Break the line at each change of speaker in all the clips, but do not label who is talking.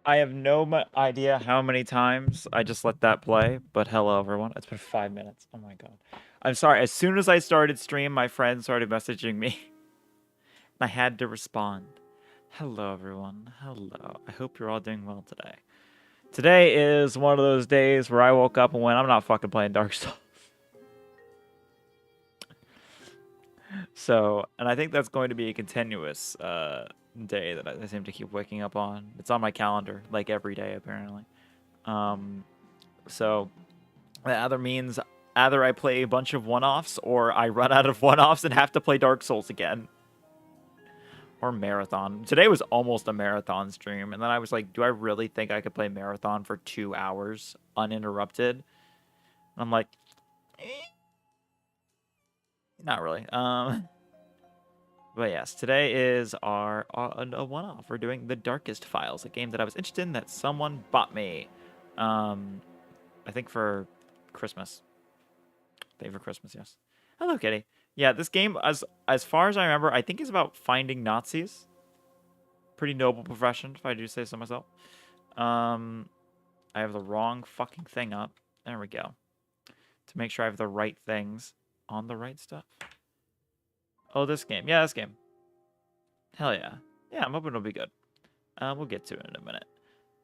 I have no idea how many times I just let that play, but hello everyone. It's been 5 minutes. Oh my god. I'm sorry. As soon as I started stream, my friend started messaging me. I had to respond. Hello everyone. Hello. I hope you're all doing well today. Today is one of those days where I woke up and went, I'm not fucking playing Dark Souls. So, and I think that's going to be a continuous day that I seem to keep waking up on. It's on my calendar, like every day apparently. Um, so that either means either I play a bunch of one-offs or I run out of one-offs and have to play Dark Souls again. Or marathon. Today was almost a marathon stream, and then I was like, do I really think I could play marathon for 2 hours uninterrupted? And I'm like, eh, not really. But yes, today is our a one-off. We're doing The Darkest Files, a game that I was interested in that someone bought me. I think for Christmas. Day for Christmas, yes. Hello, Kitty. Yeah, this game, as far as I remember, I think is about finding Nazis. Pretty noble profession, if I do say so myself. I have the wrong fucking thing up. There we go. To make sure I have the right things on the right stuff. Oh, this game. Yeah, this game. Hell yeah. Yeah, I'm hoping it'll be good. We'll get to it in a minute.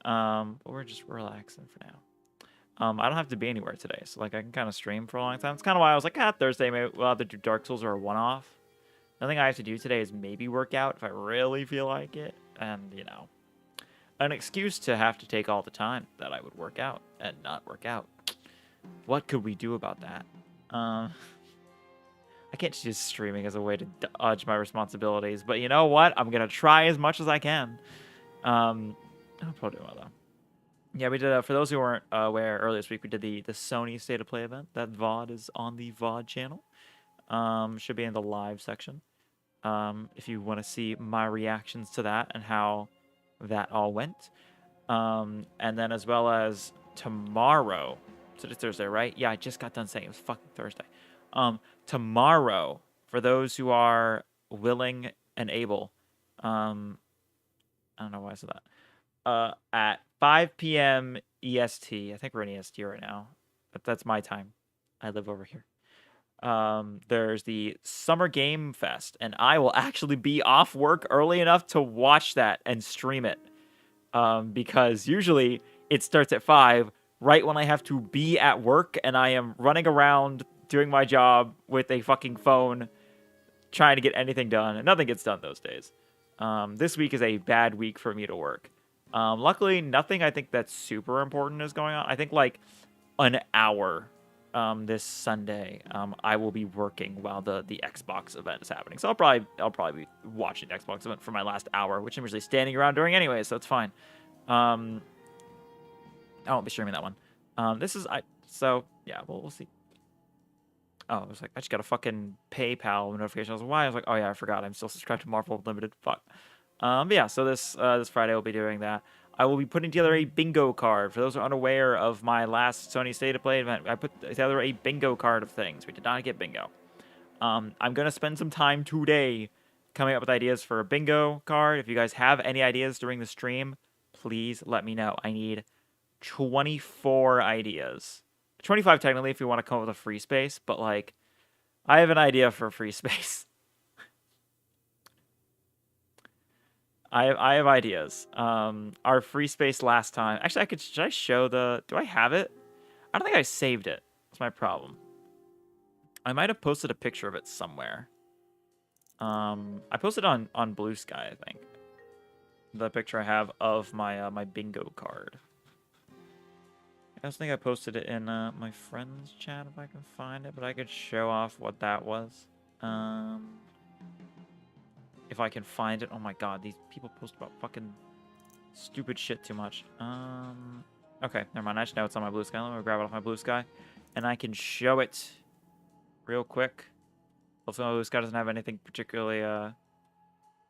But we're just relaxing for now. I don't have to be anywhere today, so like I can kind of stream for a long time. It's kind of why I was like, Thursday maybe we'll have to do Dark Souls or a one-off. Nothing I have to do today is maybe work out if I really feel like it, and you know, an excuse to have to take all the time that I would work out and not work out. What could we do about that? I can't just use streaming as a way to dodge my responsibilities, but you know what? I'm gonna try as much as I can. I'll probably do well though. Yeah, we did. For those who weren't aware, earlier this week we did the Sony State of Play event. That VOD is on the VOD channel. Should be in the live section. If you want to see my reactions to that and how that all went. And then as well as tomorrow. So it's Thursday, right? Yeah, I just got done saying it was fucking Thursday. Tomorrow, for those who are willing and able, I don't know why I said that. At 5 p.m. EST. I think we're in EST right now. But that's my time. I live over here. There's the Summer Game Fest, and I will actually be off work early enough to watch that and stream it. Because usually it starts at 5, right when I have to be at work, and I am running around doing my job with a fucking phone, trying to get anything done, and nothing gets done those days. This week is a bad week for me to work. Luckily, nothing I think that's super important is going on. I think like an hour this Sunday, I will be working while the Xbox event is happening. So I'll probably be watching the Xbox event for my last hour, which I'm usually standing around during anyway, so it's fine. I won't be streaming that one. So yeah, we'll see. Oh, I was like, I just got a fucking PayPal notification. I was like, why? I was like, oh yeah, I forgot. I'm still subscribed to Marvel Unlimited. Fuck. But yeah, so this Friday we'll be doing that. I will be putting together a bingo card. For those who are unaware of my last Sony State of Play event, I put together a bingo card of things. We did not get bingo. I'm going to spend some time today coming up with ideas for a bingo card. If you guys have any ideas during the stream, please let me know. I need 24 ideas. 25 technically if you want to come up with a free space, but like, I have an idea for a free space. I have ideas. Our free space last time. Actually, should I show the? Do I have it? I don't think I saved it. That's my problem. I might have posted a picture of it somewhere. I posted on Blue Sky, I think. The picture I have of my my bingo card. I don't think I posted it in my friend's chat if I can find it, but I could show off what that was. If I can find it. Oh my god, these people post about fucking stupid shit too much. Okay, never mind. I just know it's on my Blue Sky. Let me grab it off my Blue Sky, and I can show it real quick. Hopefully, my Blue Sky doesn't have anything particularly. I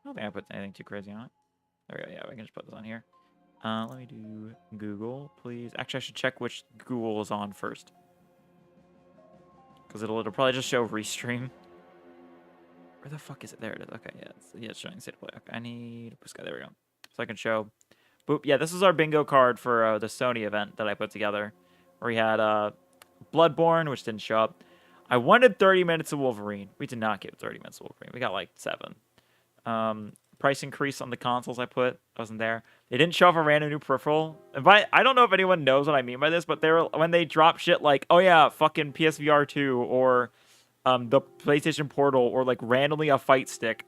don't think I put anything too crazy on it. There we go. Yeah, we can just put this on here. Let me do Google, please. Actually, I should check which Google is on first, because it'll probably just show restream. Where the fuck is it? There it is. Okay, yeah, it's showing state of play. Okay, I need Blue Sky. There we go. So I can show Boop. Yeah, this is our bingo card for the Sony event that I put together, where we had Bloodborne, which didn't show up. I wanted 30 minutes of Wolverine. We did not get 30 minutes of Wolverine. We got like 7. Price increase on the consoles I put wasn't there. They didn't show off a random new peripheral. And I don't know if anyone knows what I mean by this, but when they drop shit like, oh yeah, fucking PSVR 2 or the PlayStation Portal or like randomly a fight stick,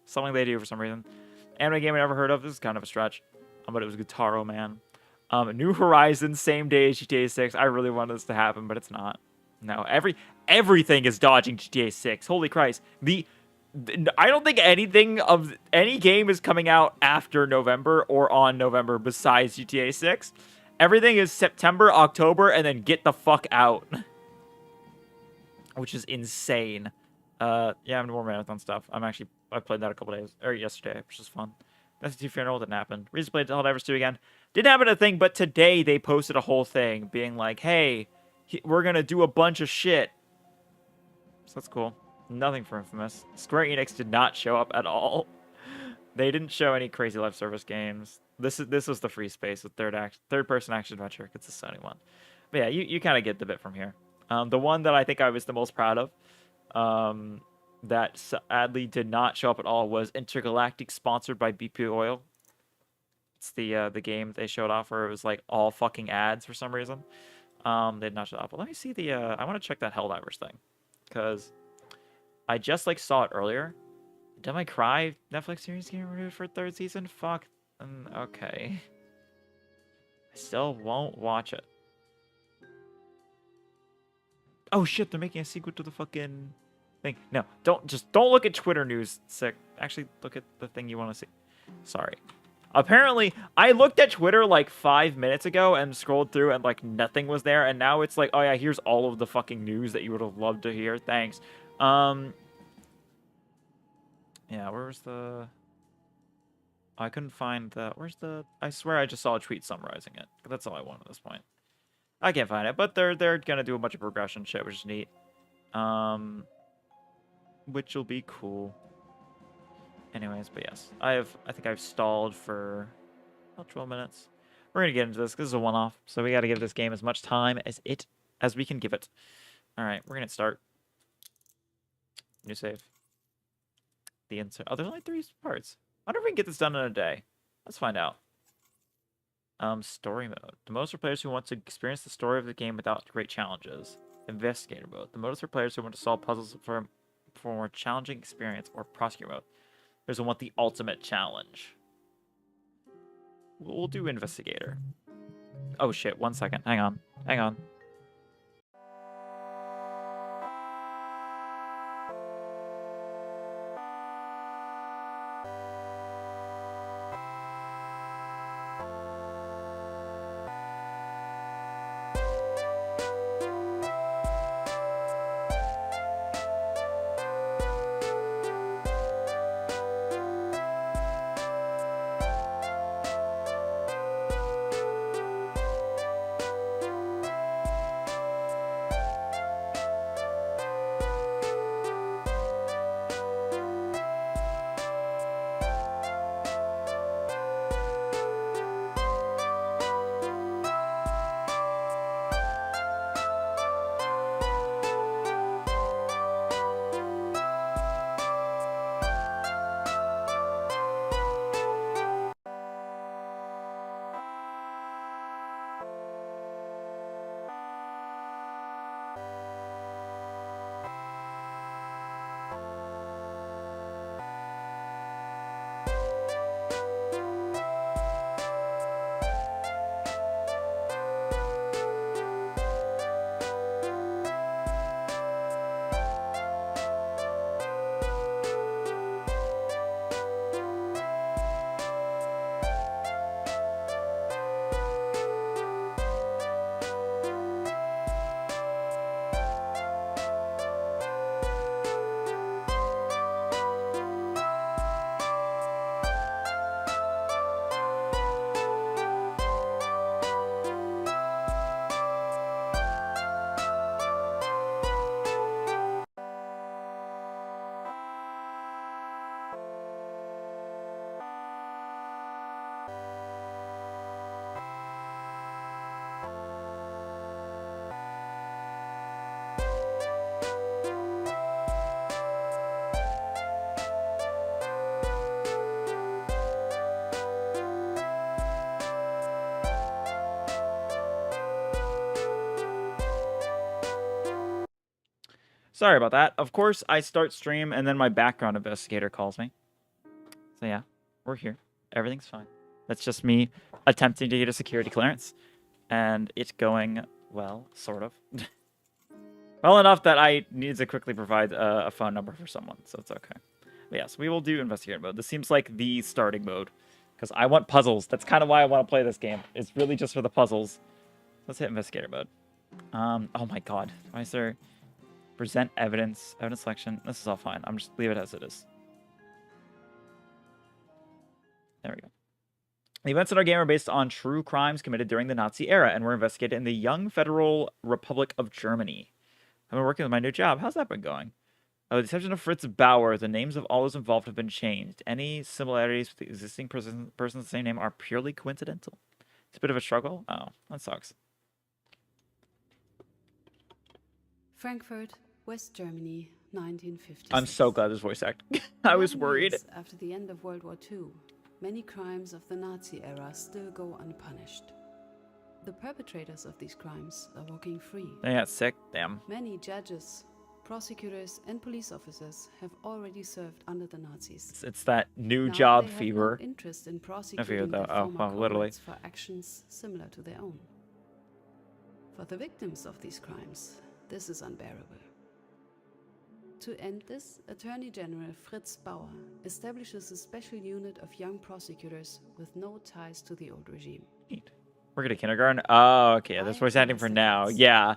something they do for some reason. Anime game I never heard of. This is kind of a stretch, but it was Guitaro Man. New Horizons, same day as GTA 6. I really wanted this to happen, but it's not. No, everything is dodging GTA 6. Holy Christ. I don't think any game is coming out after November or on November besides GTA 6. Everything is September, October, and then get the fuck out. Which is insane. Yeah, I'm more marathon stuff. I played that a couple days, or yesterday, which is fun. That's the funeral didn't happen. We just played Helldivers 2 again. Didn't happen a thing, but today they posted a whole thing being like, hey, we're gonna do a bunch of shit. So that's cool. Nothing for Infamous. Square Enix did not show up at all. They didn't show any crazy live service games. This was the free space with third person action adventure. It's a Sony one. But yeah, you kind of get the bit from here. The one that I think I was the most proud of, that sadly did not show up at all, was Intergalactic, sponsored by BP Oil. It's the game they showed off where it was like all fucking ads for some reason. They did not show up. But let me see I want to check that Helldivers thing, because I just like saw it earlier. Devil May Cry Netflix series getting renewed for 3rd season? Fuck. Okay. I still won't watch it. Oh shit, they're making a sequel to the fucking thing. No, don't look at Twitter news, sick. Actually, look at the thing you want to see. Sorry. Apparently, I looked at Twitter like 5 minutes ago and scrolled through and like nothing was there, and now it's like, oh yeah, here's all of the fucking news that you would have loved to hear. Thanks. Yeah, where's the... I couldn't find the... Where's the... I swear I just saw a tweet summarizing it. That's all I want at this point. I can't find it, but they're gonna do a bunch of progression shit, which is neat. Which will be cool. Anyways, but yes. I think I've stalled for about 12 minutes. We're gonna get into this. This is a one-off, so we gotta give this game as much time as we can give it. Alright, we're gonna start. New save. The insert. Oh, there's only 3 parts. I wonder if we can get this done in a day. Let's find out. Story mode. The mode is for players who want to experience the story of the game without great challenges. Investigator mode. The mode is for players who want to solve puzzles for a more challenging experience. Or prosecutor mode. Players who want the ultimate challenge. We'll do investigator. Oh shit, 1 second. Hang on. Hang on. Sorry about that. Of course, I start stream and then my background investigator calls me. So yeah, we're here. Everything's fine. That's just me attempting to get a security clearance. And it's going well, sort of. Well enough that I need to quickly provide a phone number for someone, so it's okay. But yes, we will do investigator mode. This seems like the starting mode. Because I want puzzles. That's kind of why I want to play this game. It's really just for the puzzles. Let's hit investigator mode. Oh my god. Why is there... Present evidence. Evidence selection. This is all fine. I'm just leave it as it is. There we go. The events in our game are based on true crimes committed during the Nazi era and were investigated in the young Federal Republic of Germany. I've been working with my new job. How's that been going? Oh, with the exception of Fritz Bauer, the names of all those involved have been changed. Any similarities with the existing persons with the same name are purely coincidental. It's a bit of a struggle. Oh, that sucks.
Frankfurt, West Germany, 1956.
I'm so glad this voice acting. I was worried.
After the end of World War II, many crimes of the Nazi era still go unpunished. The perpetrators of these crimes are walking free.
They got sick. Damn.
Many judges, prosecutors, and police officers have already served under the Nazis.
It's that new
Now
job
they have
fever.
no interest in
I
prosecuting
figured
their
that. Oh,
former
well, literally.
comrades for actions similar to their own. For the victims of these crimes, this is unbearable. To end this, Attorney General Fritz Bauer establishes a special unit of young prosecutors with no ties to the old regime.
Neat. We're gonna kindergarten. Oh, okay. That's voice acting for now. Yeah.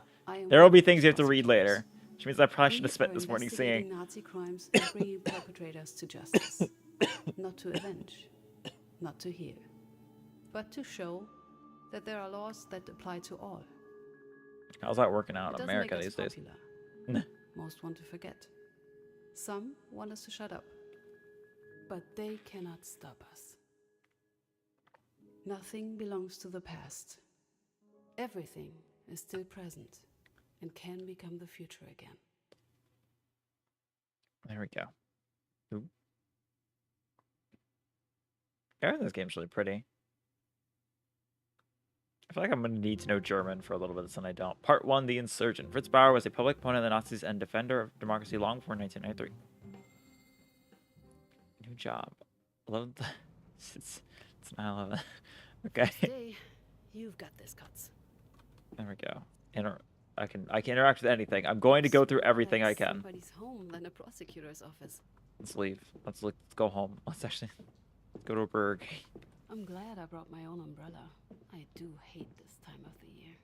There will be things you have to read later. Which means I probably should have spent this morning singing.
Nazi crimes and bringing perpetrators to justice. Not to avenge, not to heal, but to show that there are laws that apply to all.
How's that working out
It
in
doesn't
America
make us
these days?
popular. Most want to forget. Some want us to shut up. But they cannot stop us. Nothing belongs to the past. Everything is still present and can become the future again.
There we go. Ooh. Yeah, this game's really pretty. I feel like I'm going to need to know German for a little bit, and I don't. Part 1, The Insurgent. Fritz Bauer was a public opponent of the Nazis and defender of democracy long before 1993. New job. 11th. It's 9/11. Okay.
Today, you've got this, Cuts.
There we go. I can interact with anything. I'm going to go through everything I can.
Somebody's home than a prosecutor's office.
Let's leave. Let's go home. Let's go to a burger.
I'm glad I brought my own umbrella. I do hate this time of the year.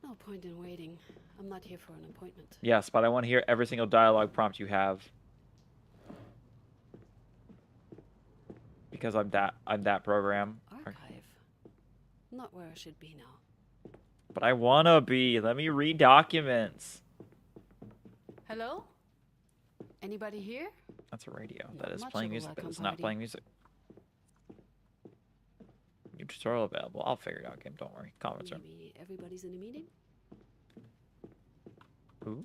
No point in waiting. I'm not here for an appointment.
Yes, but I want to hear every single dialogue prompt you have. Because I'm that program.
Archive. Not where I should be now.
But I wanna be. Let me read documents.
Hello? Anybody here?
That's a radio.
Not
That is
much
playing
of a
music, but
welcome
it's not
party.
playing music. New tutorial available. I'll figure it out, game. Don't worry. Conference room.
Maybe everybody's in a meeting?
Ooh.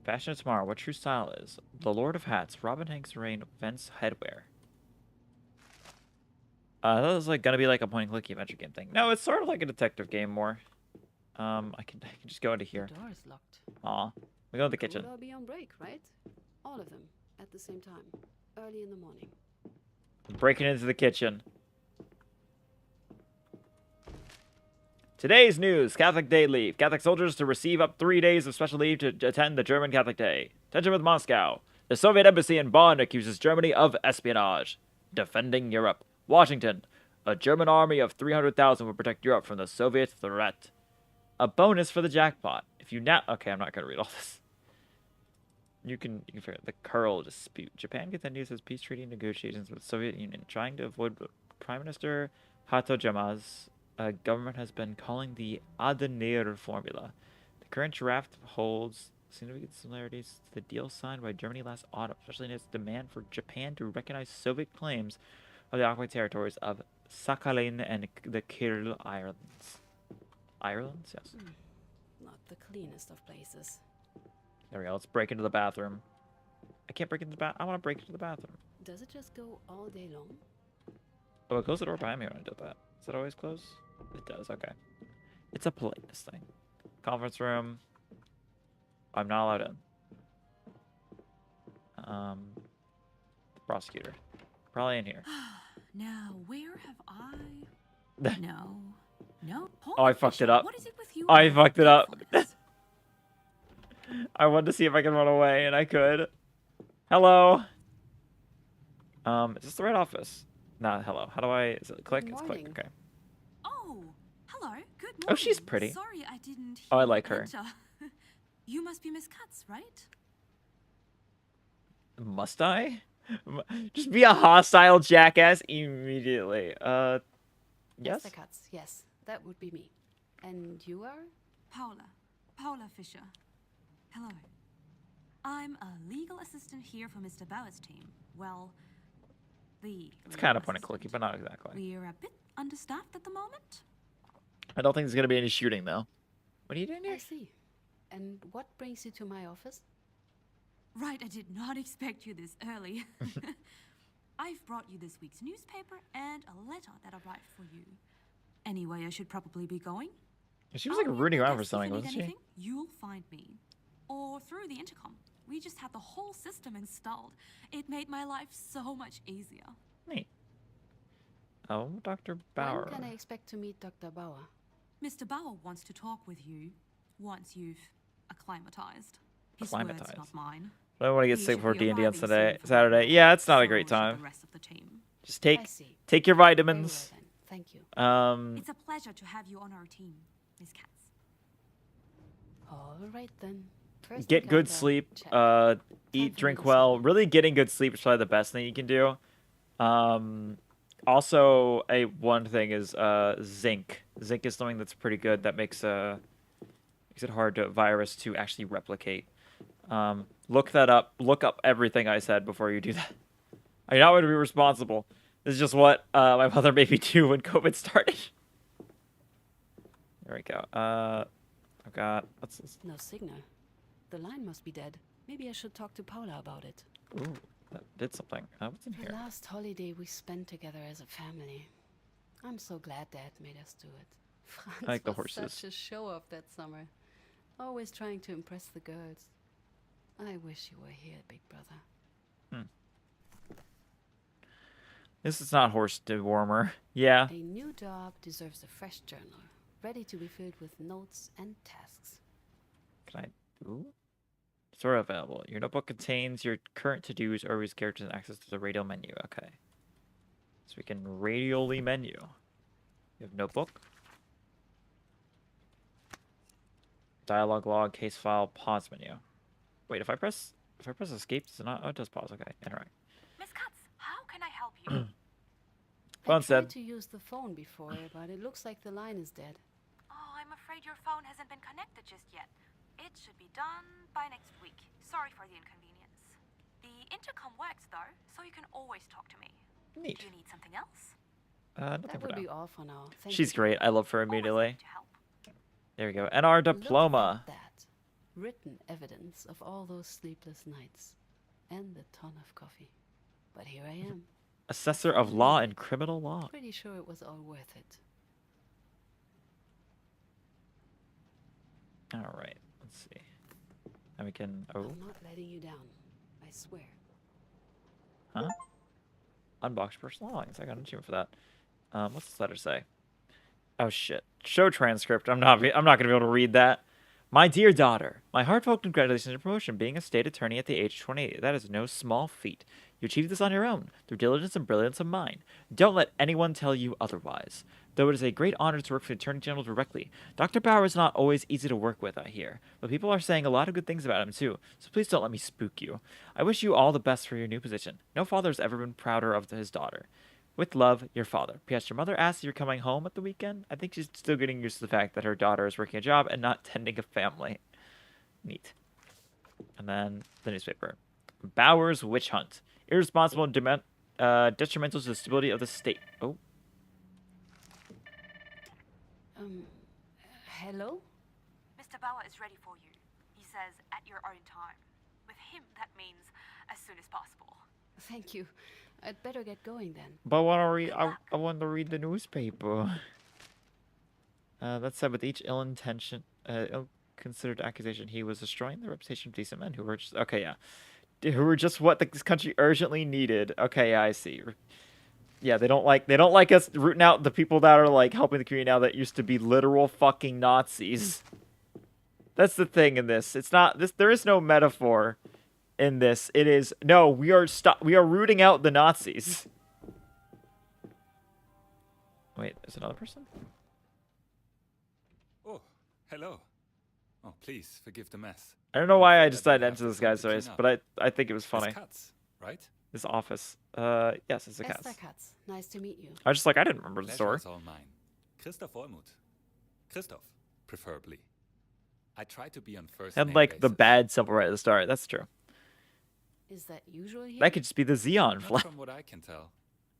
Fashion of tomorrow. What true style is? The Lord of Hats. Robin Hanks Rain Vents Headwear. That was like gonna be like a point and click adventure game thing. No, it's sort of like a detective game more. I can just go into here.
The door is locked.
Aw. We go to the kitchen.
Could all be on break, right? All of them at the same time, early in the morning.
Breaking into the kitchen. Today's news. Catholic Day leave. Catholic soldiers to receive up 3 days of special leave to attend the German Catholic Day. Tension with Moscow. The Soviet embassy in Bonn accuses Germany of espionage. Defending Europe. Washington. A German army of 300,000 will protect Europe from the Soviet threat. A bonus for the jackpot. If you now... Okay, I'm not going to read all this. You can figure it. The Kuril dispute. Japan continues its peace treaty negotiations with the Soviet Union, trying to avoid Prime Minister Hato Jama's government has been calling the Adenauer formula. The current draft holds significant similarities to the deal signed by Germany last autumn, especially in its demand for Japan to recognize Soviet claims of the occupied territories of Sakhalin and the Kuril Islands. Irelands? Yes.
Not the cleanest of places.
There we go. Let's break into the bathroom. I can't break into the bath. I want to break into the bathroom.
Does it just go all day long?
Oh, it closed the door behind me when I did that. Does it always close? It does. Okay. It's a politeness thing. Conference room. I'm not allowed in. The prosecutor. Probably in here.
Now, where have I... No. No.
Oh, I fucked it up.
What is it with you?
I fucked it up.
Forgetfulness?
I wanted to see if I can run away, and I could. Hello. Is this the right office? Nah, hello. How do I... Is it click?
Good
It's click.
morning.
Okay.
Oh, hello. Good morning.
Oh, she's pretty.
Sorry, I didn't
Oh, I
hear
like
you
her.
enter. You must be Miss Katz, right?
Must I? Just be a hostile jackass immediately. Yes?
Mr. Katz, yes, that would be me. And you are?
Paula Fisher. Hello. I'm a legal assistant here for Mr. Bauer's team. Well,
It's kind of point and clicky, but not exactly.
We're a bit understaffed at the moment.
I don't think there's gonna be any shooting though. What are you doing
I
here?
see. And what brings you to my office?
Right, I did not expect you this early. I've brought you this week's newspaper and a letter that arrived for you. Anyway, I should probably be going.
She was like
Oh,
rooting
I
around for
guess if you
something,
need
wasn't she?
anything, You'll find me. Or through the intercom. We just had the whole system installed. It made my life so much easier.
Neat. Oh, Dr. Bauer.
When can I expect to meet Dr. Bauer?
Mr. Bauer wants to talk with you once you've acclimatized. His words,
Acclimatized.
not mine.
I don't want to get
He
sick
should
before
be
D&D on
arriving soon for
Saturday.
work,
Yeah, it's not a
so
great
should
time.
The rest of the team.
Just
I
take
see.
your
Very well
vitamins.
then. Thank you.
It's a pleasure to have you on our team, Miss Katz.
All right then. First
Get good
encounter,
sleep.
check.
Eat,
for
drink
medicine.
well. Really getting good sleep is probably the best thing you can do. Also, one thing is zinc. Zinc is something that's pretty good. That makes it hard to virus to actually replicate. Look that up. Look up everything I said before you do that. I not want to be responsible. This is just what my mother made me do when COVID started. There we go. I've got. What's this?
No signal. The line must be dead. Maybe I should talk to Paula about it.
Ooh, that did something. What's in
The
here?
last holiday we spent together as a family. I'm so glad Dad made us do it. Franz
I like the
was
horses.
such a show-off that summer. Always trying to impress the girls. I wish you were here, Big Brother.
This is not horse dewormer. Yeah.
A new job deserves a fresh journal, ready to be filled with notes and tasks.
Can I? Ooh. Sort of available. Your notebook contains your current to-dos, overviews, characters, and access to the radial menu. Okay. So we can radially menu. You have notebook. Dialogue log, case file, pause menu. Wait, if I press escape, does it not? Oh, it does pause. Okay, interact.
Miss Katz, how can I help you?
Phone
I
said.
tried to use the phone before, but it looks like the line is dead.
Oh, I'm afraid your phone hasn't been connected just yet. It should be done by next week. Sorry for the inconvenience. The intercom works though, so you can always talk to me.
Neat.
Do you need something else?
Nothing
That
for
will
now.
be all for now. Thank
She's
you.
great. I love her
Always
immediately.
happy to help.
There we go. And our
Look
diploma.
at that. Written evidence of all those sleepless nights. And a ton of coffee. But here I am.
Assessor of Law and Criminal Law.
Pretty sure it was all worth it.
All right. Let's see. And we can. Oh.
I'm not letting you down. I swear.
Huh? Unbox personal belongings. I got an achievement for that. What's this letter say? Oh shit. Show transcript. I'm not gonna be able to read that. My dear daughter, my heartfelt congratulations on your promotion, being a state attorney at the age of 28. That is no small feat. You achieved this on your own, through diligence and brilliance of mind. Don't let anyone tell you otherwise. Though it is a great honor to work for the Attorney General directly, Dr. Bauer is not always easy to work with, I hear. But people are saying a lot of good things about him, too, so please don't let me spook you. I wish you all the best for your new position. No father has ever been prouder of his daughter. With love, your father. P.S. Your mother asked if you're coming home at the weekend. I think she's still getting used to the fact that her daughter is working a job and not tending a family. Neat. And then the newspaper. Bauer's Witch Hunt. Irresponsible and detrimental to the stability of the state. Oh.
Hello?
Mr. Bauer is ready for you. He says at your own time. With him, that means as soon as possible.
Thank you. I'd better get going then.
But I want to read the newspaper. That said, with each ill intention, considered accusation. He was destroying the reputation of decent men who were just okay, yeah, who were just what this country urgently needed. Okay, yeah, I see. Yeah, they don't like us rooting out the people that are like helping the community now that used to be literal fucking Nazis. That's the thing in this. It's not this. There is no metaphor in this. It is no. We are rooting out the Nazis. Wait, there's another person?
Oh, hello. Oh, please forgive the mess.
I don't know why I
afraid
decided to
will
enter
have
this
to
guy's
clean
voice,
up.
but I think it was
It's
funny.
Katz, right?
This office. Yes, it's a
Esther
Katz.
Katz, nice to meet you.
I was just like, I didn't remember the
Pleasure
story.
is all mine. Christoph Olmuth. Christoph, preferably. I try to be on first
Had
name
like the
basis.
bad symbol right at the start. That's true.
Is that usual here?
That could just be the Xeon
Not
flag.
from what I can tell.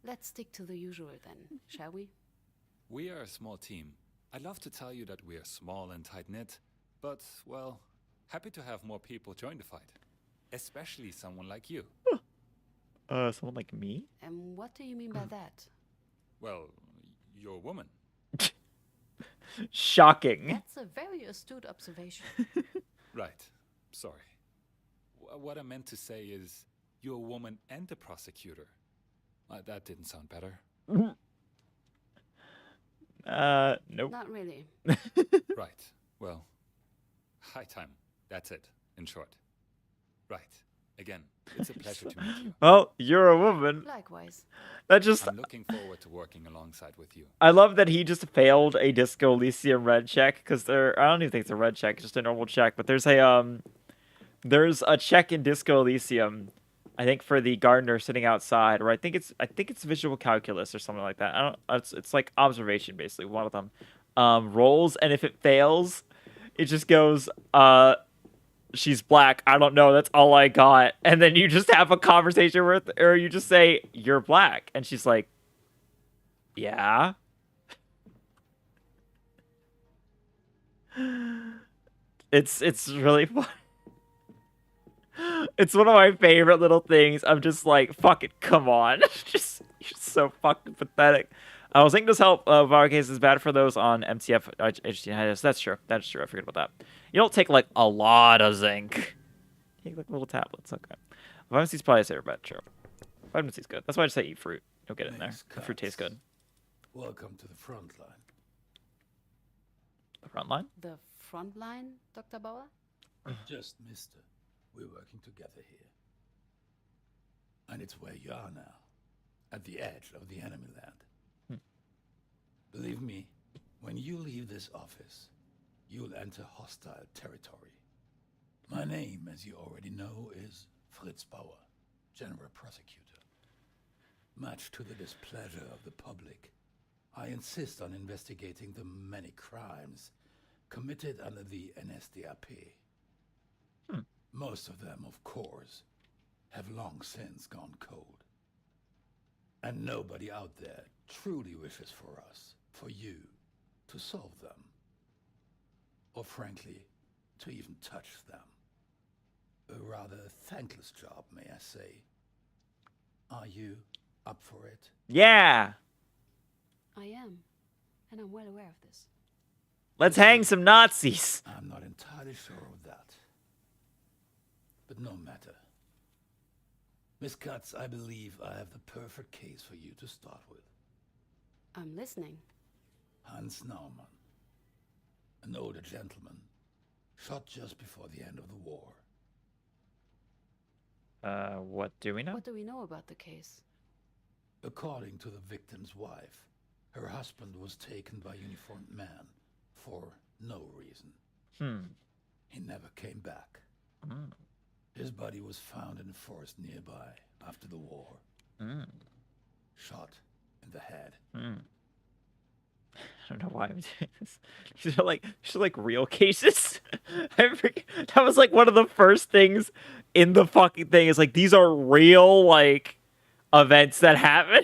Let's stick to the usual then, shall we?
We are a small team. I'd love to tell you that we are small and tight-knit, but, well, happy to have more people join the fight. Especially someone like you.
Someone like me?
And what do you mean by that?
Well, you're a woman.
Shocking.
That's a very astute observation.
Right. Sorry. What I meant to say is, you're a woman and a prosecutor. That didn't sound better.
Nope.
Not really.
Right. Well, high time. That's it, in short. Right. Again, it's a pleasure to meet you.
Well, you're a woman.
Likewise.
That just
I'm looking forward to working alongside with you.
I love that he just failed a Disco Elysium red check because there I don't even think it's a red check, it's just a normal check, but there's a check in Disco Elysium, I think for the gardener sitting outside, or I think it's visual calculus or something like that. I don't it's like observation basically, one of them. Rolls, and if it fails, it just goes she's black. I don't know. That's all I got. And then you just have a conversation with, or you just say, you're black. And she's like, yeah. It's really fun. It's one of my favorite little things. I'm just like, fuck it, come on. Just you're so fucking pathetic. I was thinking this help our case is bad for those on MTF HTTP. That's true. That's true. I forget about that. You don't take like a lot of zinc. You take like little tablets. Okay. Vitamin C's probably a safer bet. True. Vitamin C's good. That's why I just say eat fruit. You'll get it in there.
Thanks,
The fruit tastes
Katz.
good.
Welcome to the front line.
The front line.
The front line, Dr. Bauer?
Just mister. We're working together here. And it's where you are now. At the edge of the enemy land. Believe me, when you leave this office, you'll enter hostile territory. My name, as you already know, is Fritz Bauer, General Prosecutor. Much to the displeasure of the public, I insist on investigating the many crimes committed under the NSDAP. Most of them, of course, have long since gone cold. And nobody out there truly wishes for us, for you, to solve them. Or frankly, to even touch them. A rather thankless job, may I say. Are you up for it?
Yeah.
I am. And I'm well aware of this.
Let's hang some Nazis.
I'm not entirely sure of that. But no matter. Miss Katz, I believe I have the perfect case for you to start with.
I'm listening.
Hans Naumann, an older gentleman, shot just before the end of the war.
What do we know?
What do we know about the case?
According to the victim's wife, her husband was taken by a uniformed man for no reason. He never came back. His body was found in a forest nearby after the war. Shot in the head.
I don't know why I'm doing this. These are like real cases. That was like one of the first things in the fucking thing. Is like these are real like events that happen.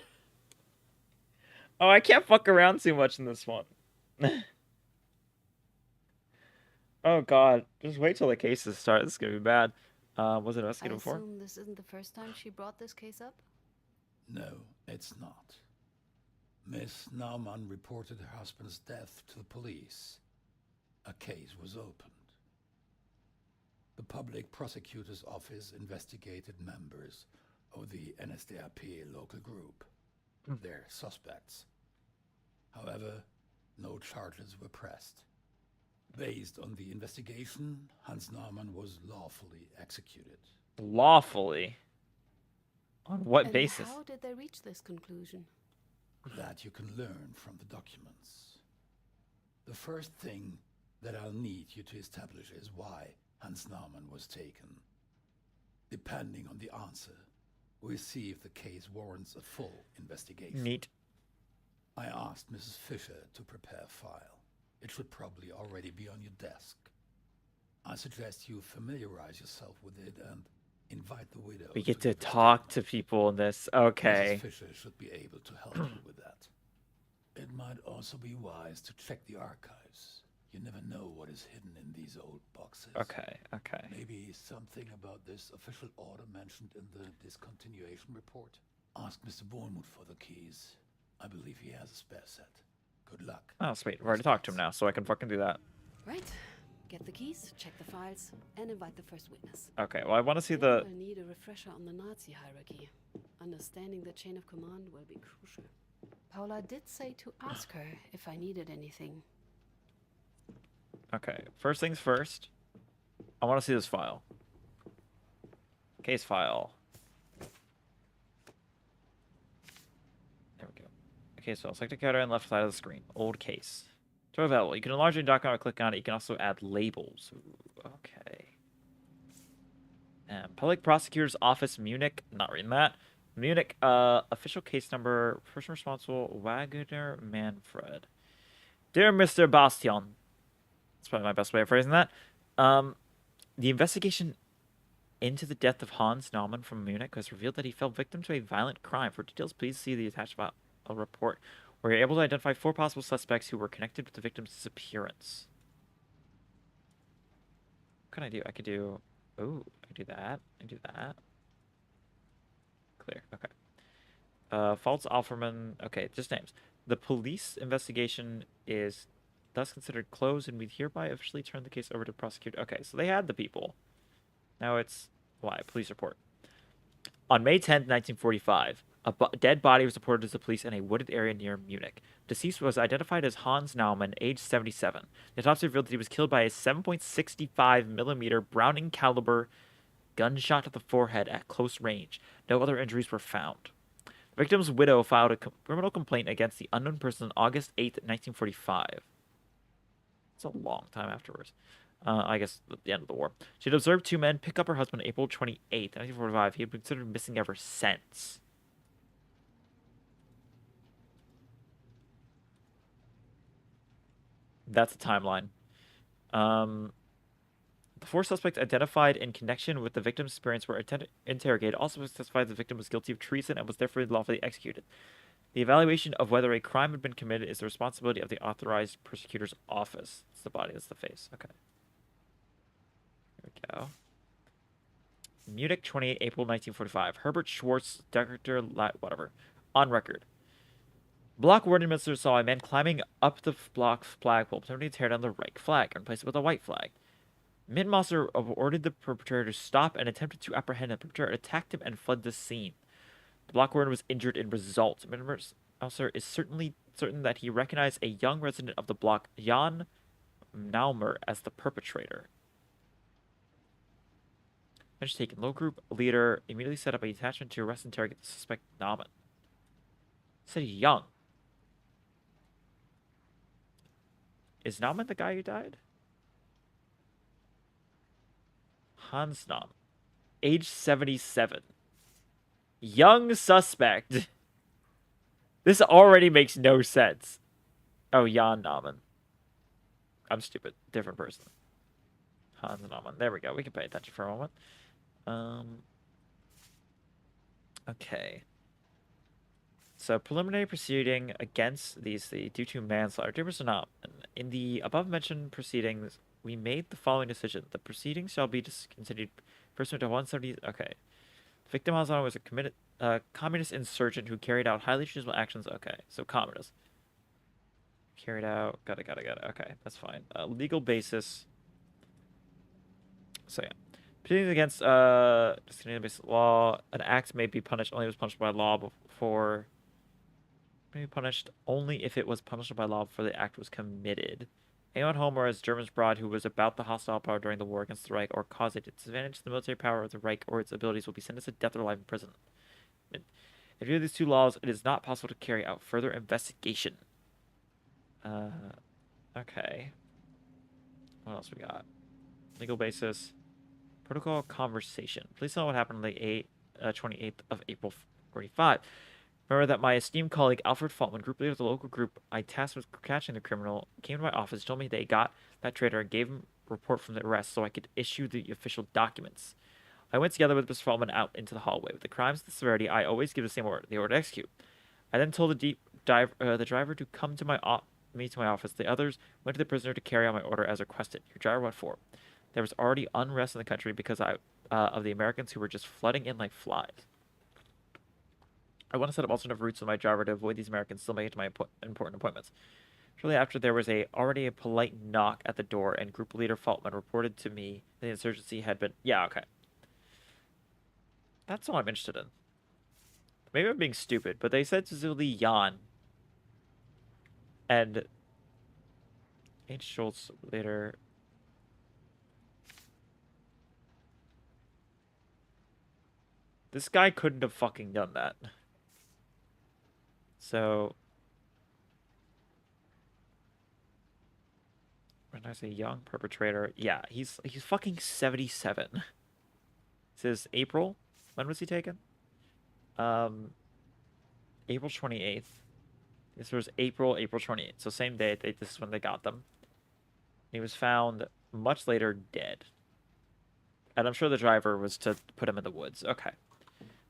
Oh, I can't fuck around too much in this one. Oh god, just wait till the cases start. This is gonna be bad. Was it
I
investigated before?
assume this isn't the first time she brought this case up?
No, it's not. Miss Naumann reported her husband's death to the police. A case was opened. The public prosecutor's office investigated members of the NSDAP local group. They're suspects. However, no charges were pressed. Based on the investigation, Hans Naumann was lawfully executed.
Lawfully? On what
And
basis?
how did they reach this conclusion?
That you can learn from the documents. The first thing that I'll need you to establish is why Hans Naumann was taken. Depending on the answer, we'll see if the case warrants a full investigation.
Neat.
I asked Mrs. Fisher to prepare a file. It should probably already be on your desk. I suggest you familiarize yourself with it and invite the widow.
We get to
give a
talk
statement.
to people in this. Okay.
Mrs. Fisher should be able to help you with that. It might also be wise to check the archives. You never know what is hidden in these old boxes.
Okay. Okay.
Maybe something about this official order mentioned in the discontinuation report. Ask Mr. Bournemouth for the keys. I believe he has a spare set. Good luck.
Oh, sweet. I've already talked to him now, so I can fucking do that.
Right. Get the keys, check the files, and invite the first witness.
Okay, well, I want to see
Then
the...
we'll need a refresher on the Nazi hierarchy. Understanding the chain of command will be crucial. Paula did say to ask her if I needed anything.
Okay, first things first. I want to see this file. Case file. There we go. Case file. Select a counter on the left side of the screen. Old case. To available. You can enlarge a document by clicking on it. You can also add labels. Ooh, okay. Public Prosecutor's Office, Munich. Not reading that. Munich. Official case number. Person responsible. Wagner Manfred. Dear Mr. Bastion. That's probably my best way of phrasing that. The investigation into the death of Hans Naumann from Munich has revealed that he fell victim to a violent crime. For details, please see the attached file report, where you're able to identify 4 possible suspects who were connected with the victim's disappearance. What can I do? I could do... Oh, I can do that. I can do that. Clear. Okay. False Alferman. Okay, just names. The police investigation is thus considered closed, and we hereby officially turn the case over to the prosecutor. Okay, so they had the people. Now it's... Why? Police report. On May 10th, 1945, a dead body was reported to the police in a wooded area near Munich. Deceased was identified as Hans Naumann, age 77. The autopsy revealed that he was killed by a 7.65 millimeter Browning caliber gunshot to the forehead at close range. No other injuries were found. The victim's widow filed a criminal complaint against the unknown person on August 8th, 1945. It's a long time afterwards. I guess at the end of the war. She had observed 2 men pick up her husband April 28th, 1945. He had been considered missing ever since. That's a timeline. The 4 suspects identified in connection with the victim's experience were interrogated. Also testified the victim was guilty of treason and was therefore lawfully executed. The evaluation of whether a crime had been committed is the responsibility of the authorized prosecutor's office. It's the body, that's the face. Okay. Here we go. Munich, 28 April 1945. Herbert Schwartz, Director, whatever. On record. Block warden minister saw a man climbing up the block flagpole, attempting to tear down the Reich flag and replace it with a white flag. Mintmaster ordered the perpetrator to stop and attempted to apprehend him. The perpetrator attacked him and fled the scene. The block warden was injured in result. Mintmaster is certain that he recognized a young resident of the block, Jan Naumer, as the perpetrator. Measures taken. Low group leader immediately set up a detachment to arrest and interrogate the suspect Naumann. Said he's young. Is Naumann the guy who died? Hans Naumann. Age 77. Young suspect. This already makes no sense. Oh, Jan Naumann. I'm stupid. Different person. Hans Naumann. There we go. We can pay attention for a moment. Okay. So, preliminary proceeding against these due to manslaughter. Dear Mr. Naumann, in the above-mentioned proceedings, we made the following decision. The proceedings shall be discontinued pursuant to 170... Okay. The victim Hans Naumann was a communist insurgent who carried out highly treasonable actions. Okay, so communist. Carried out... Got it. Okay, that's fine. Legal basis... So, yeah. Proceedings against discriminating based law. An act may be punished only if it was punished by law before. May be punished only if it was punished by law before the act was committed. Anyone home or as Germans abroad who was about the hostile power during the war against the Reich or caused a disadvantage to the military power of the Reich or its abilities will be sentenced to death or life in prison. In view of these two laws, it is not possible to carry out further investigation. Okay. What else we got? Legal basis. Protocol conversation. Please tell what happened on the 28th of April 45. Remember that my esteemed colleague Alfred Faltman, group leader of the local group I tasked with catching the criminal, came to my office, told me they got that traitor, and gave him a report from the arrest so I could issue the official documents. I went together with Mr. Faltman out into the hallway. With the crimes and the severity, I always give the same order, the order to execute. I then told the driver to come to my office. The others went to the prisoner to carry out my order as requested. Your driver went for. There was already unrest in the country because of the Americans who were just flooding in like flies. I want to set up alternative routes with my driver to avoid these Americans still making it to my important appointments. Shortly after, there was already a polite knock at the door, and group leader Faltman reported to me that the insurgency had been... Yeah, okay. That's all I'm interested in. Maybe I'm being stupid, but they said Zuli Yan. And H. Schultz later... This guy couldn't have fucking done that. So... When I say young perpetrator, yeah, he's fucking 77. It says April. When was he taken? April 28th. This was April 28th. So same day. This is when they got them. He was found much later dead. And I'm sure the driver was to put him in the woods. Okay.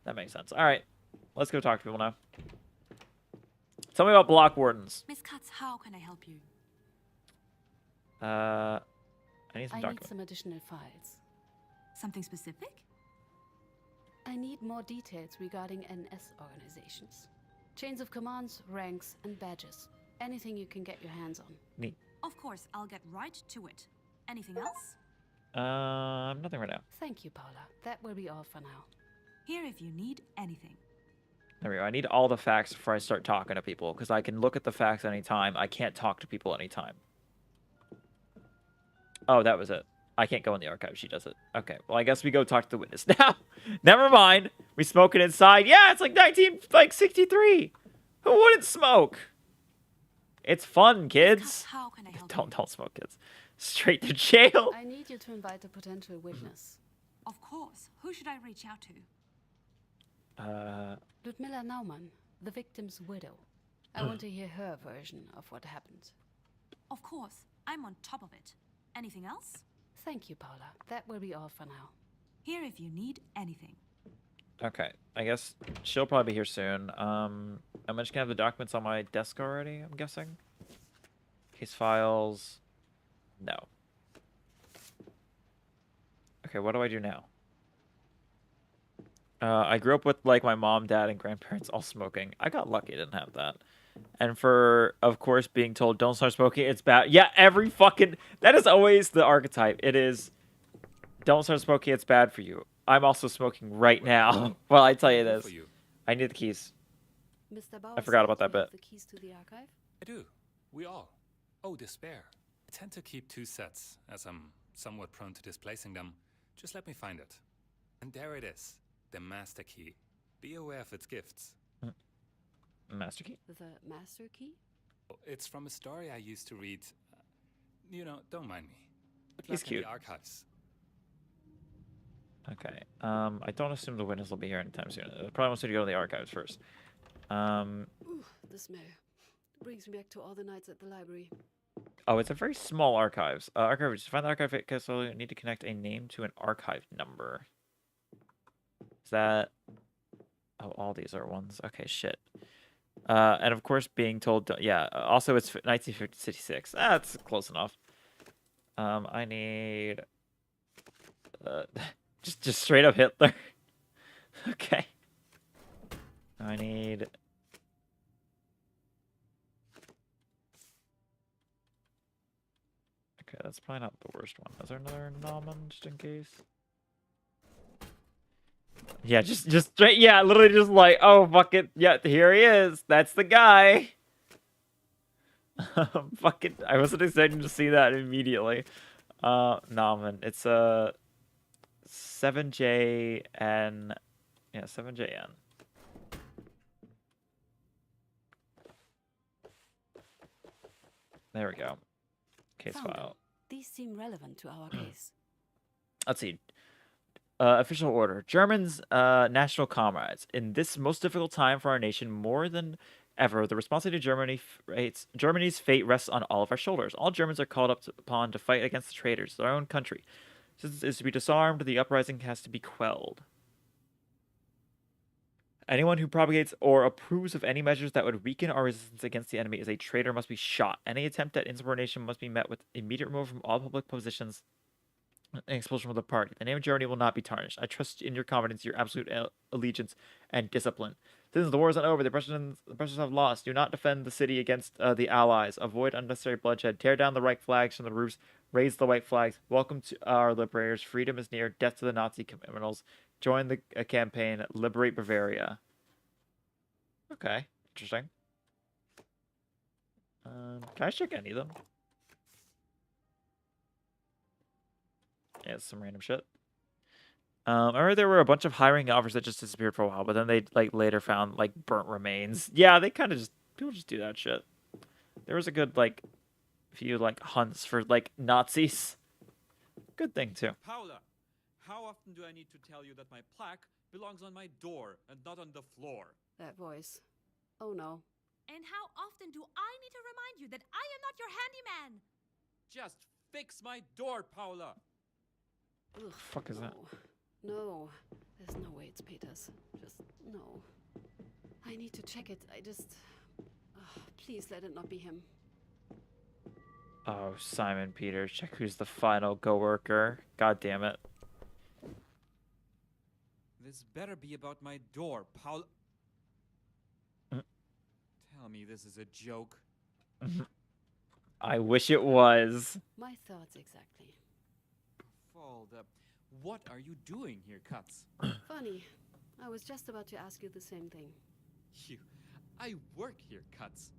That makes sense. All right. Let's go talk to people now. Tell me about block wardens.
Miss Katz, how can I help you?
I need some
I need
documents.
some additional files.
Something specific?
I need more details regarding NS organizations. Chains of commands, ranks, and badges. Anything you can get your hands on.
Neat.
Of course, I'll get right to it. Anything else?
Nothing right now.
Thank you, Paula. That will be all for now.
Here if you need anything.
There we go. I need all the facts before I start talking to people, because I can look at the facts anytime. I can't talk to people anytime. Oh, that was it. I can't go in the archive. She does it. Okay. Well, I guess we go talk to the witness now. Never mind. We smoke it inside. Yeah, it's like 1963. Who wouldn't smoke? It's fun,
Miss
kids.
Katz, how can I help
Don't smoke, kids. Straight to jail.
I need you to invite a potential witness.
you? Of course. Who should I reach out to?
Ludmilla Naumann, the victim's widow. I want to hear her version of what happened.
Of course. I'm on top of it. Anything else?
Thank you, Paula. That will be all for now.
Here if you need anything.
Okay. I guess she'll probably be here soon. I'm just gonna have the documents on my desk already, I'm guessing. Case files. No. Okay, what do I do now? I grew up with, like, my mom, dad, and grandparents all smoking. I got lucky I didn't have that. And for, of course, being told, don't start smoking, it's bad. Yeah, every fucking... That is always the archetype. It is, don't start smoking, it's bad for you. I'm also smoking right now. Well, I tell you this.
For you.
I need the keys.
Mr. Bauer,
I forgot
said
about that
you have
bit.
the keys to the archive?
I do. We all. Oh, despair. I tend to keep 2 sets, as I'm somewhat prone to displacing them. Just let me find it. And there it is. The master key. Be aware of its gifts.
Master key?
The master key?
It's from a story I used to read. You know, don't mind me. Good
He's
luck in
cute.
the archives.
Okay. I don't assume the witness will be here anytime soon. It probably wants me to go to the archives first.
Ooh, the smell. Brings me back to all the nights at the library.
Oh, it's a very small archives. Archive. To find the archive, you need to connect a name to an archive number. Is that... Oh, all these are ones. Okay, shit. And of course, being told... Yeah, also it's 1956. That's close enough. I need... just straight up Hitler. Okay. I need... Okay, that's probably not the worst one. Is there another Naumann, just in case? Yeah, just straight. Yeah, literally just like, oh fuck it. Yeah, here he is. That's the guy. Fucking, I wasn't expecting to see that immediately. No man, it's 7JN. Yeah, 7JN. There we go. Case
Found them.
file.
These seem relevant to our case.
Let's see. Official order. Germans, national comrades. In this most difficult time for our nation, more than ever, the responsibility to Germany's fate rests on all of our shoulders. All Germans are called upon to fight against the traitors, their own country. Since it is to be disarmed, the uprising has to be quelled. Anyone who propagates or approves of any measures that would weaken our resistance against the enemy is a traitor, must be shot. Any attempt at insubordination must be met with immediate removal from all public positions and expulsion from the party. The name of Germany will not be tarnished. I trust in your confidence, your absolute allegiance, and discipline. Since the war is not over, the Prussians have lost. Do not defend the city against the Allies. Avoid unnecessary bloodshed. Tear down the Reich flags from the roofs. Raise the white flags. Welcome to our liberators. Freedom is near. Death to the Nazi criminals. Join the campaign. Liberate Bavaria. Okay, interesting. Can I check any of them? Yeah, it's some random shit. I heard there were a bunch of hiring offers that just disappeared for a while, but then they like later found like burnt remains. Yeah, they kind of just people just do that shit. There was a good like few like hunts for like Nazis. Good thing too.
Paula, how often do I need to tell you that my plaque belongs on my door and not on the floor?
That voice. Oh no.
And how often do I need to remind you that I am not your handyman?
Just fix my door, Paula.
Ugh,
Fuck is that?
No. There's no way it's Peter's. Just no. I need to check it. Please let it not be him.
Oh, Simon Peters. Check who's the final co-worker. God damn it.
This better be about my door, Paula. Tell me this is a joke.
I wish it was.
My thoughts exactly.
Falda, what are you doing here, Katz?
Funny. I was just about to ask you the same thing.
I work here, Katz.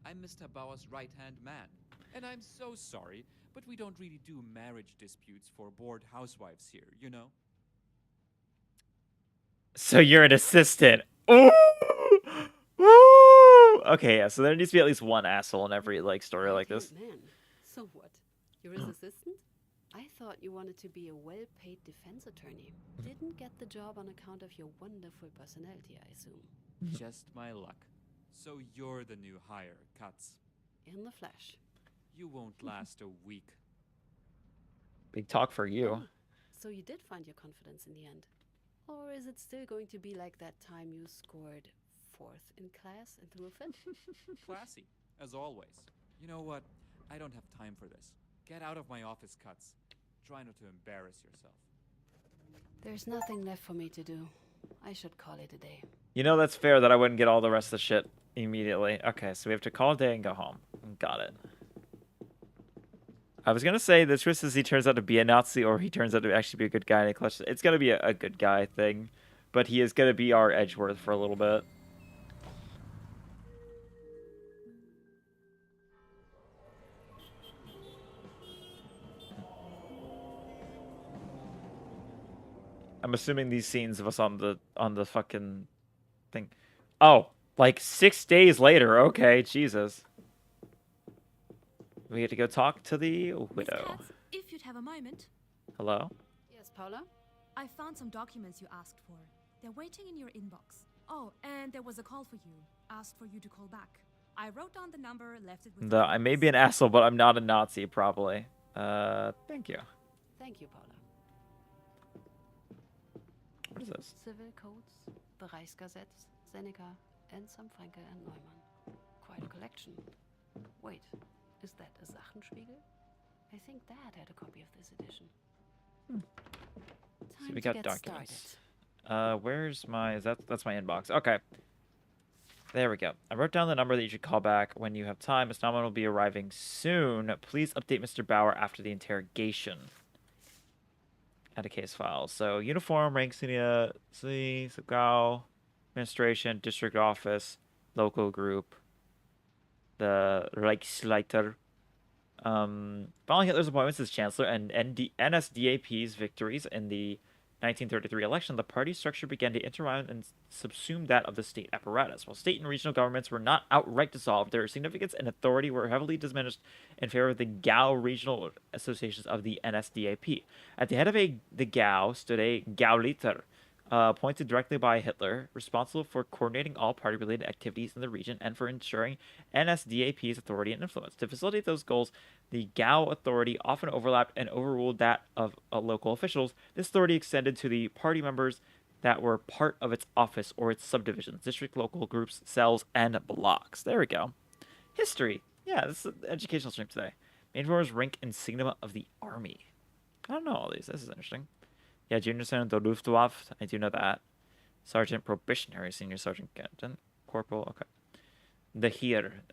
I'm Mr. Bauer's right-hand man. And I'm so sorry, but we don't really do marriage disputes for bored housewives here, you know?
So you're an assistant. Ooh! Ooh! Okay, yeah, so there needs to be at least one asshole in every like story like this.
Man, so what? You're his assistant? I thought you wanted to be a well-paid defense attorney. Didn't get the job on account of your wonderful personality, I assume.
Just my luck. So you're the new hire, Katz.
In the flesh.
You won't last a week.
Big talk for you.
Oh, so you did find your confidence in the end? Or is it still going to be like that time you scored 4th in class and threw a fit?
Classy, as always. You know what? I don't have time for this. Get out of my office, Katz. Try not to embarrass yourself.
There's nothing left for me to do. I should call it a day.
You know that's fair that I wouldn't get all the rest of the shit immediately. Okay, so we have to call it a day and go home. Got it. I was gonna say the twist is he turns out to be a Nazi or he turns out to actually be a good guy in a clutch. It's gonna be a good guy thing, but he is gonna be our Edgeworth for a little bit. I'm assuming these scenes of us on the fucking thing. Oh, like 6 days later. Okay, Jesus. We get to go talk to the
Miss
widow.
Katz, if you'd have a moment.
Hello?
Yes, Paula?
I found some documents you asked for. They're waiting in your inbox. Oh, and there was a call for you. Asked for you to call back. I wrote down the number, left it with
I may be an asshole, but I'm not a Nazi, probably. Thank you.
Thank you, Paula.
What is this?
Civil codes, Bereichsgesetz, Seneca, and some Franke and Neumann. Quite a collection. Wait, is that a Sachenspiegel? I think Dad had a copy of this edition. Time
So we
to
got
get
documents.
started.
Where's my... That's my inbox. Okay. There we go. I wrote down the number that you should call back when you have time. Mr. Naumann will be arriving soon. Please update Mr. Bauer after the interrogation. Add a case file. So uniform, rank, senior, Gao, administration, district office, local group, the Reichsleiter. Following Hitler's appointments as chancellor and NSDAP's victories in the 1933 election, the party structure began to intertwine and subsume that of the state apparatus. While state and regional governments were not outright dissolved, their significance and authority were heavily diminished in favor of the Gao regional associations of the NSDAP. At the head of the Gao stood a Gauleiter, appointed directly by Hitler, responsible for coordinating all party-related activities in the region and for ensuring NSDAP's authority and influence. To facilitate those goals, the Gao authority often overlapped and overruled that of local officials. This authority extended to the party members that were part of its office or its subdivisions, district, local groups, cells, and blocks. There we go. History. Yeah, this is an educational stream today. Main forms, rank, and signum of the army. I don't know all these. This is interesting. Yeah, Junior Sergeant the Luftwaffe. I do know that. Sergeant Probationary, Senior Sergeant Captain, Corporal. Okay. The Heer,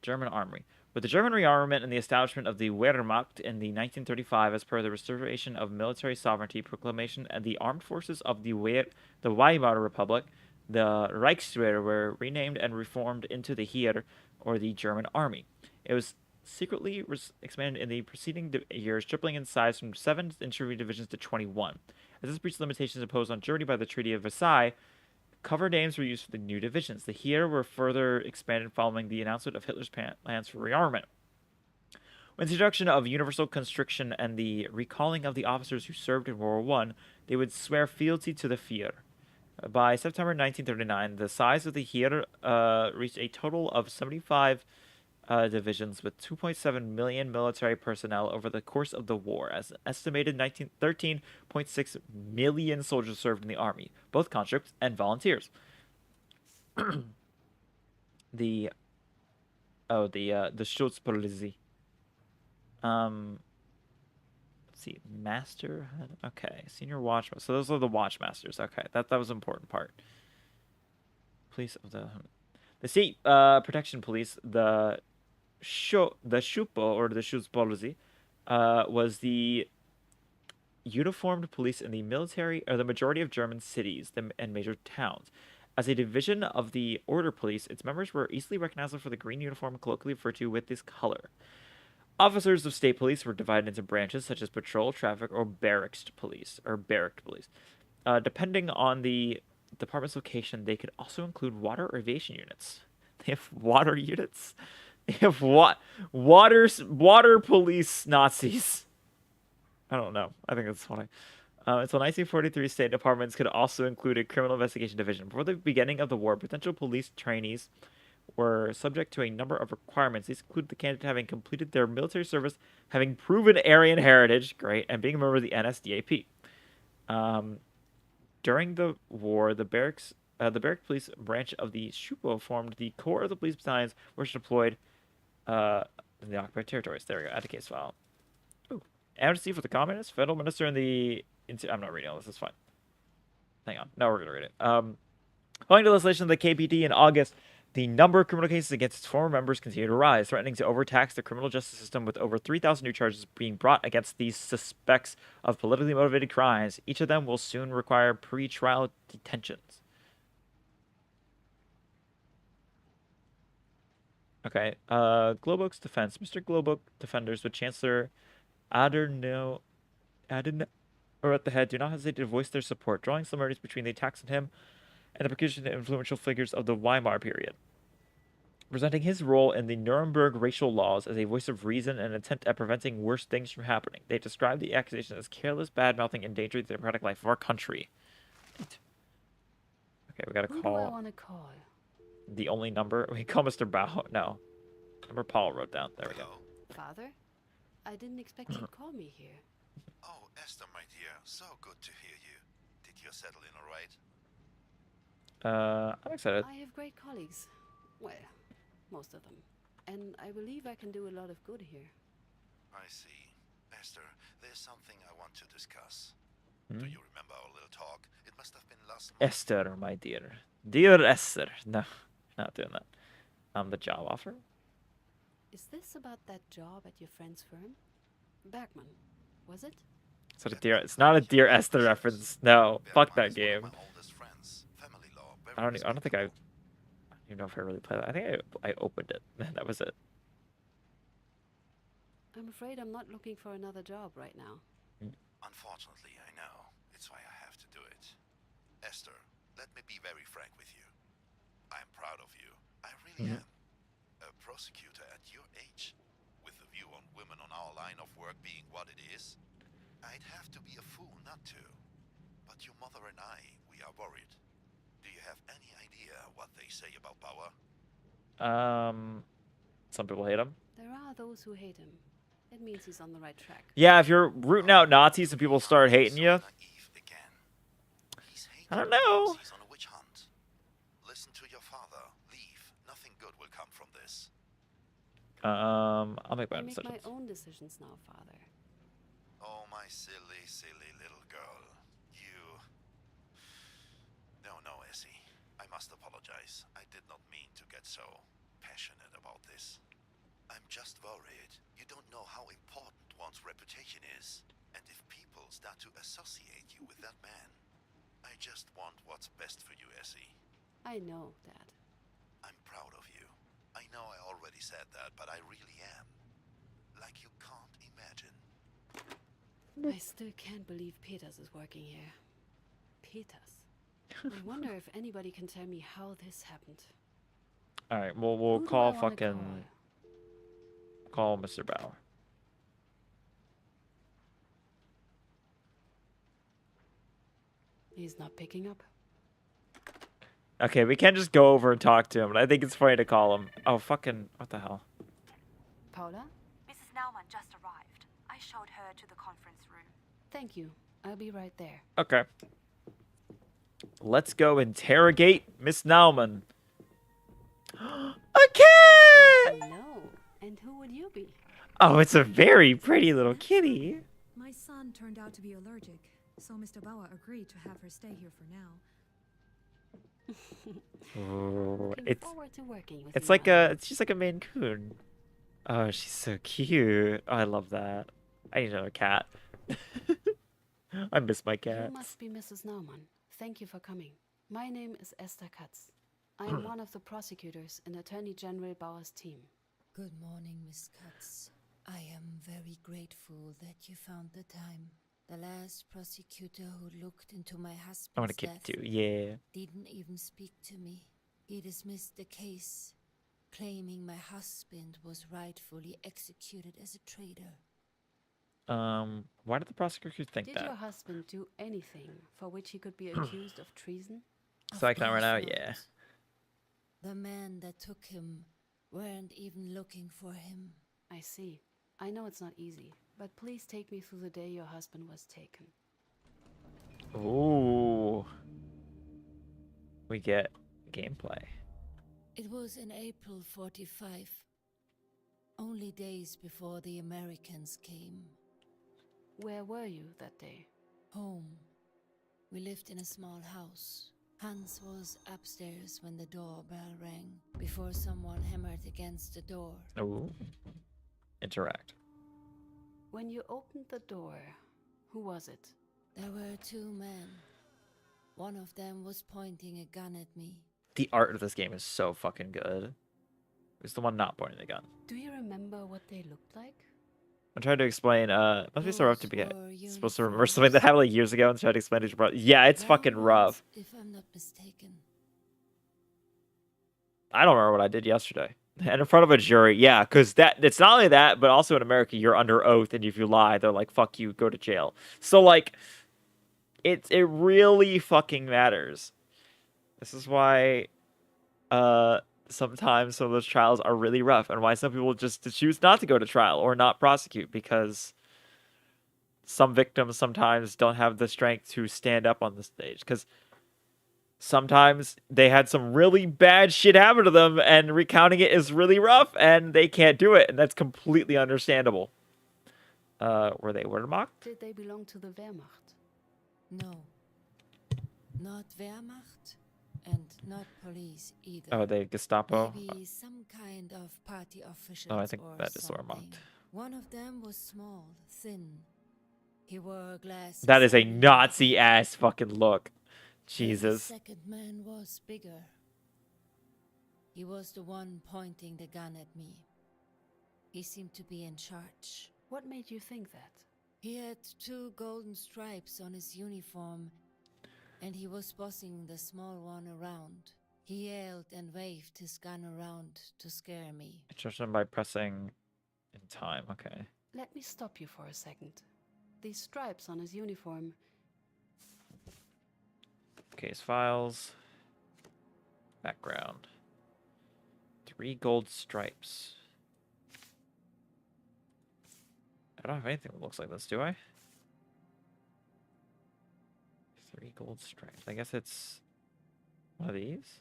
German Army. With the German rearmament and the establishment of the Wehrmacht in the 1935, as per the restoration of military sovereignty proclamation, and the armed forces of the Weimar Republic, the Reichswehr were renamed and reformed into the Heer, or the German Army. It was secretly expanded in the preceding years, tripling in size from 7 infantry divisions to 21. As this breached limitations imposed on Germany by the Treaty of Versailles, cover names were used for the new divisions. The Heer were further expanded following the announcement of Hitler's plans for rearmament. With the introduction of universal conscription and the recalling of the officers who served in World War I, they would swear fealty to the Heer. By September 1939, the size of the Heer reached a total of 75 divisions with 2.7 million military personnel over the course of the war. As an estimated 13.6 million soldiers served in the army, both conscripts and volunteers. the Schutzpolizei. Let's see, master. Okay, senior watchman. So those are the watchmasters. Okay, that was an important part. Police of the state protection police. The Schupo, or the Schutzpolizei, was the uniformed police in the military, or the majority of German cities and major towns. As a division of the order police, its members were easily recognizable for the green uniform colloquially referred to with this color. Officers of state police were divided into branches such as patrol, traffic, or barracked police. Depending on the department's location, they could also include water or aviation units. They have water units? They have water police Nazis. I don't know. I think that's funny. Until 1943, state departments could also include a criminal investigation division. Before the beginning of the war, potential police trainees were subject to a number of requirements. These included the candidate having completed their military service, having proven Aryan heritage, great, and being a member of the NSDAP. During the war, the barrack police branch of the Schupo formed the core of the police battalions, which deployed in the occupied territories. There we go. Add a case file. Ooh. Amnesty for the communists, federal minister in the... I'm not reading all this. It's fine. Hang on. No, we're going to read it. Following the legislation of the KPD in August, the number of criminal cases against its former members continued to rise, threatening to overtax the criminal justice system, with over 3,000 new charges being brought against these suspects of politically motivated crimes. Each of them will soon require pre-trial detentions. Okay, Globok's defense. Mr. Globok defenders with Chancellor Adenauer at the head do not hesitate to voice their support, drawing similarities between the attacks on him and the persecution of influential figures of the Weimar period. Presenting his role in the Nuremberg racial laws as a voice of reason and an attempt at preventing worse things from happening. They describe the accusation as careless, bad-mouthing, endangering the democratic life of our country. Okay, we gotta
Who
call...
do I want to call?
The only number? We call Mr. Bao. No. Number Paul wrote down. There we go.
Father? I didn't expect you'd call me here.
Oh, Esther, my dear, so good to hear you. Did you settle in all right?
I'm excited.
I have great colleagues. Well, most of them. And I believe I can do a lot of good here.
I see. Esther, there's something I want to discuss. Do you remember our little talk? It must have been last month.
Esther, my dear. Dear Esther. No, not doing that. The job offer?
Is this about that job at your friend's firm? Bergman, was it?
It's not a Dear. It's not a Dear Esther reference. No, fuck that game.
My oldest friends, family law, very
I don't think I
respectable.
don't even know if I really played that. I think I opened it. That was it.
I'm afraid I'm not looking for another job right now.
Unfortunately, I know. It's why I have to do it. Esther, let me be very frank with you. I'm proud of you. I really am. A prosecutor at your age, with the view on women on our line of work being what it is, I'd have to be a fool not to. But your mother and I, we are worried. Do you have any idea what they say about Bauer?
Some people hate him.
There are those who hate him. It means he's on the right track.
Yeah, if you're rooting out Nazis and people start hating you,
Naive again. He's
I don't
hated
know.
because he's on a witch hunt. Listen to your father. Leave. Nothing good will come from this.
I'll make my
I
own
make
decisions.
my own decisions now, Father.
Oh, my silly, silly little girl. You... No, Essie. I must apologize. I did not mean to get so passionate about this. I'm just worried. You don't know how important one's reputation is. And if people start to associate you with that man. I just want what's best for you, Essie.
I know, Dad.
I'm proud of you. I know I already said that, but I really am. Like you can't imagine.
I still can't believe Peters is working here. Peters. I wonder if anybody can tell me how this happened.
All right, we'll
Who do
call
I wanna
fucking call Mr. Bauer.
He's not picking up.
Okay, we can't just go over and talk to him, but I think it's funny to call him. Oh, fucking, what the hell?
Paula?
Mrs. Naumann just arrived. I showed her to the conference room.
Thank you. I'll be right there.
Okay. Let's go interrogate Miss Naumann. A cat!
Hello. And who would you be?
Oh, it's a very pretty little kitty.
My son turned out to be allergic, so Mr. Bauer agreed to have her stay here for now.
Oh,
Looking
it's
forward to working with
it's
you,
like
Mother.
it's just like a Maine Coon. Oh, she's so cute. Oh, I love that. I need another cat. I miss my
You
cat.
must be Mrs. Naumann. Thank you for coming. My name is Esther Katz. I am one of the prosecutors in Attorney General Bauer's team.
Good morning, Miss Katz. I am very grateful that you found the time. The last prosecutor who looked into my husband's
I want to keep
death
it too. Yeah.
didn't even speak to me. He dismissed the case, claiming my husband was rightfully executed as a traitor.
Why did the prosecutor think
Did
that?
your husband do anything for which he could be accused of treason?
So I can right now,
Of course
yeah.
not. The men that took him weren't even looking for him.
I see. I know it's not easy, but please take me through the day your husband was taken.
Ooh. We get gameplay.
It was in April 45, only days before the Americans came.
Where were you that day?
Home. We lived in a small house. Hans was upstairs when the doorbell rang, before someone hammered against the door.
Ooh. Interact.
When you opened the door, who was it?
There were two men. One of them was pointing a gun at me.
The art of this game is so fucking good. Who's the one not pointing the gun?
Do you remember what they looked like?
I'm trying to explain. Must be so rough to
Those
be
were
supposed to remember something that happened like years ago and try to explain it to your brother. Yeah, it's fucking
Brown
rough.
ones, if I'm not mistaken.
I don't remember what I did yesterday. And in front of a jury, yeah, because it's not only that, but also in America, you're under oath, and if you lie, they're like, "Fuck you, go to jail." So like, it really fucking matters. This is why, sometimes some of those trials are really rough, and why some people just choose not to go to trial or not prosecute, because some victims sometimes don't have the strength to stand up on the stage, because sometimes they had some really bad shit happen to them, and recounting it is really rough, and they can't do it, and that's completely understandable. Were they Wehrmacht?
Did they belong to the Wehrmacht?
No. Not Wehrmacht, and not police either.
Oh, they Gestapo?
Maybe some kind of party officials.
Oh, I think
or
that is
something.
Wehrmacht.
One of them was small, thin. He wore glasses.
That is a
and
Nazi ass fucking look.
The
Jesus.
second man was bigger. He was the one pointing the gun at me. He seemed to be in charge.
What made you think that?
He had 2 golden stripes on his uniform, and he was bossing the small one around. He yelled and waved his gun around to scare me.
Instruction by pressing in time. Okay.
Let me stop you for a second. These stripes on his uniform.
Case files. Background. 3 gold stripes. I don't have anything that looks like this, do I? 3 gold stripes. I guess it's one of these.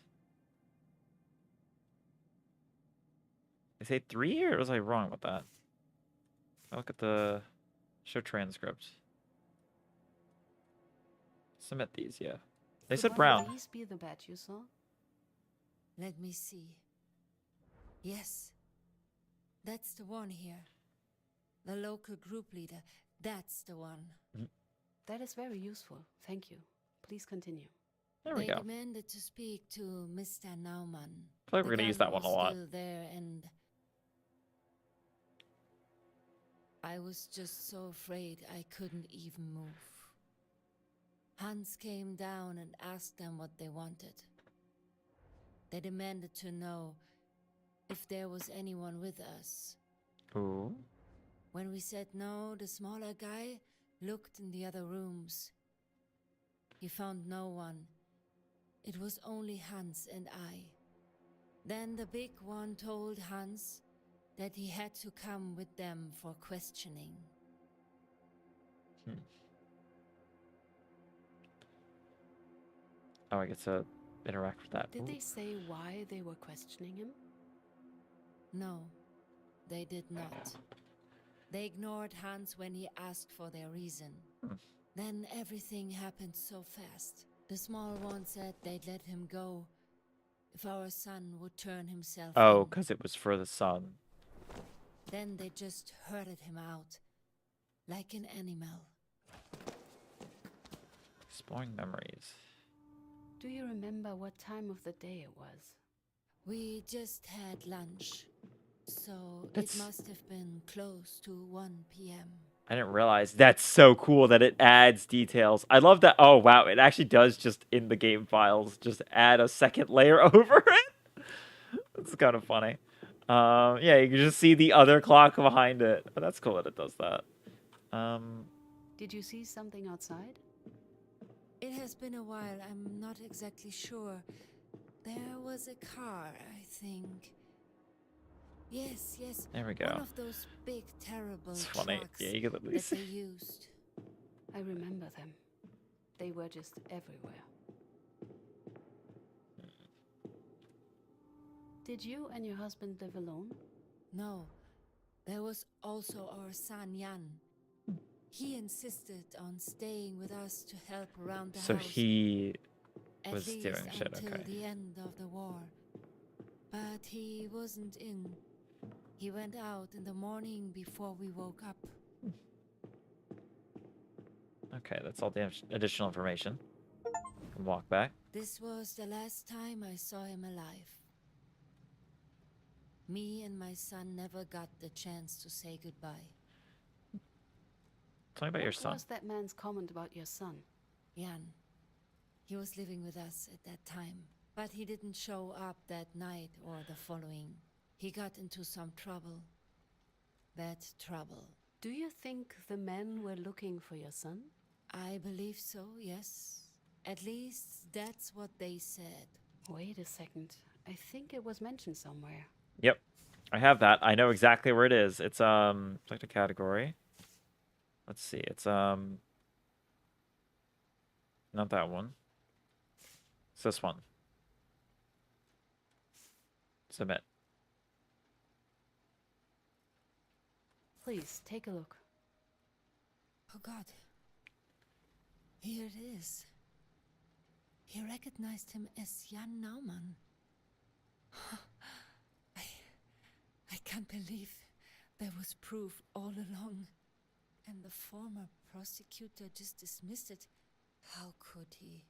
They say 3, or was I wrong about that? I look at the show transcript. Submit these, yeah. They
Could
said
one
brown.
of these be the badge you saw?
Let me see. Yes. That's the one here. The local group leader. That's the one.
That is very useful. Thank you. Please continue.
There we
They
go.
demanded to speak to Mr. Naumann.
I feel like
The
we're gonna use
gun
that one a
was
lot.
Still there, and I was just so afraid I couldn't even move. Hans came down and asked them what they wanted. They demanded to know if there was anyone with us.
Ooh.
When we said no, the smaller guy looked in the other rooms. He found no one. It was only Hans and I. Then the big one told Hans that he had to come with them for questioning.
Oh, I get to interact with that.
Did
Ooh.
they say why they were questioning him?
No, they did not. They ignored Hans when he asked for their reason. Then everything happened so fast. The small one said they'd let him go if our son would turn himself
Oh,
in.
because it was for the sun.
Then they just herded him out, like an animal.
Exploring memories.
Do you remember what time of the day it was?
We just had lunch, so
That's-
it must have been close to 1 p.m.
I didn't realize. That's so cool that it adds details. I love that. Oh, wow. It actually does just in the game files just add a second layer over it. It's kind of funny. Yeah, you can just see the other clock behind it. But that's cool that it does that.
Did you see something outside?
It has been a while, I'm not exactly sure. There was a car, I think. Yes,
There we
one
go.
of those big, terrible
It's funny.
trucks
Yeah, you get at
that
least.
they used.
I remember them. They were just everywhere. Did you and your husband live alone?
No, there was also our son Jan. He insisted on staying with us to help around the
So
house.
he
At
was
least
doing shit,
until
okay.
the end of the war. But he wasn't in. He went out in the morning before we woke up.
Okay, that's all the additional information. Can walk back.
This was the last time I saw him alive. Me and my son never got the chance to say goodbye.
Tell me about your
What
son.
was that man's comment about your son?
Jan. He was living with us at that time, but he didn't show up that night or the following. He got into some trouble. Bad trouble.
Do you think the men were looking for your son?
I believe so, yes. At least that's what they said.
Wait a second. I think it was mentioned somewhere.
Yep. I have that. I know exactly where it is. It's select a category. Let's see. It's not that one. It's this one. Submit.
Please, take a look.
Oh God. Here it is. He recognized him as Jan Naumann. I can't believe there was proof all along. And the former prosecutor just dismissed it. How could he?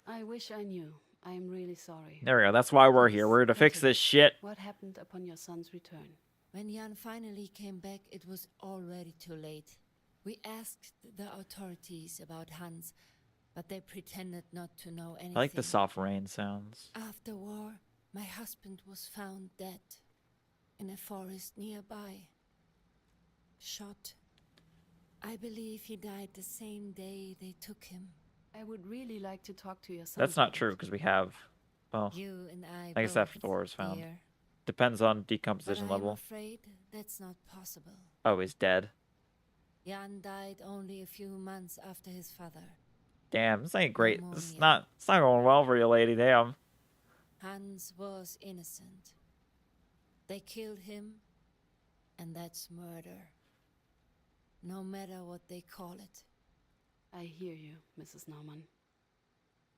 I wish I knew. I am really sorry.
There we go. That's why we're here. We're here to fix
Continue.
this shit.
What happened upon your son's return?
When Jan finally came back, it was already too late. We asked the authorities about Hans, but they pretended not to know anything.
I like the soft rain sounds.
After war, my husband was found dead in a forest nearby. Shot. I believe he died the same day they took him.
I would really like to talk to your son.
That's not
about
true
it.
because we have. Well,
You and I
I guess
both
after the war is found.
here.
Depends on
But
decomposition
I'm
level.
afraid that's not possible.
Oh, he's dead.
Jan died only a few months after his father.
Damn, this ain't great. This is
Pneumonia.
it's not going well for you, lady. Damn.
Hans was innocent. They killed him, and that's murder. No matter what they call it.
I hear you, Mrs. Naumann.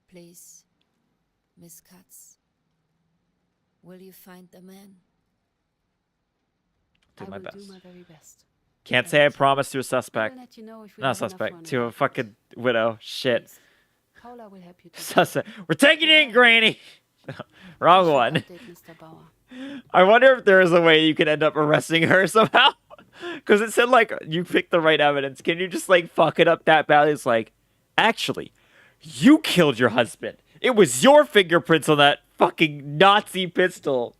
Please, Miss Katz, will you find the man?
Do
I
my
will
best.
do my very best.
Can't say I promise to a
I
suspect.
will let you know if we
Not a
have enough
suspect.
for
To a
another
fucking widow. Shit.
Please. Paula will help you. to
Suspect. We're taking it in, Granny. Wrong one.
update Mr. Bauer.
I wonder if there is a way you could end up arresting her somehow. Because it said, like, you picked the right evidence. Can you just, like, fuck it up that badly? It's like, actually, you killed your husband. It was your fingerprints on that fucking Nazi pistol.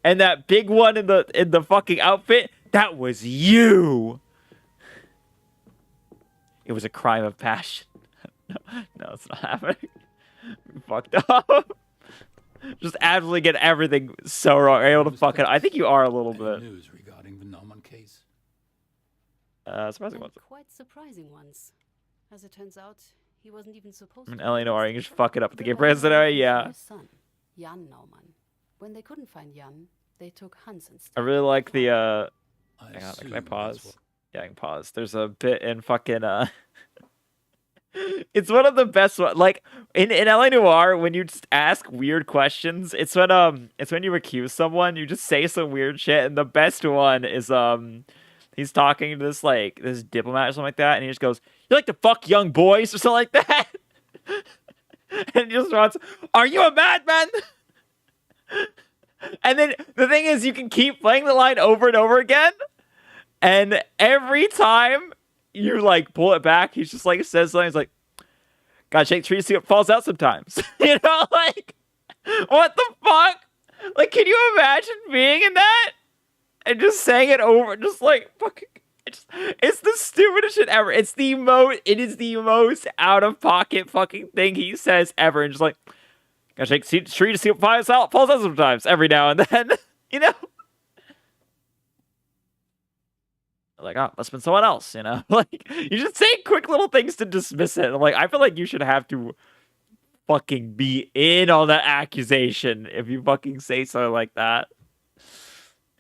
And that big one in the fucking outfit, that was you. It was a crime of passion. No, it's not happening. We fucked up. Just absolutely get everything so wrong. Are you able to fuck it up? I think you are a little
Any
bit.
news regarding the Naumann case?
Surprising
And
ones.
quite surprising ones. As it turns out, he wasn't even supposed
I mean,
to.
Eleanor, you can just fuck it up with the
They
gay
were only
president.
looking for
Yeah.
his son, Jan Naumann. When they couldn't find Jan, they took Hans instead.
I really like the
I
hang on, can
assume
I
that's
pause?
what-
Yeah, I can pause. There's a bit in fucking it's one of the best one. Like in LA Noire, when you just ask weird questions, it's when you accuse someone, you just say some weird shit, and the best one is he's talking to this diplomat or something like that, and he just goes, "You like to fuck young boys" or something like that. And he just runs, "Are you a madman?" And then the thing is, you can keep playing the line over and over again, and every time you like pull it back, he's just like says something. He's like, "Gotta shake the tree to see what falls out sometimes." You know, like what the fuck? Like, can you imagine being in that and just saying it over, just like fucking? It's the stupidest shit ever. It is the most out of pocket fucking thing he says ever, and just like, "Gotta shake the tree to see what falls out sometimes." Every now and then, you know. Like, oh, must have been someone else, you know? Like, you just say quick little things to dismiss it. I'm like, I feel like you should have to fucking be in on that accusation if you fucking say something like that.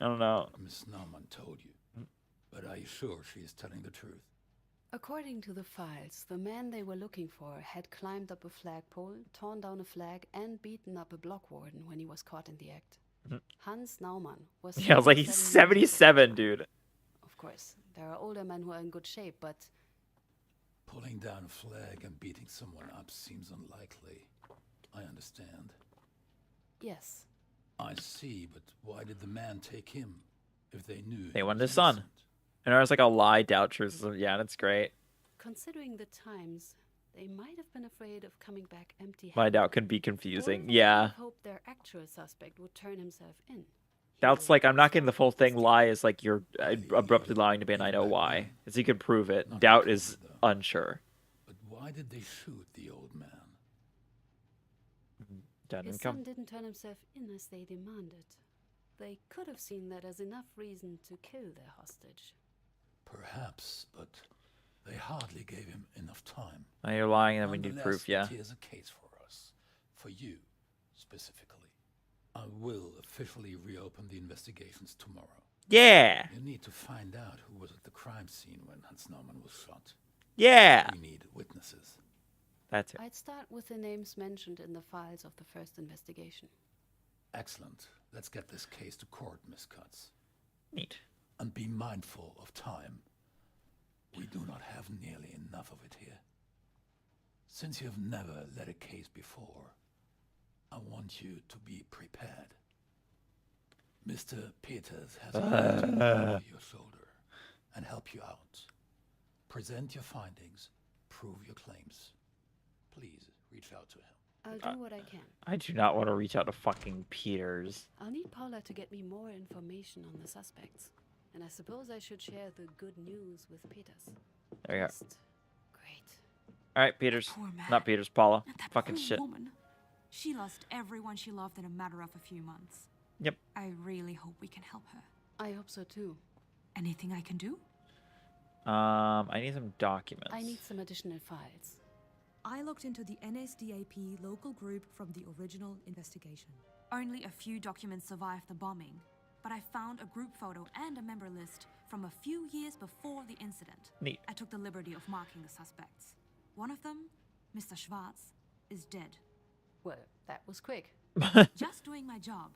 I don't know.
Miss Naumann told you, but are you sure she is telling the truth?
According to the files, the man they were looking for had climbed up a flagpole, torn down a flag, and beaten up a block warden when he was caught in the act. Hans Naumann was.
Yeah, I was like, he's
77 years old.
77, dude.
Of course, there are older men who are in good shape, but
Pulling down a flag and beating someone up seems unlikely. I understand.
yes,
I see, but why did the man take him if they knew
They
he
wanted
was
his son.
innocent?
And there's like a lie, doubt, truth. Yeah, that's great.
considering the times, they might have been afraid of coming back empty-handed.
My doubt can be
Or
confusing.
they
Yeah.
might have hoped their actual suspect would turn himself in.
Doubt's like, I'm not getting the full thing. Lie is like you're abruptly lying to me and I know why. As you can prove it. Doubt is unsure.
But why did they shoot the old man?
Done
His
and
son
come.
didn't turn himself in as they demanded. They could have seen that as enough reason to kill their hostage.
Perhaps, but they hardly gave him enough time.
Now you're lying and we need
Nonetheless,
proof, yeah.
Here's a case for us, for you specifically. I will officially reopen the investigations tomorrow.
Yeah.
You need to find out who was at the crime scene when Hans Naumann was shot.
Yeah.
We need witnesses.
That's it.
I'd start with the names mentioned in the files of the first investigation.
Excellent. Let's get this case to court, Miss Katz.
Neat.
And be mindful of time. We do not have nearly enough of it here. Since you have never led a case before, I want you to be prepared. Mr. Peters has a right to look over your shoulder and help you out. Present your findings, prove your claims. Please reach out to him.
I'll do what I can.
I do not want to reach out to fucking Peters.
I'll need Paula to get me more information on the suspects. And I suppose I should share the good news with Peters.
There you go.
Just great.
All right, Peters.
Poor man.
Not Peters, Paula.
And that
Fucking
poor
shit.
woman. She lost everyone she loved in a matter of a few months.
Yep.
I really hope we can help her.
I hope so too.
Anything I can do?
I need some documents.
I need some additional files.
I looked into the NSDAP local group from the original investigation.
Only a few documents survived the bombing, but I found a group photo and a member list from a few years before the incident.
Neat.
I took the liberty of marking the suspects. One of them, Mr. Schwartz, is dead.
Well, that was quick.
Just doing my job.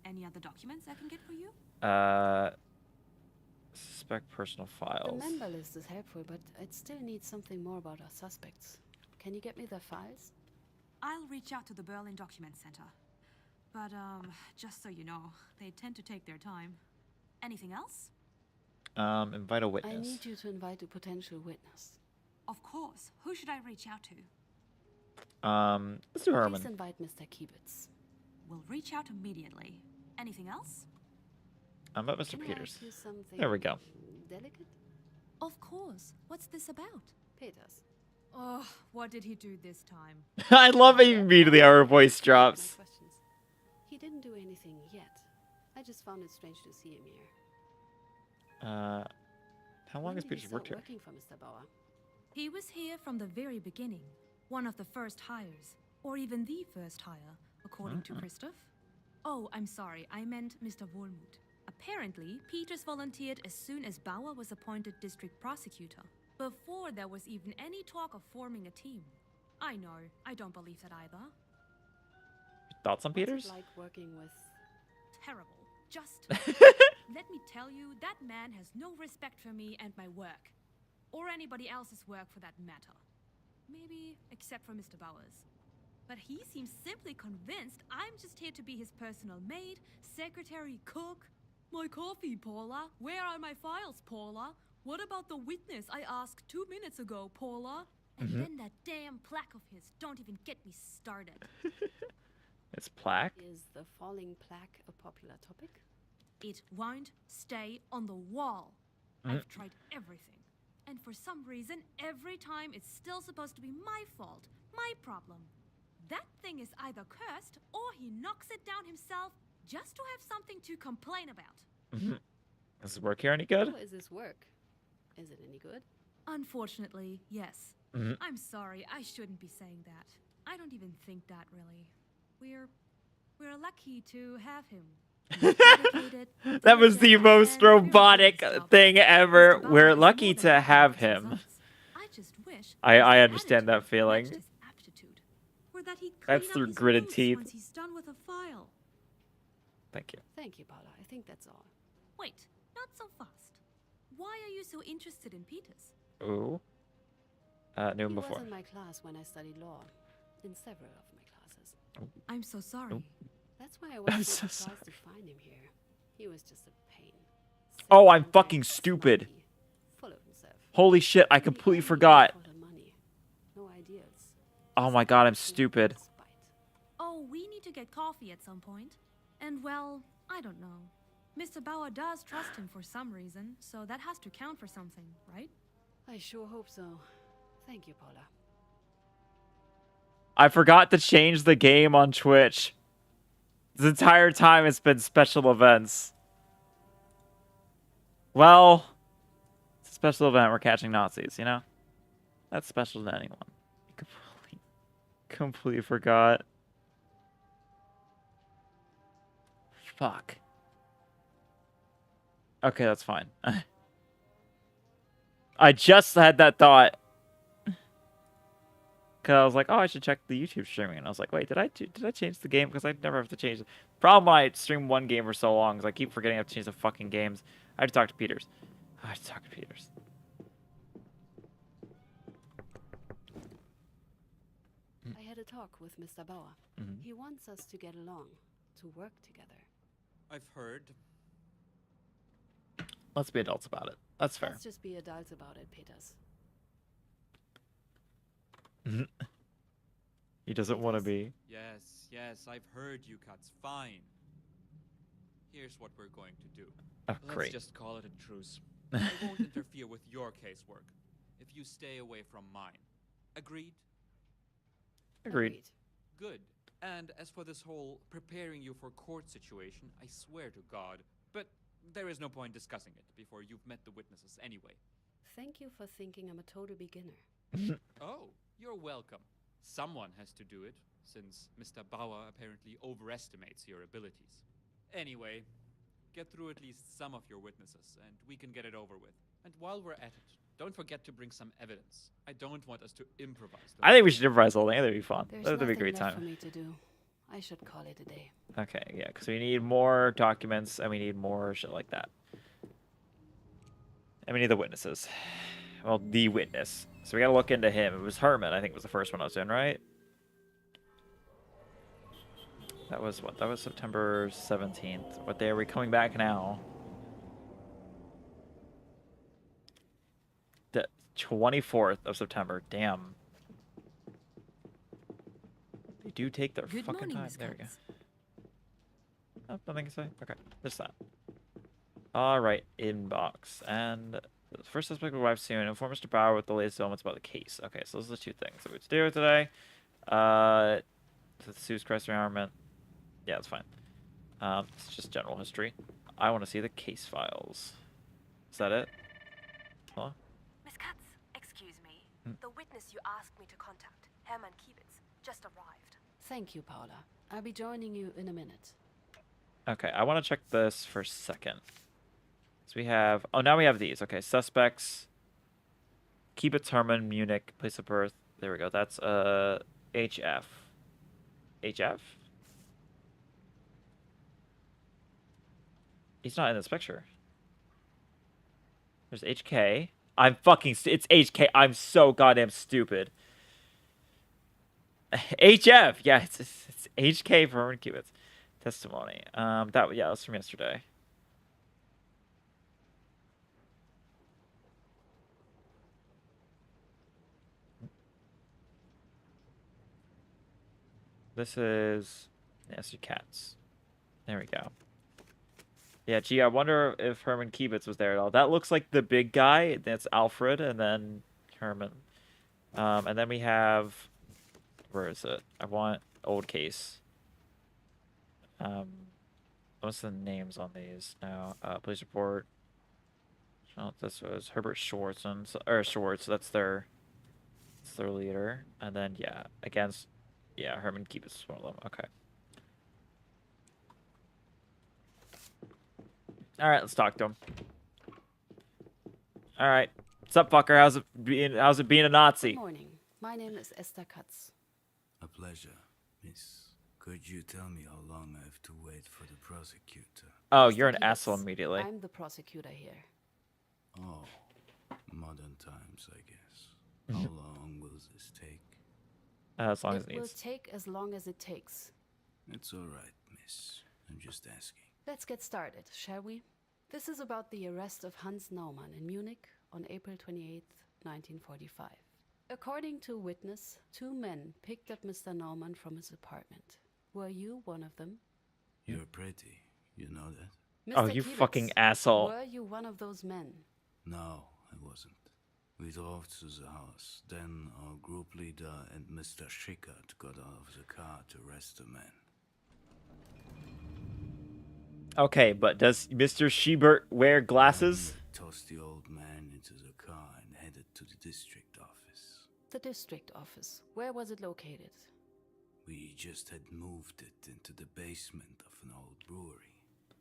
Any other documents I can get for you?
Suspect personal
The
files.
member list is helpful, but I'd still need something more about our suspects. Can you get me their files?
I'll reach out to the Berlin Document Center. But, just so you know, they tend to take their time. Anything else?
Invite a
I
witness.
need you to invite a potential witness.
Of course. Who should I reach out to?
Let's do
Please
Herman.
invite Mr. Kiebitz.
We'll reach out immediately. Anything else?
But Mr.
Can I
Peters.
ask you something
There we go.
delicate?
Of course. What's this about?
Peters.
Oh, what did he do this time?
I love it immediately how her voice
My
drops.
questions. He didn't do anything yet. I just found it strange to see him here.
How long
When
has
did he
Peters
start
worked here?
working for Mr. Bauer?
He was here from the very beginning. One of the first hires. Or even the first hire, according to Christoph. Oh, I'm sorry. I meant Mr. Wohlmuth. Apparently, Peters volunteered as soon as Bauer was appointed district prosecutor. Before there was even any talk of forming a team. I know. I don't believe that either.
Thoughts on
What's it
Peters?
like working with...
Terrible. Just let me tell you, that man has no respect for me and my work. Or anybody else's work for that matter. Maybe except for Mr. Bowers. But he seems simply convinced I'm just here to be his personal maid, secretary, cook. My coffee, Paula. Where are my files, Paula? What about the witness I asked 2 minutes ago, Paula? And then that damn plaque of his. Don't even get me started.
It's plaque.
Is the falling plaque a popular topic?
It won't stay on the wall. I've tried everything. And for some reason, every time it's still supposed to be my fault, my problem. That thing is either cursed or he knocks it down himself just to have something to complain about.
Does this work here any good?
How is this work? Is it any good?
Unfortunately, yes.
Mhm.
I'm sorry, I shouldn't be saying that. I don't even think that really. We're lucky to have him. He's dedicated,
That was the
diligent,
most
and very
robotic
himself.
thing ever.
Mr. Bauer
We're
is
lucky
more than
to
happy
have
with his
him.
results. I just wish
I
his
understand that
attitude
feeling.
matched his aptitude. Or that he'd
That's
clean up
through
his
gritted
notes
teeth.
Once he's done with a file.
Thank you.
Thank you, Paula. I think that's all.
Wait, not so fast. Why are you so interested in Peters?
Ooh. Knew him
He
before.
was in my class when I studied law. In several of my classes.
I'm so sorry.
That's why I
I'm
was
so
so surprised to find him here. He was just a pain.
Oh, I'm
Self-centered,
fucking stupid.
snarky, full of himself.
Holy shit, I
And he
completely
only
forgot.
cared for the money. No ideals.
Oh
Just
my god, I'm
ambition and
stupid.
spite.
Oh, we need to get coffee at some point. And well, I don't know. Mr. Bauer does trust him for some reason, so that has to count for something, right?
I sure hope so. Thank you, Paula.
I forgot to change the game on Twitch. This entire time it's been special events. Well, it's a special event. We're catching Nazis, you know? That's special to anyone. Completely forgot. Fuck. Okay, that's fine. I just had that thought. Cause I was like, oh, I should check the YouTube streaming, and I was like, wait, did I change the game? Because I never have to change it. Problem when I stream one game for so long is I keep forgetting I have to change the fucking games. I had to talk to Peters. I had to talk to Peters.
a talk with Mr. Bauer. He wants us to get along, to work together.
I've heard.
Let's be adults about it. That's fair.
Let's just be adults about it, Peters.
He doesn't want to be.
Yes, yes, I've heard you, Cuts. Fine. Here's what we're going to do.
Oh,
Let's
great.
just call it a truce. I won't interfere with your casework if you stay away from mine. Agreed?
Agreed.
Good. And as for this whole preparing you for court situation, I swear to God, but there is no point discussing it before you've met the witnesses anyway.
Thank you for thinking I'm a total beginner.
Oh, you're welcome. Someone has to do it, since Mr. Bauer apparently overestimates your abilities. Anyway, get through at least some of your witnesses, and we can get it over with. And while we're at it, don't forget to bring some evidence. I don't want us to improvise.
I think we should improvise the whole thing. That'd be fun.
There's
That'd be a
nothing
great
left for
time.
me to do. I should call it a day.
Okay, yeah, because we need more documents and we need more shit like that. And we need the witnesses. Well, the witness. So we gotta look into him. It was Herman, I think was the first one I was in, right? That was what? That was September 17th. What day are we coming back now? The 24th of September. Damn. They do take their
Good
fucking
morning,
time.
Miss
There we go.
Katz.
Oh, nothing to say? Okay, just that. Alright, inbox. And the first suspect will arrive soon. Inform Mr. Bauer with the latest developments about the case. Okay, so those are the two things that we have to do today. The Sue's Christ rearmament. Yeah, that's fine. It's just general history. I want to see the case files. Is that it? Hello?
Miss Katz, excuse me. The witness you asked me to contact, Hermann Kiebitz, just arrived.
Thank you, Paula. I'll be joining you in a minute.
Okay, I want to check this for a second. So we have... Oh, now we have these. Okay, suspects. Kiebitz, Herman, Munich, place of birth. There we go. That's HF. HF? He's not in this picture. There's HK. I'm fucking... It's HK. I'm so goddamn stupid. HF. Yeah, it's HK for Herman Kiebitz. Testimony. That was from yesterday. This is Nancy Katz. There we go. Yeah, gee, I wonder if Herman Kiebitz was there at all. That looks like the big guy. That's Alfred, and then Herman. And then we have... Where is it? I want old case. What's the names on these now? Police report. Oh, this was Herbert Schwartz, or Schwartz. That's their leader. And then yeah, against Herman Kiebitz is one of them. Okay. All right, let's talk to him. All right, what's up, fucker? How's it being a Nazi?
Good morning. My name is Esther Katz.
A pleasure, miss. Could you tell me how long I have to wait for the prosecutor?
Oh,
Mr.
you're an
Kiebitz,
asshole immediately.
I'm the prosecutor here.
Oh, modern times, I guess. How long will this take?
As long as it
It will
needs.
take as long as it takes.
It's all right, miss. I'm just asking.
Let's get started, shall we? This is about the arrest of Hans Naumann in Munich on April 28, 1945. According to a witness, 2 men picked up Mr. Naumann from his apartment. Were you one of them?
You're pretty. You know that?
Oh,
Mr.
you
Kiebitz,
fucking asshole.
Were you one of those men?
No, I wasn't. We drove to the house. Then our group leader and Mr. Schickert got out of the car to arrest the man.
Okay, but does Mr. Schubert wear glasses?
We tossed the old man into the car and headed to the district office.
The district office. Where was it located?
We just had moved it into the basement of an old brewery.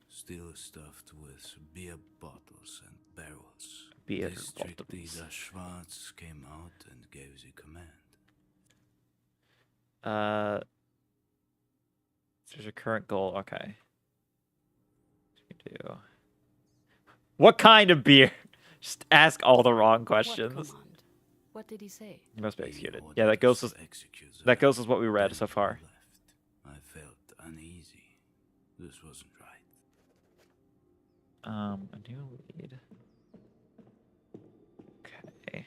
Still stuffed with beer bottles and barrels.
Beer
District
bottles.
Leader Schwartz came out and gave the command.
There's a current goal. Okay. We do. What kind of beer? Just ask all the wrong
What
questions.
command? What did he say?
He must be
He
executed.
ordered
Yeah, that goes
us
as
to execute the
that goes
man,
as what we read
then
so
he
far.
left. I felt uneasy. This wasn't right.
A new lead. Okay.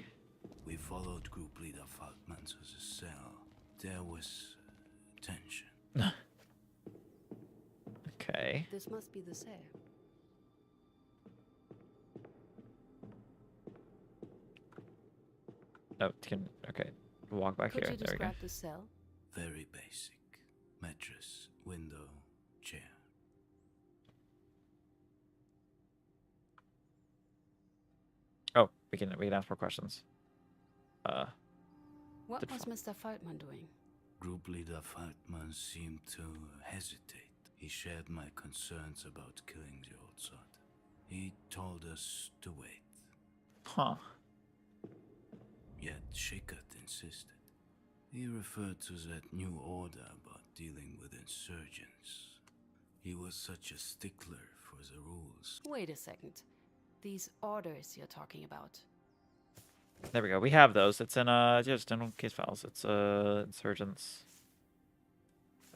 We followed group leader Falkman to the cell. There was tension.
Okay.
This must be the cell.
Oh, okay. Walk back
Could
here.
you
There we go.
describe the cell?
Very basic. Mattress, window, chair.
Oh, we can ask more questions.
What
Did
was Mr. Falkman doing?
Group leader Falkman seemed to hesitate. He shared my concerns about killing the old sod. He told us to wait.
Huh.
Yet Schickert insisted. He referred to that new order about dealing with insurgents. He was such a stickler for the rules.
Wait a second. These orders you're talking about.
There we go. We have those. It's in just general case files. It's insurgents.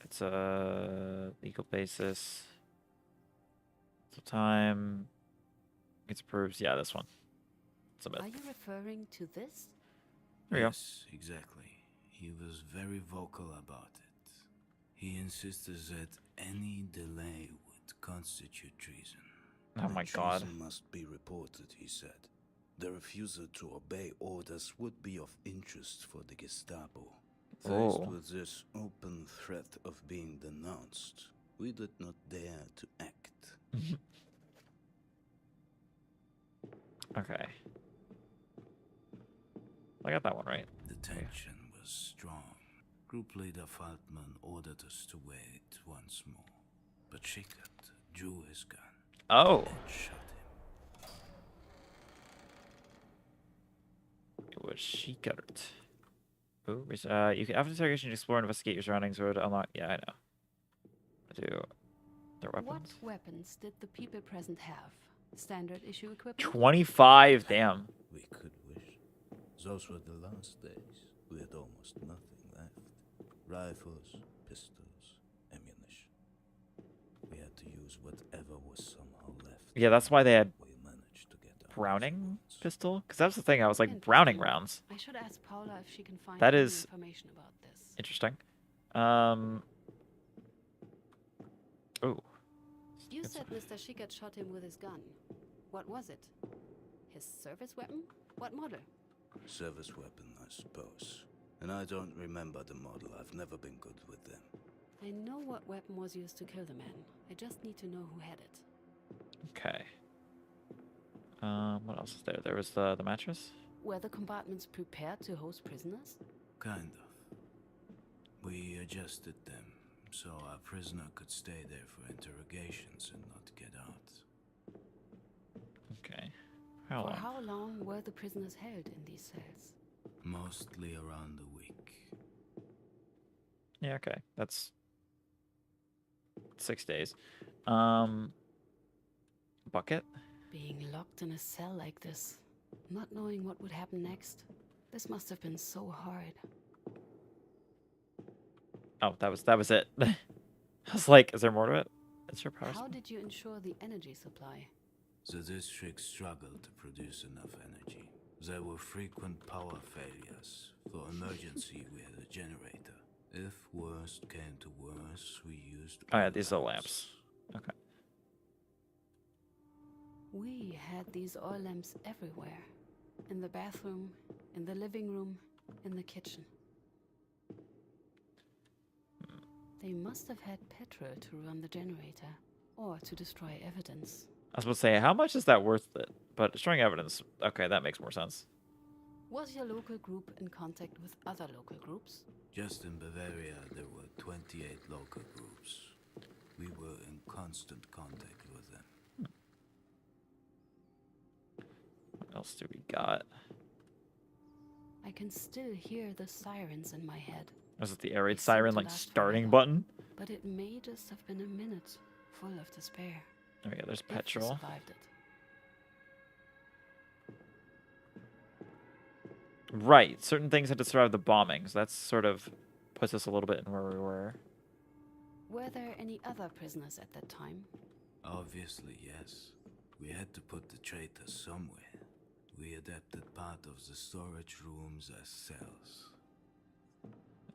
It's legal basis. So time. It's proofs. Yeah, this one. It's a bit.
Are you referring to this?
There you go.
Yes, exactly. He was very vocal about it. He insisted that any delay would constitute treason.
Oh my god.
Treason must be reported, he said. The refusal to obey orders would be of interest for the Gestapo. Faced
Oh.
with this open threat of being denounced, we did not dare to act.
Okay. I got that one right.
The tension was strong. Group leader Falkman ordered us to wait once more. But Schickert drew his gun
Oh.
and shot him.
It was Schickert. Ooh, you can after interrogation explore and investigate your surroundings or to unlock. Yeah, I know. Do their weapons.
What weapons did the people present have? Standard issue equipment?
25. Damn.
We could wish. Those were the last days. We had almost nothing left. Rifles, pistols, ammunition. We had to use whatever was somehow left.
Yeah, that's why they had
We managed to get our
Browning
response.
pistol. Because that's the thing. I was like Browning
Interesting.
rounds.
I should ask Paula if she can find
That
any
is
information about this.
Interesting. Oh.
You said Mr. Schickert shot him with his gun. What was it? His service weapon? What model?
Service weapon, I suppose. And I don't remember the model. I've never been good with them.
I know what weapon was used to kill the man. I just need to know who had it.
Okay. What else is there? There was the mattress.
Were the compartments prepared to host prisoners?
Kind of. We adjusted them so our prisoner could stay there for interrogations and not get out.
Okay. How
For
long?
how long were the prisoners held in these cells?
Mostly around a week.
Yeah. Okay. That's 6 days. Bucket.
Being locked in a cell like this, not knowing what would happen next. This must have been so hard.
Oh, that was it. I was like, is there more to it? It's your power.
How did you ensure the energy supply?
The district struggled to produce enough energy. There were frequent power failures. For emergency, we had a generator. If worst came to worst, we used
Oh yeah,
oil
these are lamps. Okay.
We had these oil lamps everywhere. In the bathroom, in the living room, in the kitchen. They must have had petrol to run the generator, or to destroy evidence.
I was about to say, how much is that worth it? But destroying evidence, okay, that makes more sense.
Was your local group in contact with other local groups?
Just in Bavaria, there were 28 local groups. We were in constant contact with them.
What else do we got?
I can still hear the sirens in my head.
Was it the air raid
They seem
siren,
to
like
last
starting
forever.
button?
But it may just have been a minute, full of despair.
Oh yeah, there's
If you
petrol.
survived it.
Right. Certain things had to survive the bombings. That's sort of puts us a little bit in where we were.
Were there any other prisoners at that time?
Obviously, yes. We had to put the traitors somewhere. We adapted part of the storage rooms as cells.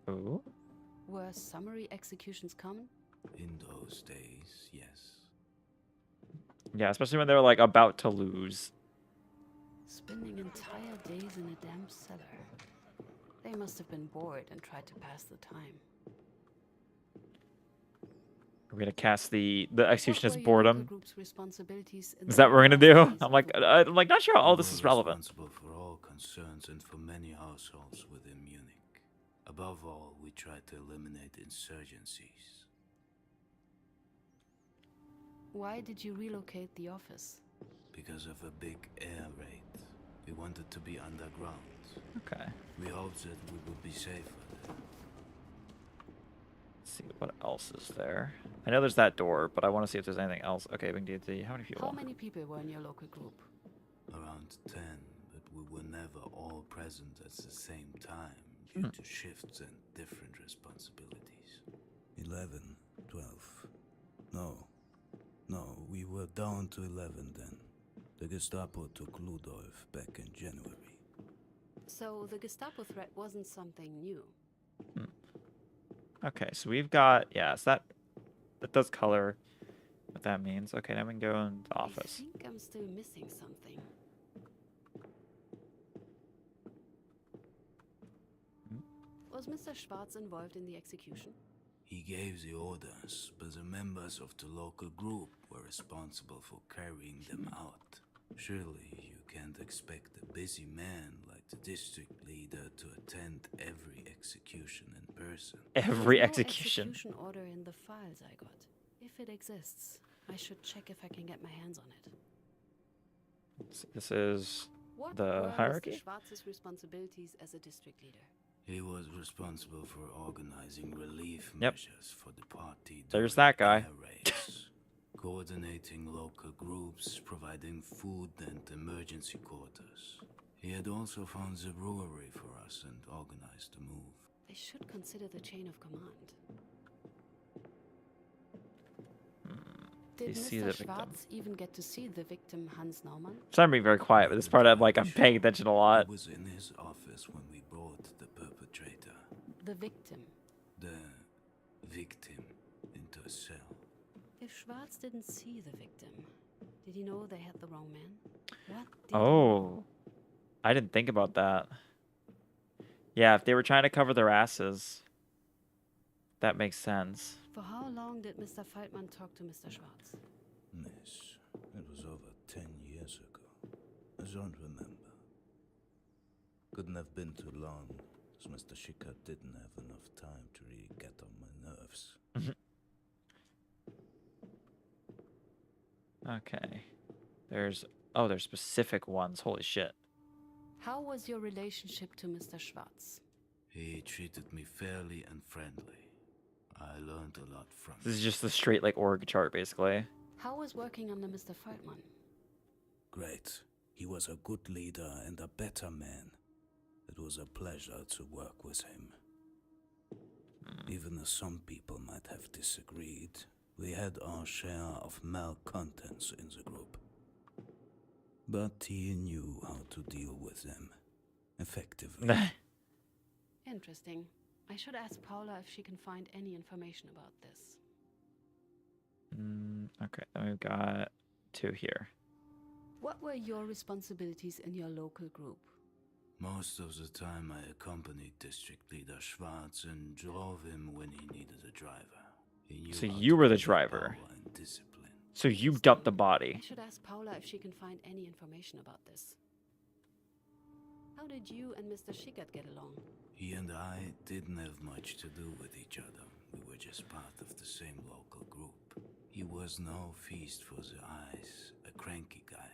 Ooh.
Were summary executions common?
In those days, yes.
Yeah, especially when they were like about to lose.
Spending entire days in a damp cellar. They must have been bored and tried to pass the time.
We're gonna cast the execution as
What were your local
boredom.
group's responsibilities in
Is
the
that what we're gonna
last
do?
days
I'm
of
like,
the war?
I'm like not sure how all this
We
is
were
relevant.
responsible for all concerns and for many households within Munich. Above all, we tried to eliminate insurgencies.
Why did you relocate the office?
Because of a big air raid. We wanted to be underground.
Okay.
We hoped that we would be safer there.
Let's see what else is there. I know there's that door, but I want to see if there's anything else. Okay, we can do the how many people?
How many people were in your local group?
Around 10, but we were never all present at the same time due to shifts and different responsibilities.
11, 12. No, we were down to 11 then. The Gestapo took Ludolf back in January.
So the Gestapo threat wasn't something new.
Okay, so we've got so that does color what that means. Okay, now we can go in the office.
I think I'm still missing something. Was Mr. Schwarz involved in the execution?
He gave the orders, but the members of the local group were responsible for carrying them out. Surely you can't expect a busy man like the district leader to attend every execution in person.
Every
There's no
execution.
execution order in the files I got. If it exists, I should check if I can get my hands on it.
So this is
What
the
were
hierarchy.
Mr. Schwarz's responsibilities as a district leader?
He was responsible for organizing relief
Yep.
measures for the party.
There's
during
that guy.
air raids, coordinating local groups, providing food and emergency quarters. He had also found the brewery for us and organized the move.
They should consider the chain of command. Did
You see
Mr.
the victim.
Schwarz even get to see the victim Hans Naumann?
So I'm being very quiet, but this part I'm paying attention a lot.
He was in his office when we brought the perpetrator,
The victim.
the victim, into a cell.
If Schwarz didn't see the victim, did he know they had the wrong man? What did
Oh, I didn't think about that. Yeah, if they were trying to cover their asses, that makes sense.
For how long did Mr. Feldman talk to Mr. Schwarz?
Miss, it was over 10 years ago. I don't remember. Couldn't have been too long, as Mr. Schickard didn't have enough time to really get on my nerves.
Okay. There's specific ones. Holy shit.
How was your relationship to Mr. Schwarz?
He treated me fairly and friendly. I learned a lot from
This
him.
is just the straight like org chart basically.
How was working under Mr. Feldman?
Great. He was a good leader and a better man. It was a pleasure to work with him. Even as some people might have disagreed, we had our share of malcontents in the group. But he knew how to deal with them effectively.
Interesting. I should ask Paula if she can find any information about this.
Okay, then we've got 2 here.
What were your responsibilities in your local group?
Most of the time I accompanied District Leader Schwarz and drove him when he needed a driver. He knew
So
how
you
to
were the
keep
driver.
power and discipline.
So you dumped the
I
body.
should ask Paula if she can find any information about this. How did you and Mr. Schickard get along?
He and I didn't have much to do with each other. We were just part of the same local group. He was no feast for the eyes, a cranky guy.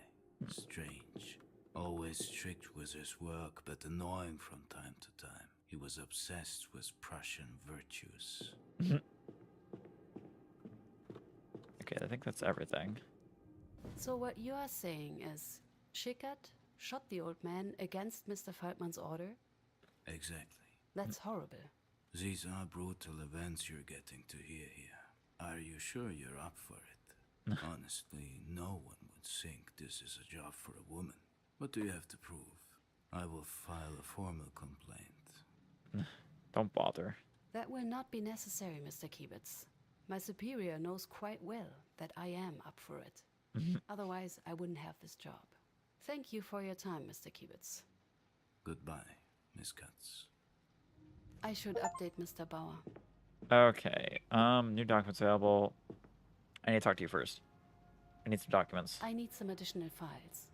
Strange. Always strict with his work, but annoying from time to time. He was obsessed with Prussian virtues.
Okay, I think that's everything.
So what you are saying is Schickard, shot the old man against Mr. Feldman's order?
Exactly.
That's horrible.
These are brutal events you're getting to hear here. Are you sure you're up for it? Honestly, no one would think this is a job for a woman. What do you have to prove? I will file a formal complaint.
Don't bother.
That will not be necessary, Mr. Kibitz. My superior knows quite well that I am up for it. Otherwise, I wouldn't have this job. Thank you for your time, Mr. Kibitz.
Goodbye, Miss Katz.
I should update Mr. Bauer.
Okay. New documents available. I need to talk to you first. I need some documents.
I need some additional files.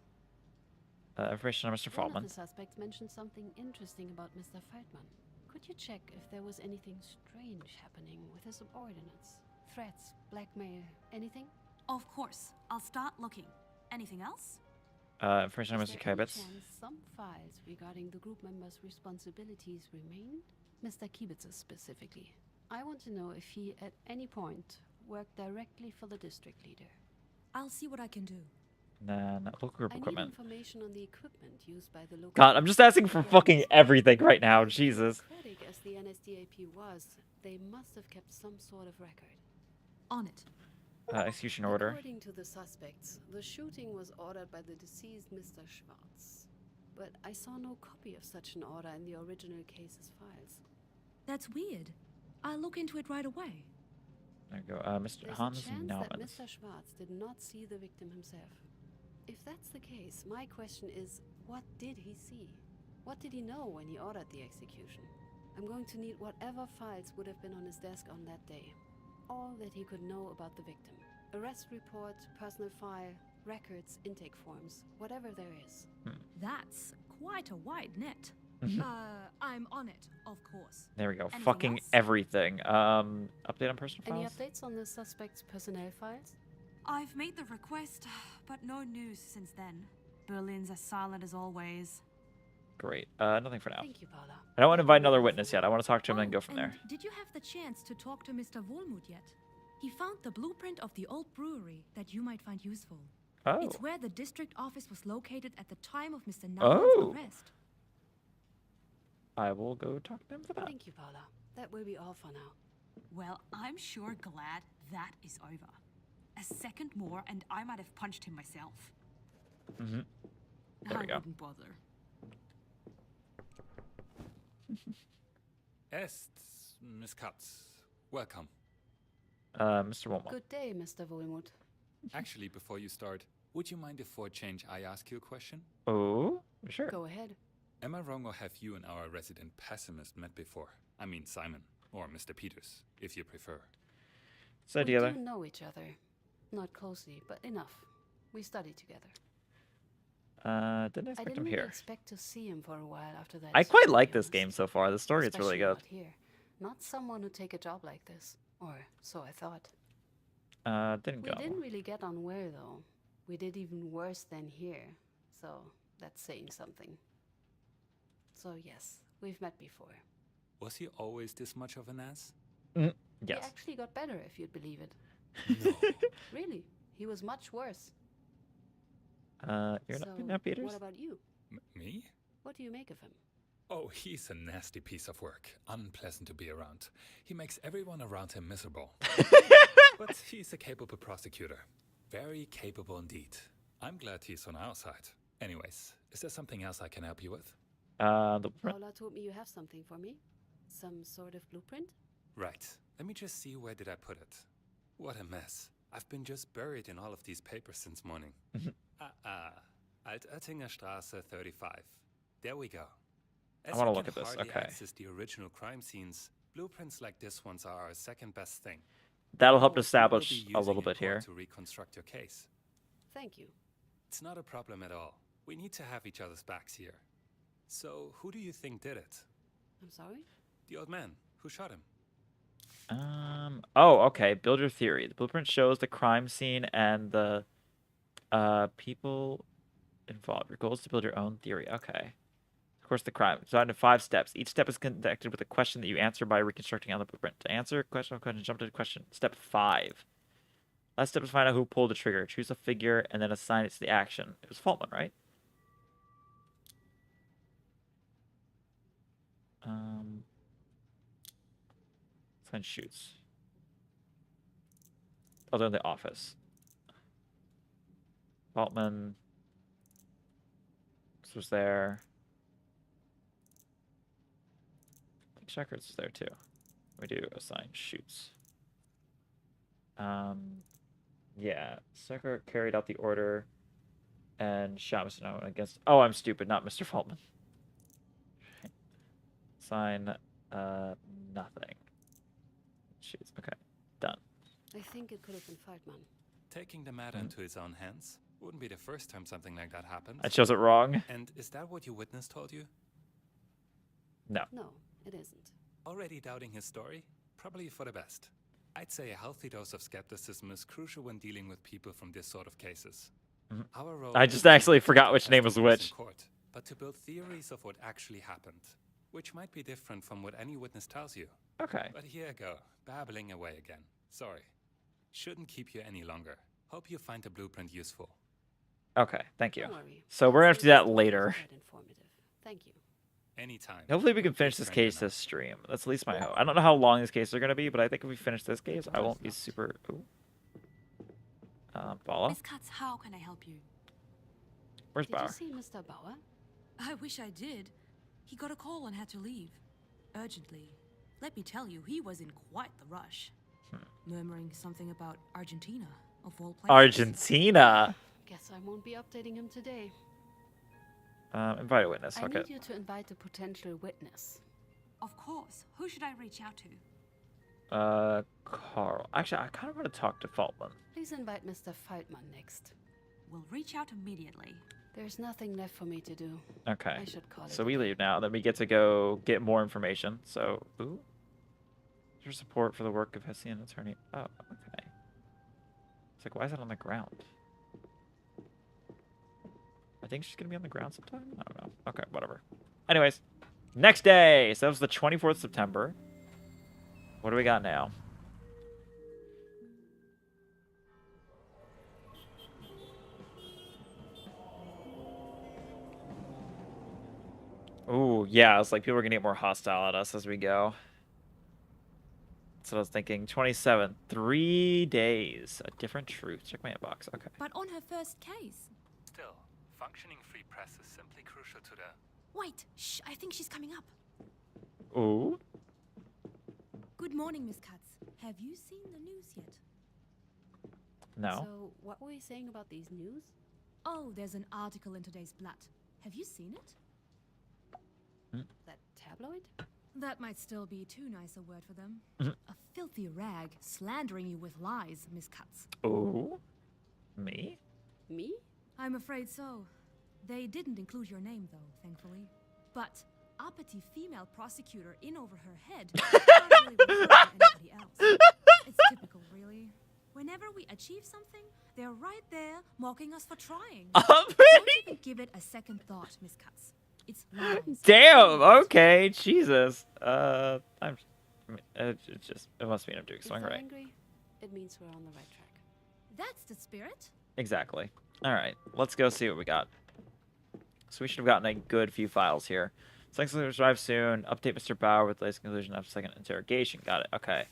Information on Mr.
One
Feldman.
of the suspects mentioned something interesting about Mr. Feldman. Could you check if there was anything strange happening with his subordinates? Threats, blackmail, anything?
Of course. I'll start looking. Anything else?
Information on
Is
Mr.
there any
Kibitz.
chance some files regarding the group members' responsibilities remained? Mr. Kibitz's specifically. I want to know if he, at any point, worked directly for the district leader.
I'll see what I can do.
Nah, not local group
I need
equipment.
information on the equipment used by the local...
God, I'm just asking for fucking everything right now. Jesus.
Democratic as the NSDAP was, they must have kept some sort of record.
On it.
Execution order.
According to the suspects, the shooting was ordered by the deceased Mr. Schwartz. But I saw no copy of such an order in the original case's files.
That's weird. I'll look into it right away.
There you go. Mr.
There's
Hans
a chance that
Naumann.
Mr. Schwartz did not see the victim himself. If that's the case, my question is, what did he see? What did he know when he ordered the execution? I'm going to need whatever files would have been on his desk on that day. All that he could know about the victim. Arrest report, personal file, records, intake forms, whatever there is.
That's quite a wide net. I'm on it, of course.
There we go.
Anything
Fucking
else?
everything. Update on personal
Any
files?
updates on the suspect's personnel files?
I've made the request, but no news since then. Berlin's as silent as always.
Great. Nothing for now.
Thank you, Paula.
I don't want to invite another witness yet. I want to talk to him and then go from
and
there.
Did you have the chance to talk to Mr. Wohlmuth yet? He found the blueprint of the old brewery that you might find useful.
Oh.
It's where the district office was located at the time of Mr. Naumann's
Oh.
arrest.
I will go talk to him for that.
Thank you, Paula. That will be all for now.
Well, I'm sure glad that is over. A second more, and I might have punched him myself.
Mm-hmm. There we
I
go.
wouldn't bother.
Est, Miss Katz. Welcome.
Mr. Wohlmuth.
Good day, Mr. Wohlmuth.
Actually, before you start, would you mind if for a change I ask you a question?
Oh, sure.
Go ahead.
Am I wrong, or have you and our resident pessimist met before? I mean Simon, or Mr. Peters, if you prefer.
It's the
We
idea there.
do know each other. Not closely, but enough. We studied together.
Didn't
I
expect
didn't
him
really
here.
expect to see him for a while after that.
I quite
to
like
be
this game
honest.
so far. The story is really
Especially
good.
Not here. Not someone who'd take a job like this. Or so I thought.
Didn't
We
go.
didn't really get on well, though. We did even worse than here. So that's saying something. So yes, we've met before.
Was he always this much of an ass?
He
Yes.
actually got better, if you'd believe it.
No.
Really, he was much worse.
You're
So,
not Peters?
what about you?
Me?
What do you make of him?
Oh, he's a nasty piece of work. Unpleasant to be around. He makes everyone around him miserable. But he's a capable prosecutor. Very capable indeed. I'm glad he's on our side. Anyways, is there something else I can help you with?
The blueprint?
Paula told me you have something for me. Some sort of blueprint?
Right. Let me just see, where did I put it? What a mess. I've been just buried in all of these papers since morning. Altöttinger Straße 35. There we go. As
wanna
you
look
can
at this,
hardly
okay.
access the original crime scenes, blueprints like this ones are our second best thing.
That'll help to
We will be
establish a
using
little
in
bit here.
court to reconstruct your case.
Thank you.
It's not a problem at all. We need to have each other's backs here. So, who do you think did it?
I'm sorry?
The old man. Who shot him?
Oh, okay. Build your theory. The blueprint shows the crime scene and the people involved. Your goal is to build your own theory. Okay. Of course, the crime. Designed in 5 steps. Each step is connected with a question that you answer by reconstructing on the blueprint. To answer a question, jump to the question. Step 5. Last step is find out who pulled the trigger. Choose a figure and then assign it to the action. It was Faultman, right? Sign shoots. Oh, they're in the office. Faltman. This was there. I think Shecker's there too. We do assign shoots. Yeah. Shecker carried out the order and shot Mr. No against. Oh, I'm stupid, not Mr. Faltman. Sign nothing. Shoots. Okay. Done.
I think it could have been Faltman.
Taking the matter into his own hands wouldn't be the first time something like that happens.
I chose it wrong.
And is that what your witness told you?
No.
No, it isn't.
Already doubting his story? Probably for the best. I'd say a healthy dose of skepticism is crucial when dealing with people from this sort of cases. Our role
I just actually forgot which name was which.
in court, but to build theories of what actually happened, which might be different from what any witness tells you.
Okay.
But here I go, babbling away again. Sorry. Shouldn't keep you any longer. Hope you find the blueprint useful.
Okay, thank you.
Don't worry.
So we're gonna have to do that later.
Quite informative. Thank you.
Anytime.
Hopefully we can finish this case this stream. That's at least my hope. I don't know how long these cases are gonna be, but I think if we finish this case, I won't be super. Ooh. Bala.
Miss Katz, how can I help you?
Where's
Did you
Bauer?
see Mr. Bauer?
I wish I did. He got a call and had to leave. Urgently. Let me tell you, he was in quite the rush. Murmuring something about Argentina, of all places.
Argentina.
Guess I won't be updating him today.
Invite a witness.
I
Okay.
need you to invite a potential witness.
Of course. Who should I reach out to?
Carl. Actually, I kind of want to talk to Faltman.
Please invite Mr. Faltman next.
We'll reach out immediately.
There's nothing left for me to do.
Okay.
I should call it
So
a
we
day.
leave now. Then we get to go get more information. So, ooh. Your support for the work of Hessian attorney. Oh, okay. It's like, why is it on the ground? I think she's gonna be on the ground sometime. I don't know. Okay, whatever. Anyways, next day. So that was the 24th September. What do we got now? Ooh, yeah. It's like people are gonna get more hostile at us as we go. That's what I was thinking. 27. 3 days. A different truth. Check my inbox. Okay.
But on her first case.
Still, functioning free press is simply crucial to the...
Wait, shh, I think she's coming up.
Ooh.
Good morning, Miss Katz. Have you seen the news yet?
No.
So, what were you saying about these news?
Oh, there's an article in today's Blatt. Have you seen it?
That tabloid?
That might still be too nice a word for them.
Mhm.
A filthy rag slandering you with lies, Miss Katz.
Ooh. Me?
Me?
I'm afraid so. They didn't include your name, though, thankfully. But uppity female prosecutor in over her head can't really refer to anybody else. It's typical, really. Whenever we achieve something, they're right there mocking us for trying. Don't even give it a second thought, Miss Katz. It's lies.
Damn. Okay. Jesus. It must mean I'm doing
If
something
they're
right.
angry, it means we're on the right track.
That's the spirit.
Exactly. All right. Let's go see what we got. So we should have gotten a good few files here. Thanks to arrive soon. Update Mr. Bauer with latest conclusion after second interrogation. Got it. Okay.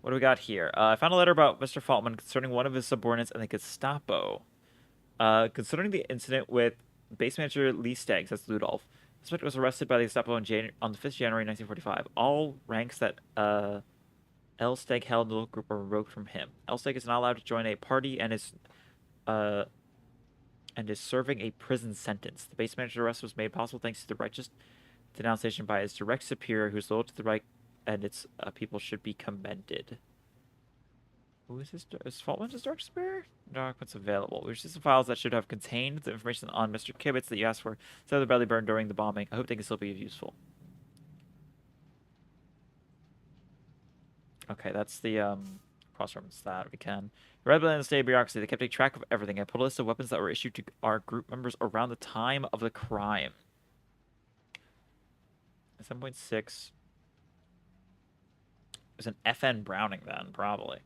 What do we got here? I found a letter about Mr. Faltman concerning one of his subordinates and the Gestapo. Concerning the incident with base manager Lee Staggs, that's Ludolf. The suspect was arrested by the Gestapo on the 5th January 1945. All ranks that L. Stagg held in the little group were revoked from him. L. Stagg is not allowed to join a party and is serving a prison sentence. The base manager's arrest was made possible thanks to the righteous denunciation by his direct superior, who's loyal to the right, and its people should be commended. Who is his? Is Faltman his direct superior? Documents available. We received some files that should have contained the information on Mr. Kibitz that you asked for. So the belly burned during the bombing. I hope they can still be useful. Okay, that's the cross-reference that we can. Rather than the state bureaucracy, they kept a track of everything. I pulled a list of weapons that were issued to our group members around the time of the crime. 7.6. There's an FN Browning then, probably.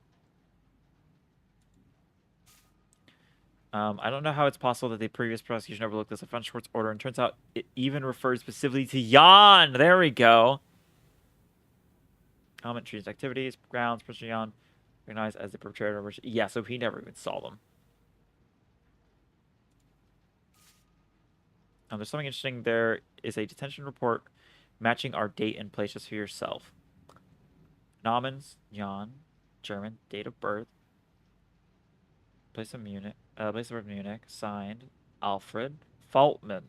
I don't know how it's possible that the previous prosecution overlooked this offense Schwartz order, and turns out it even refers specifically to Jan. There we go. Element trees activities, grounds, Mr. Jan recognized as the perpetrator. Yeah, so he never even saw them. There's something interesting. There is a detention report matching our date and place just for yourself. Namens, Jan, German, date of birth, place of Munich, place of birth Munich, signed, Alfred Faltman.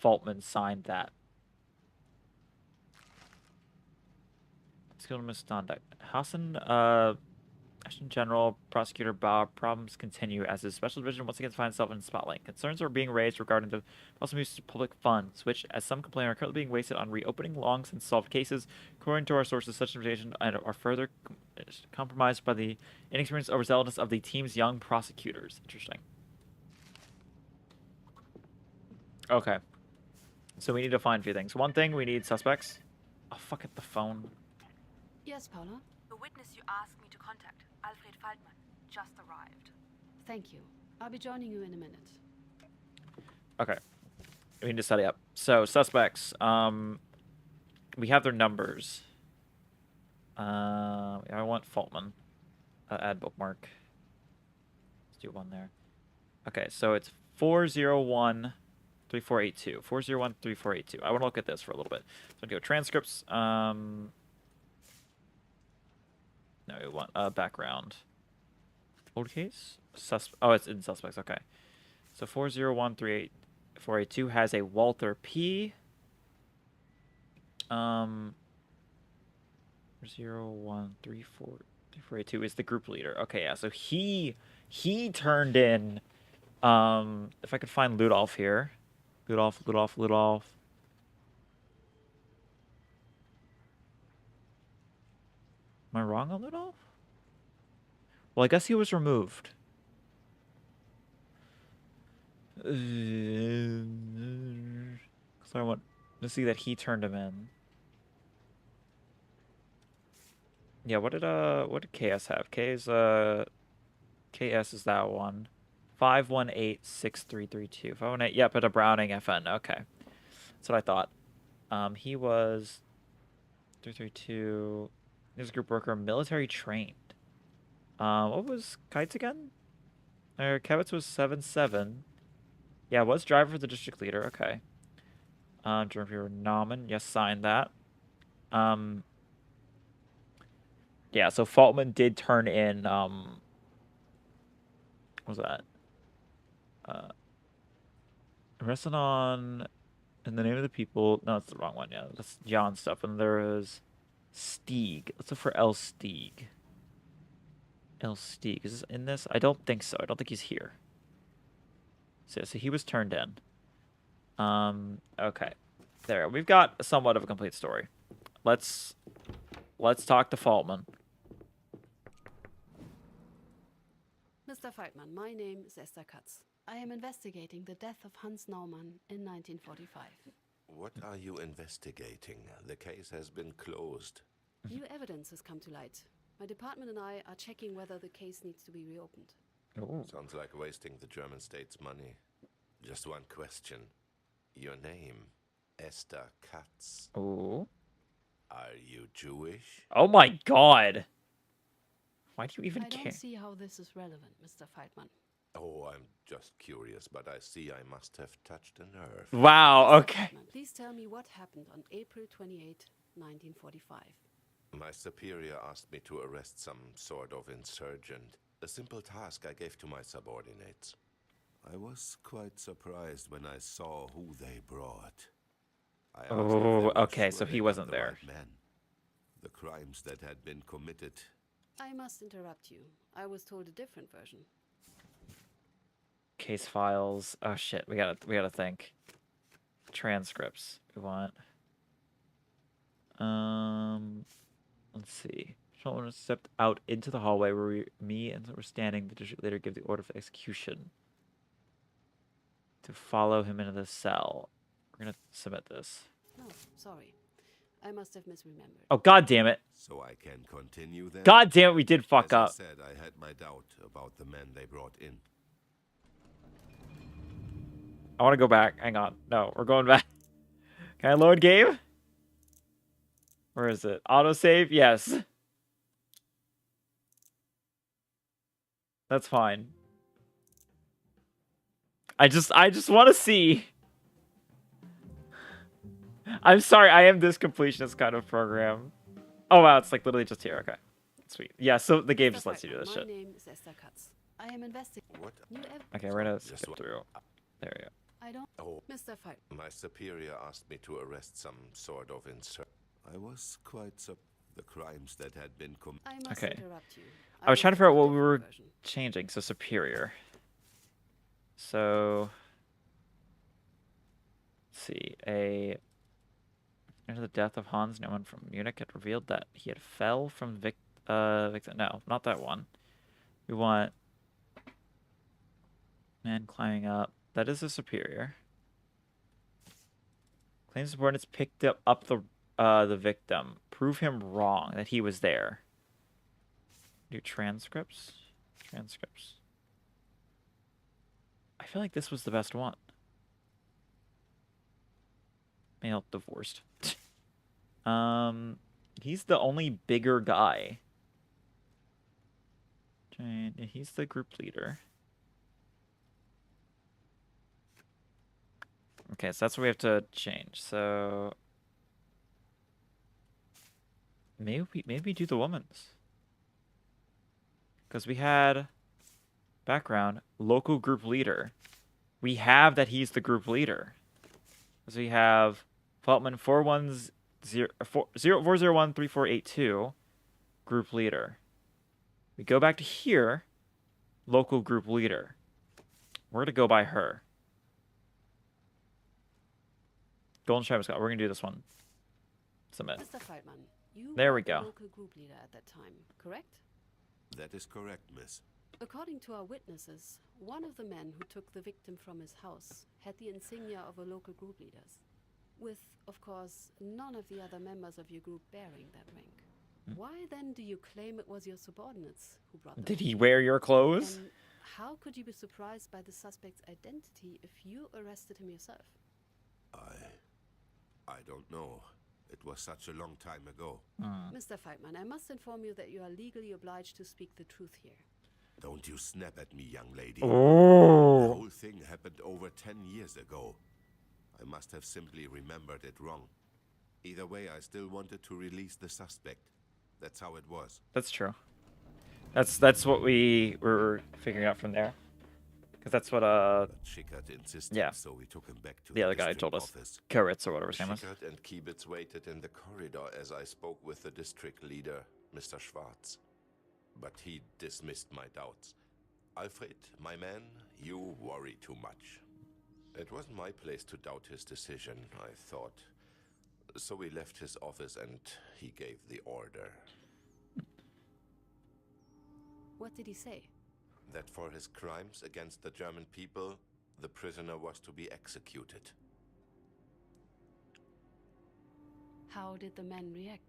Faltman signed that. Skilled misconduct. Hassan, Ashton General Prosecutor Bob, problems continue as his special division once again finds itself in the spotlight. Concerns are being raised regarding the possible use of public funds, which, as some complain, are currently being wasted on reopening long since solved cases. According to our sources, such information are further compromised by the inexperience or overzealousness of the team's young prosecutors. Interesting. Okay. So we need to find a few things. One thing, we need suspects. Oh, fuck it, the phone.
Yes, Paula?
The witness you asked me to contact, Alfred Faltman, just arrived.
Thank you. I'll be joining you in a minute.
Okay. We need to study up. So, suspects. We have their numbers. I want Faltman. Add bookmark. Let's do one there. Okay, so it's 401 3482. 401 3482. I want to look at this for a little bit. So I'm going to go transcripts. No, we want background. Old case? Oh, it's in suspects. Okay. So 401 3482 has a Walter P. 401 3482 is the group leader. Okay, yeah. So he turned in. If I could find Ludolf here. Ludolf. Am I wrong on Ludolf? Well, I guess he was removed. So I want to see that he turned him in. Yeah, what did KS have? KS is that one. 518-6332. 518, yep, at a Browning FN. Okay. That's what I thought. He was 332. He was a group worker, military trained. What was Kite's again? Kevitz was 7-7. Yeah, was driver for the district leader. Okay. Driver Nauman. Yes, signed that. Yeah, so Faltman did turn in, what was that? Arrested on in the name of the people. No, that's the wrong one. Yeah, that's John stuff. And there is Stieg. Let's look for L. Stieg. L. Stieg. Is this in this? I don't think so. I don't think he's here. So he was turned in. Okay. There. We've got somewhat of a complete story. Let's talk to Faltman.
Mr. Faltman, my name is Esther Katz. I am investigating the death of Hans Naumann in 1945.
What are you investigating? The case has been closed.
New evidence has come to light. My department and I are checking whether the case needs to be reopened.
Ooh.
Sounds like wasting the German state's money. Just one question. Your name, Esther Katz.
Ooh.
Are you Jewish?
Oh my god. Why do you even care?
I don't see how this is relevant, Mr. Faltman.
Oh, I'm just curious, but I see I must have touched a nerve.
Wow, okay.
Faltman, please tell me what happened on April 28, 1945.
My superior asked me to arrest some sort of insurgent. A simple task I gave to my subordinates. I was quite surprised when I saw who they brought. I asked if they were
okay,
sure
so
they
he
got
wasn't
the
there.
right men. The crimes that had been committed.
I must interrupt you. I was told a different version.
Case files. Oh shit, we gotta think. Transcripts. We want. Let's see. Someone stepped out into the hallway where me and were standing. The district leader gave the order for execution. To follow him into the cell. We're gonna submit this.
No, sorry. I must have misremembered.
Oh, god damn it.
So I can continue then?
God damn it, we did fuck
As
up.
I said, I had my doubt about the men they brought in.
I want to go back. Hang on. No, we're going back. Can I load game? Where is it? Autosave? Yes. That's fine. I just want to see. I'm sorry, I am this completionist kind of program. Oh wow, it's like literally just here. Okay. Sweet. Yeah, so the game just lets you do this
My
shit.
name is Esther Katz. I am investigating
What?
new evidence.
Okay, we're gonna
Just
skip
one-
through. There we go.
I don't.
Oh,
Mr. Fight.
my superior asked me to arrest some sort of insert. I was quite the crimes that had been committed.
I must
Okay.
interrupt you.
I was trying to figure out what we
different
were
version.
changing. So superior. So let's see. After the death of Hans Neumann from Munich, it revealed that he had fell from victim. No, not that one. We want man climbing up. That is a superior. Claims subordinates picked up the victim. Prove him wrong that he was there. Do transcripts. Transcripts. I feel like this was the best one. Male divorced. He's the only bigger guy. And he's the group leader. Okay, so that's what we have to change. So maybe we do the woman's. Because we had background local group leader. We have that he's the group leader. So we have Feltman 4013482 group leader. We go back to here, local group leader. We're gonna go by her. Golden Stripe Scott. We're gonna do this one. Submit.
Mr. Feldman, you
There
were
we
the
go.
local group leader at that time, correct?
That is correct, miss.
According to our witnesses, one of the men who took the victim from his house had the insignia of a local group leader's, with, of course, none of the other members of your group bearing that rank. Why then do you claim it was your subordinates who brought them?
Did he wear your clothes?
And how could you be surprised by the suspect's identity if you arrested him yourself?
I don't know. It was such a long time ago.
Mr. Feitman, I must inform you that you are legally obliged to speak the truth here.
Don't you snap at me, young lady.
Oh.
The whole thing happened over 10 years ago. I must have simply remembered it wrong. Either way, I still wanted to release the suspect. That's how it was.
That's true. That's what we were figuring out from there. Because that's what
But Schickert insisted,
yeah.
so we took him back to
The other guy
district
told us.
office.
Koritz or whatever his name was.
Schickert and Kiebitz waited in the corridor as I spoke with the district leader, Mr. Schwarz. But he dismissed my doubts. Alfred, my man, you worry too much. It wasn't my place to doubt his decision, I thought. So we left his office and he gave the order
What did he say?
that for his crimes against the German people, the prisoner was to be executed.
How did the men react?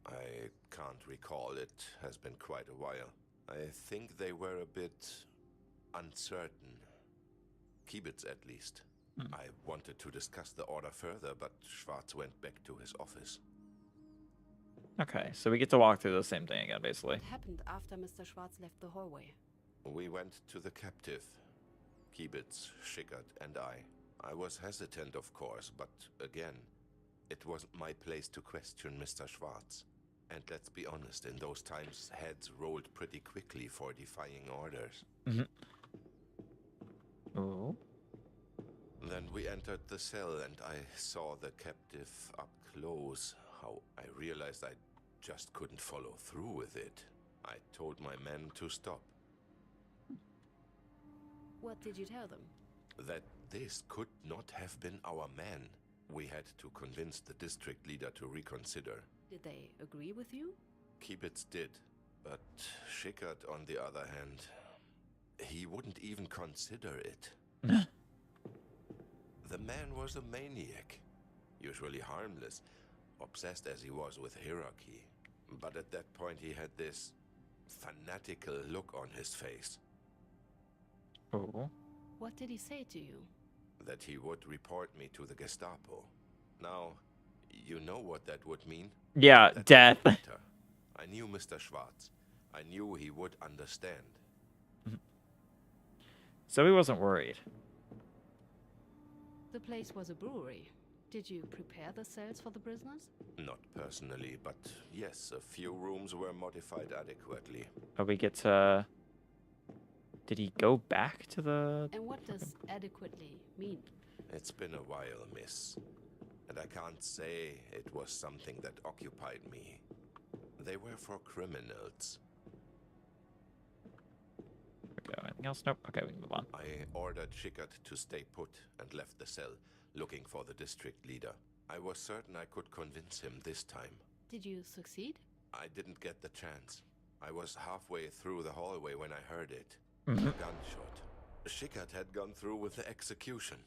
I can't recall. It has been quite a while. I think they were a bit uncertain. Kiebitz, at least. I wanted to discuss the order further, but Schwarz went back to his office.
Okay, so we get to walk through the same thing again, basically.
What happened after Mr. Schwarz left the hallway?
We went to the captive. Kiebitz, Schickert, and I. I was hesitant, of course, but again, it wasn't my place to question Mr. Schwarz. And let's be honest, in those times, heads rolled pretty quickly for defying orders.
Oh.
Then we entered the cell and I saw the captive up close. How I realized I just couldn't follow through with it. I told my men to stop.
What did you tell them?
That this could not have been our man. We had to convince the district leader to reconsider.
Did they agree with you?
Kiebitz did, but Schickert, on the other hand, he wouldn't even consider it. The man was a maniac, usually harmless, obsessed as he was with hierarchy. But at that point he had this fanatical look on his face.
Oh.
What did he say to you?
That he would report me to the Gestapo. Now, you know what that would mean?
Yeah,
That
death.
didn't matter. I knew Mr. Schwartz. I knew he would understand.
So he wasn't worried.
The place was a brewery. Did you prepare the cells for the prisoners?
Not personally, but yes, a few rooms were modified adequately.
But we get to... Did he go back to the...
And what does adequately mean?
It's been a while, miss. And I can't say it was something that occupied me. They were for criminals.
Okay, anything else? Nope. Okay, we can move on.
I ordered Schickert to stay put and left the cell, looking for the district leader. I was certain I could convince him this time.
Did you succeed?
I didn't get the chance. I was halfway through the hallway when I heard it.
Mhm.
A gunshot. Schickert had gone through with the execution.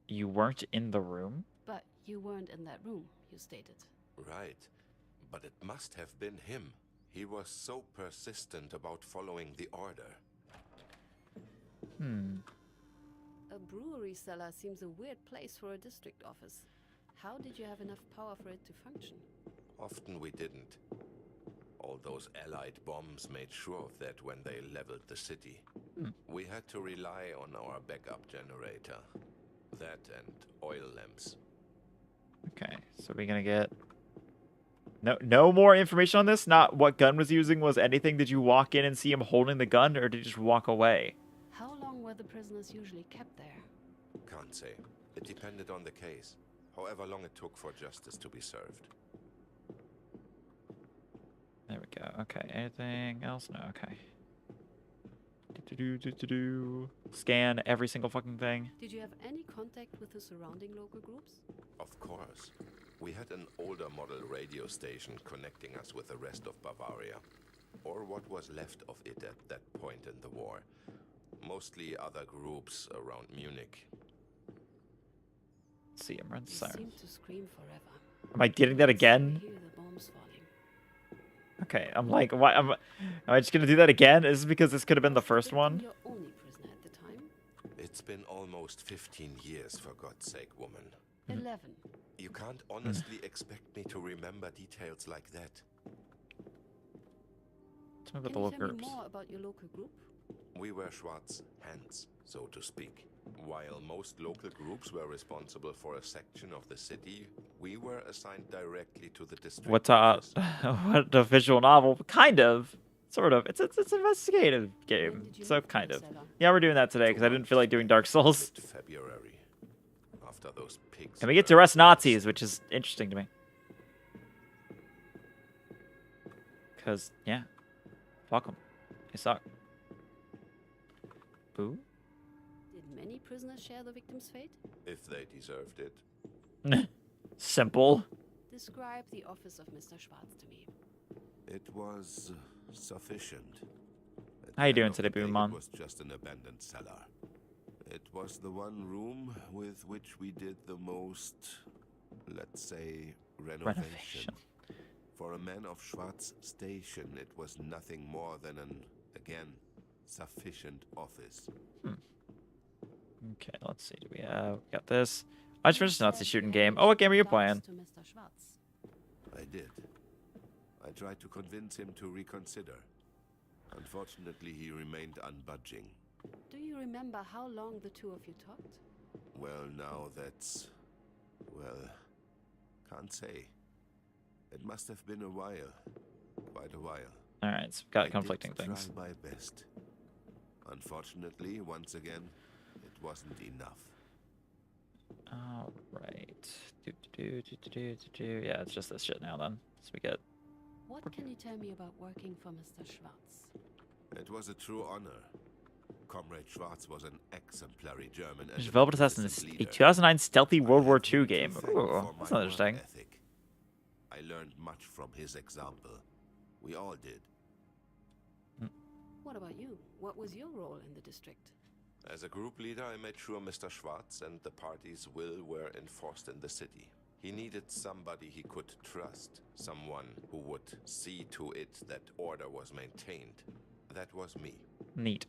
You weren't in the room?
But you weren't in that room, you stated.
Right. But it must have been him. He was so persistent about following the order.
A brewery cellar seems a weird place for a district office. How did you have enough power for it to function?
Often we didn't. All those Allied bombs made sure of that when they leveled the city. We had to rely on our backup generator. That and oil lamps.
Okay, so we're gonna get... No more information on this? Not what gun was using was anything? Did you walk in and see him holding the gun, or did you just walk away?
How long were the prisoners usually kept there?
Can't say. It depended on the case. However long it took for justice to be served.
There we go. Okay, anything else? No, okay. Scan every single fucking thing.
Did you have any contact with the surrounding local groups?
Of course. We had an older model radio station connecting us with the rest of Bavaria. Or what was left of it at that point in the war. Mostly other groups around Munich.
Let's see, I'm running
You
siren.
seem to scream forever.
Am I getting that again?
I hear the bombs falling.
Okay, I'm like, why? Am I just gonna do that again? Is this because this could have been the first one?
Your only prisoner at the time?
It's been almost 15 years, for God's sake, woman.
11.
You can't honestly expect me to remember details like that.
Tell me about
Can
the
you
local
tell me
groups.
more about your local group?
We were Schwartz's hands, so to speak. While most local groups were responsible for a section of the city, we were assigned directly to the district.
What's
office.
what a visual novel? Kind of, sort of. It's an investigative game,
did you
so
leave
kind
the
of.
cellar?
Yeah, we're doing that today because I didn't feel like doing Dark Souls.
February. After those pigs.
And we get to arrest Nazis, which is interesting to me. Because, yeah. Fuck them. They suck. Boo?
Did many prisoners share the victim's fate?
If they deserved it.
Simple.
Describe the office of Mr. Schwartz to me.
It was sufficient. At
How you
the
doing
end of
today,
the day,
Boomon?
It was just an abandoned cellar. It was the one room with which we did the most, let's say, renovation. For a man of Schwartz station, it was nothing more than an, again, sufficient office.
Okay, let's see. Do we got this? I just finished the Nazi shooting game. Oh, what game are you playing?
To Mr. Schwartz.
I did. I tried to convince him to reconsider. Unfortunately, he remained unbudging.
Do you remember how long the two of you talked?
Well, now that's... well, can't say. It must have been a while. Quite a while.
Alright, so we've got
I
conflicting
did
things.
try my best. Unfortunately, once again, it wasn't enough.
Alright. Yeah, it's just this shit now then. So we get...
What can you tell me about working for Mr. Schwartz?
It was a true honor. Comrade Schwartz was an exemplary German and
Developed Assassin's a 2009 stealthy World War II game. Ooh, that's not interesting.
Ethic. I learned much from his example. We all did.
What about you? What was your role in the district?
As a group leader, I made sure Mr. Schwartz and the party's will were enforced in the city. He needed somebody he could trust, someone who would see to it that order was maintained. That was me.
Neat.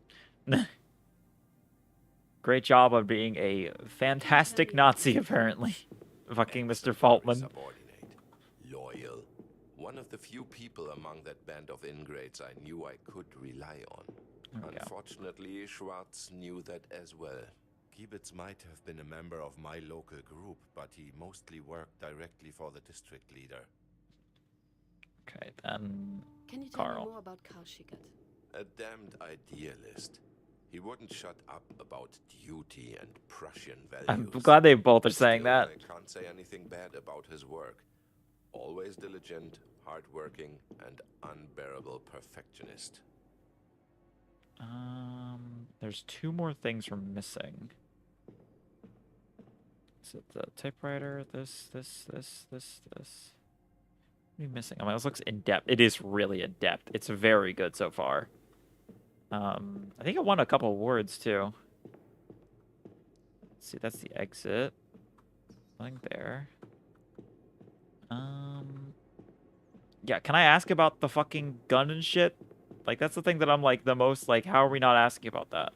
Great job of being a fantastic Nazi, apparently. Fucking Mr. Faltman.
Subordinate, loyal. One of the few people among that band of ingrates I knew I could rely on. Unfortunately, Schwartz knew that as well. Kiebitz might have been a member of my local group, but he mostly worked directly for the district leader.
Okay, then
Can you tell
Carl.
me more about Karl Schickert?
A damned idealist. He wouldn't shut up about duty and Prussian values.
I'm glad they both are saying
Still,
that.
I can't say anything bad about his work. Always diligent, hardworking, and unbearable perfectionist.
There's 2 more things we're missing. Is it the typewriter? This. What are you missing? I mean, this looks in depth. It is really in depth. It's very good so far. I think it won a couple awards too. Let's see, that's the exit. Nothing there. Yeah, can I ask about the fucking gun and shit? Like, that's the thing that I'm like the most like, how are we not asking about that?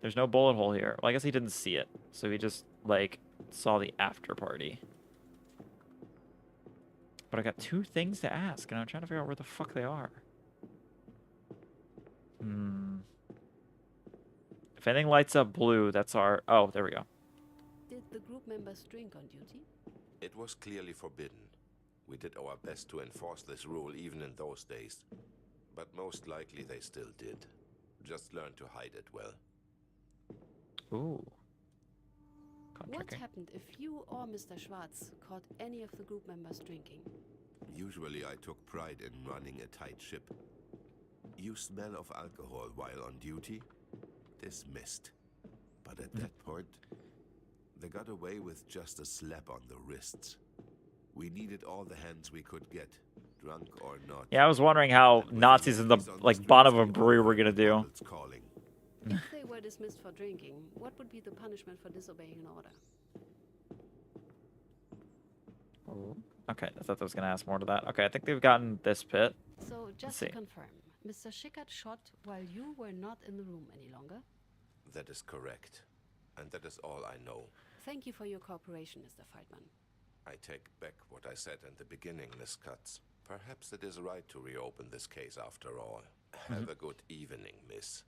There's no bullet hole here. Well, I guess he didn't see it. So he just like saw the after party. But I got 2 things to ask, and I'm trying to figure out where the fuck they are. If anything lights up blue, that's our... Oh, there we go.
Did the group members drink on duty?
It was clearly forbidden. We did our best to enforce this rule even in those days. But most likely they still did. Just learned to hide it well.
Ooh.
What happened if you or Mr. Schwartz caught any of the group members drinking?
Usually I took pride in running a tight ship. You smell of alcohol while on duty? Dismissed. But at that point, they got away with just a slap on the wrists. We needed all the hands we could get, drunk or not.
Yeah, I was wondering how Nazis in the like bottom of a brewery were gonna do.
If they were dismissed for drinking, what would be the punishment for disobeying an order?
Okay, I thought I was gonna ask more to that. Okay, I think they've gotten this pit.
So,
Let's
just
see.
to confirm, Mr. Schickert shot while you were not in the room any longer?
That is correct. And that is all I know.
Thank you for your cooperation, Mr. Feldman.
I take back what I said in the beginning, Miss Katz. Perhaps it is right to reopen this case after all. Have a good evening, miss.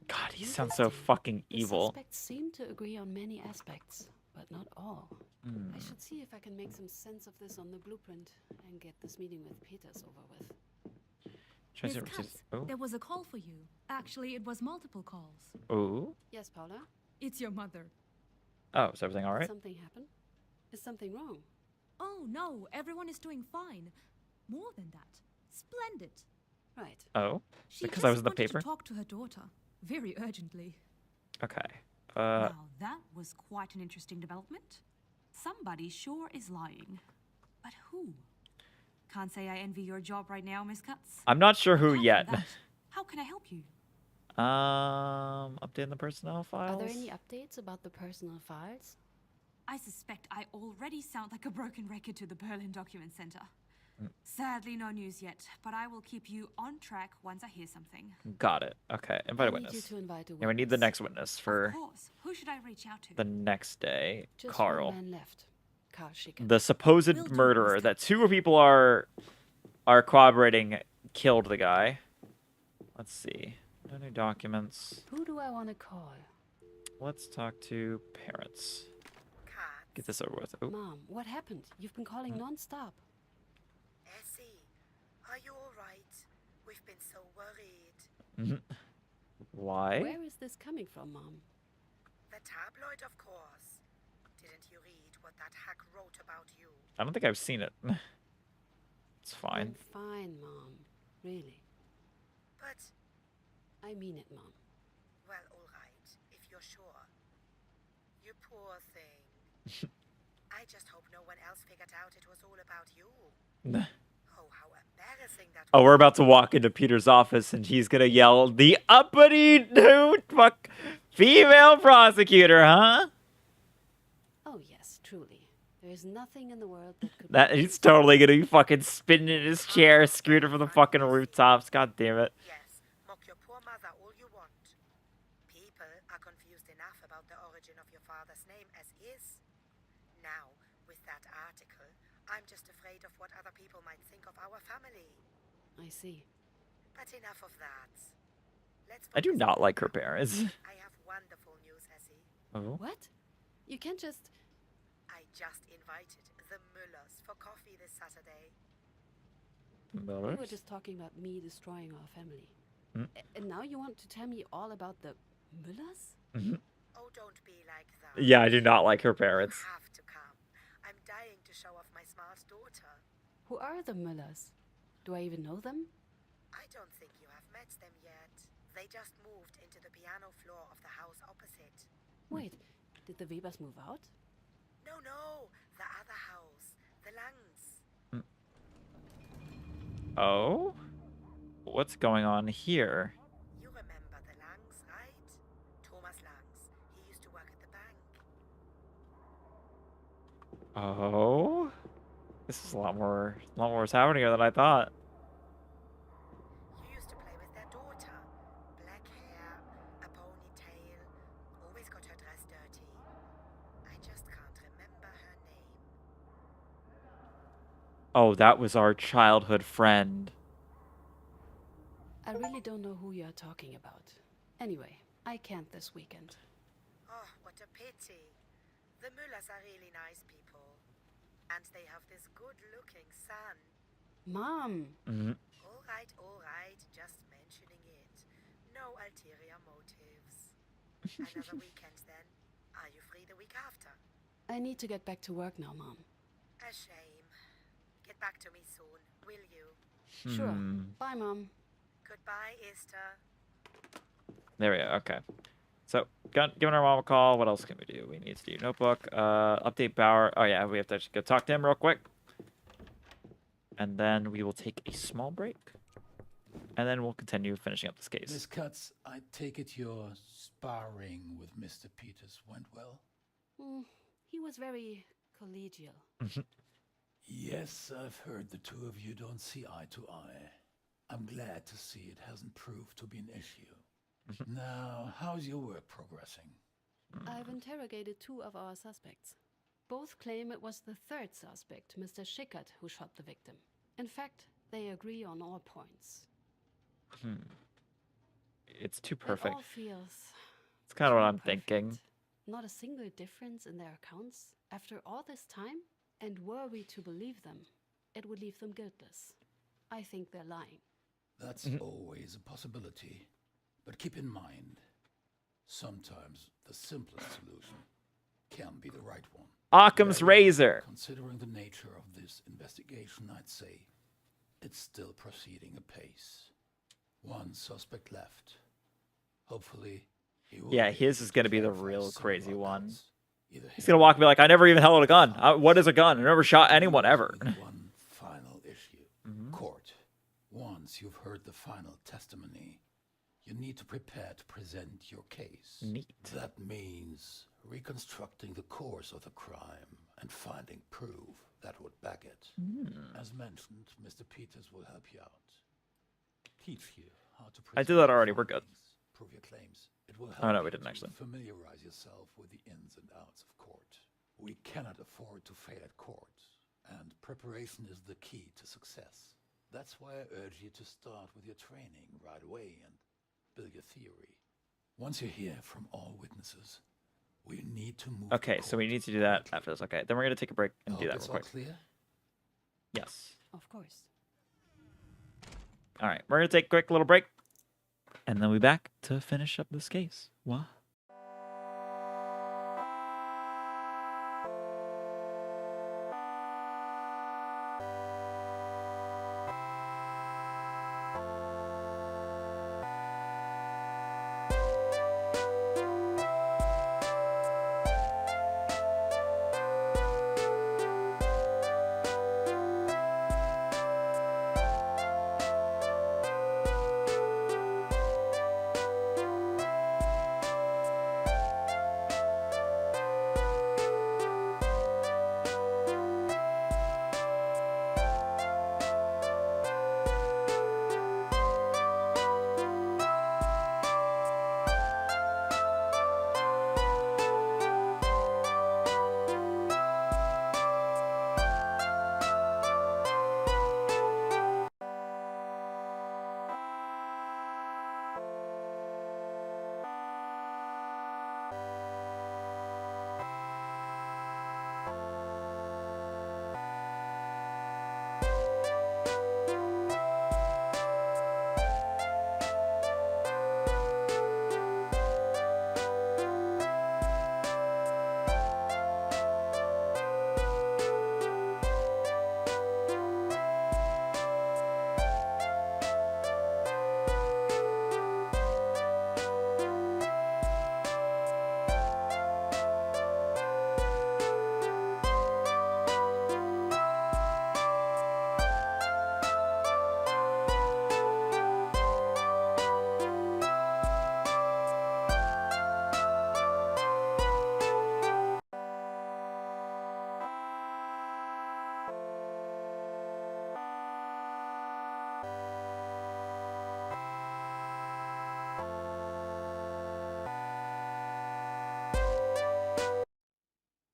God, he sounds so fucking evil.
The suspects seem to agree on many aspects, but not all. I should see if I can make some sense of this on the blueprint and get this meeting with Peters over with.
Miss Katz, there was a call for you. Actually, it was multiple calls.
Ooh.
Yes, Paula?
It's your mother.
Oh, is everything all
Did
right?
something happen? Is something wrong?
Oh, no, everyone is doing fine. More than that, splendid.
Right.
Oh,
She
because
just
I was in the
wanted
paper.
to talk to her daughter, very urgently.
Okay.
Now that was quite an interesting development. Somebody sure is lying. But who? Can't say I envy your job right now, Miss Katz.
I'm not sure who
Apart from
yet.
that, how can I help you?
Updating the personnel files.
Are there any updates about the personal files?
I suspect I already sound like a broken record to the Berlin Document Center. Sadly, no news yet, but I will keep you on track once I hear something.
Got it. Okay, invite a
I need
witness.
you to invite a
Yeah, we need the next witness for
Of course. Who should I reach out to?
the next day.
Just
Carl.
one man left. Karl Schickert.
The supposed murderer that 2 people are corroborating killed the guy. Let's see. No new documents.
Who do I want to call?
Let's talk to parents. Get this over with. Oh.
Mom, what happened? You've been calling non-stop.
Essie, are you all right? We've been so worried.
Why?
Where is this coming from, Mom?
The tabloid, of course. Didn't you read what that hack wrote about you?
I don't think I've seen it. It's fine.
I'm fine, Mom. Really.
But,
I mean it, Mom.
well, all right, if you're sure. You poor thing. I just hope no one else figured out it was all about you. Oh, how embarrassing that
Oh, we're about to walk into Peter's office and he's gonna yell, "The uppity dude, fuck, female prosecutor, huh?"
Oh, yes, truly. There is nothing in the world that could.
That he's totally gonna be fucking spinning in his chair, screaming from the fucking rooftops. God damn it.
Yes, mock your poor mother all you want. People are confused enough about the origin of your father's name as is. Now, with that article, I'm just afraid of what other people might think of our family.
I see.
But enough of that. Let's
I do not like her parents.
I have wonderful news, Essie.
Oh.
What? You can't just.
I just invited the Müllers for coffee this Saturday.
We were just talking about me destroying our family. And now you want to tell me all about the Müllers?
Oh, don't be like that.
Yeah, I do not like her parents.
You have to come. I'm dying to show off my smart daughter.
Who are the Müllers? Do I even know them?
I don't think you have met them yet. They just moved into the piano floor of the house opposite.
Wait, did the Webers move out?
No, the other house. The Langs.
Oh? What's going on here?
You remember the Langs, right? Thomas Langs. He used to work at the bank.
Oh? This is a lot more is happening here than I thought.
You used to play with their daughter. Black hair, a ponytail, always got her dress dirty. I just can't remember her name.
Oh, that was our childhood friend.
I really don't know who you're talking about. Anyway, I can't this weekend.
Oh, what a pity. The Müllers are really nice people. And they have this good-looking son.
Mom!
All right, just mentioning it. No ulterior motives. Another weekend then. Are you free the week after?
I need to get back to work now, Mom.
A shame. Get back to me soon, will you?
Sure. Bye, Mom.
Goodbye, Esther.
There we go. Okay. So, giving our mom a call. What else can we do? We need to do notebook. Update Bauer. Oh, yeah. We have to actually go talk to him real quick. And then we will take a small break. And then we'll continue finishing up this case.
Miss Katz, I take it your sparring with Mr. Peters went well?
He was very collegial.
Yes, I've heard the two of you don't see eye to eye. I'm glad to see it hasn't proved to be an issue. Now, how's your work progressing?
I've interrogated 2 of our suspects. Both claim it was the 3rd suspect, Mr. Schickert, who shot the victim. In fact, they agree on all points.
It's too perfect.
It all feels
It's kind of what
too
I'm thinking.
Not a single difference in their accounts after all this time? And were we to believe them, it would leave them guiltless. I think they're lying.
That's always a possibility. But keep in mind, sometimes the simplest solution can be the right one.
Occam's razor.
Considering the nature of this investigation, I'd say it's still proceeding apace. 1 suspect left. Hopefully, he will.
Yeah, his is going to be the real crazy one. He's going to walk and be like, I never even held a gun. What is a gun? I never shot anyone ever.
One final issue. Court. Once you've heard the final testimony, you need to prepare to present your case.
Neat.
That means reconstructing the course of the crime and finding proof that would back it. As mentioned, Mr. Peters will help you out. Teach you how to present
I did that already. We're good.
prove your claims. It will help
Oh, no, we
you
didn't
to
actually.
familiarize yourself with the ins and outs of court. We cannot afford to fail at court, and preparation is the key to success. That's why I urge you to start with your training right away and build your theory. Once you hear from all witnesses, we need to move.
Okay, so we need to do that after this. Okay, then we're going to take a break and do that
It's
real
all
quick.
clear?
Yes.
Of course.
All right, we're going to take a quick little break, and then we'll be back to finish up this case. What?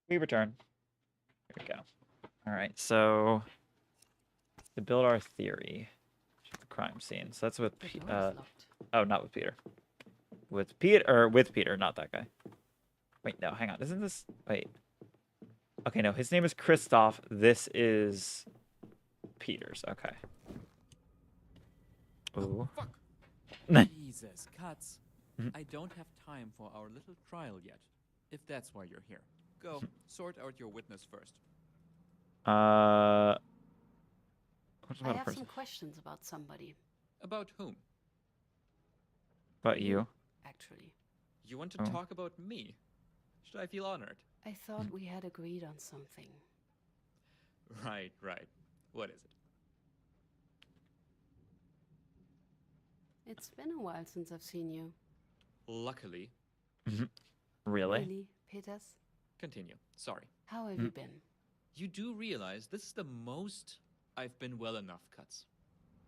We return. Here we go. All right, so to build our theory, the crime scene. So that's with oh, not with Peter. With Peter, not that guy. Wait, no, hang on. Isn't this wait? Okay, no, his name is Christoph. This is Peter's. Okay. Ooh.
Fuck. Jesus, Katz. I don't have time for our little trial yet. If that's why you're here, go sort out your witness first.
What's
I
about a
have
person?
some questions about somebody,
About whom?
About you?
actually.
You want to
Oh.
talk about me? Should I feel honored?
I thought we had agreed on something.
Right, right. What is it?
It's been a while since I've seen you.
Luckily.
Really?
Really, Peters?
Continue. Sorry.
How have you been?
You do realize this is the most I've been well enough, Cuts.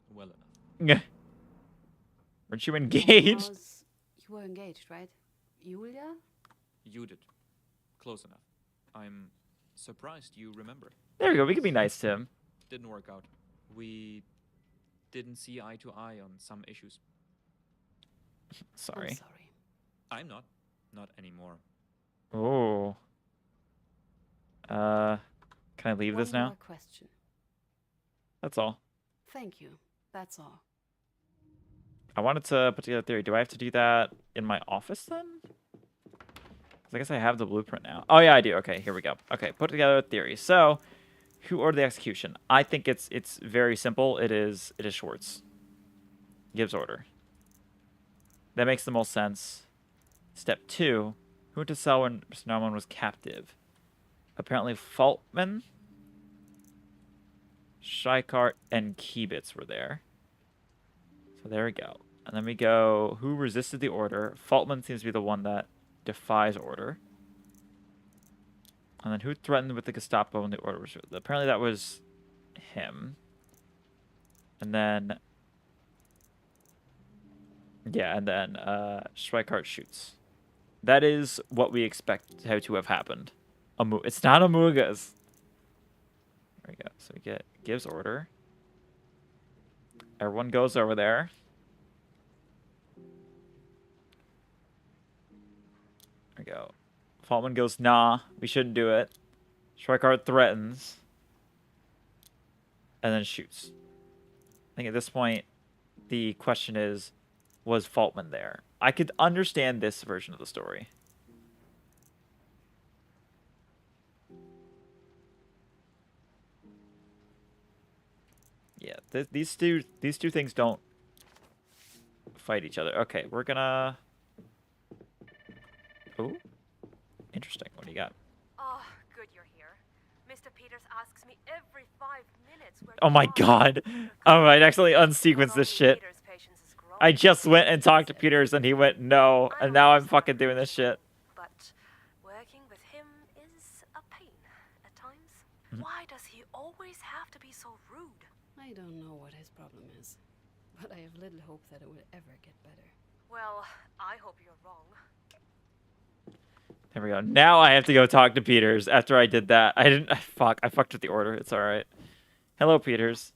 Well enough.
Yeah. Weren't you engaged?
You were engaged, right? Julia?
You did. Close enough. I'm surprised you remember.
There we go. We can be nice to him.
Didn't work out. We didn't see eye to eye on some issues.
Sorry.
I'm sorry.
I'm not. Not anymore.
Oh. Can I leave this
One
now?
more question.
That's all.
Thank you. That's all.
I wanted to put together a theory. Do I have to do that in my office then? 'Cause I guess I have the blueprint now. Oh yeah, I do. Okay, here we go. Okay, put together a theory. So, who ordered the execution? I think it's very simple. It is Schwartz. Gives order. That makes the most sense. Step 2. Who went to cell when Mr. Naumann was captive? Apparently Faltman, Schweikart, and Kiebitz were there. So there we go. And then we go, who resisted the order? Faltman seems to be the one that defies order. And then who threatened with the Gestapo when the order was... Apparently that was him. And then... Yeah, and then Schweikart shoots. That is what we expect to have happened. It's not Amuga's. There we go. So we get gives order. Everyone goes over there. There we go. Faltman goes, nah, we shouldn't do it. Schweikart threatens. And then shoots. I think at this point, the question is, was Faltman there? I could understand this version of the story. Yeah, these two things don't fight each other. Okay, we're gonna... Oh, interesting. What do you got?
Oh, good you're here. Mr. Peters asks me every 5 minutes where
Oh my god. Oh, I accidentally unsequenced this shit. I just went and talked to Peters and he went no, and now I'm fucking doing this shit.
But working with him is a pain at times. Why does he always have to be so rude?
I don't know what his problem is, but I have little hope that it will ever get better.
Well, I hope you're wrong.
There we go. Now I have to go talk to Peters after I did that. I fucked with the order. It's all right. Hello, Peters.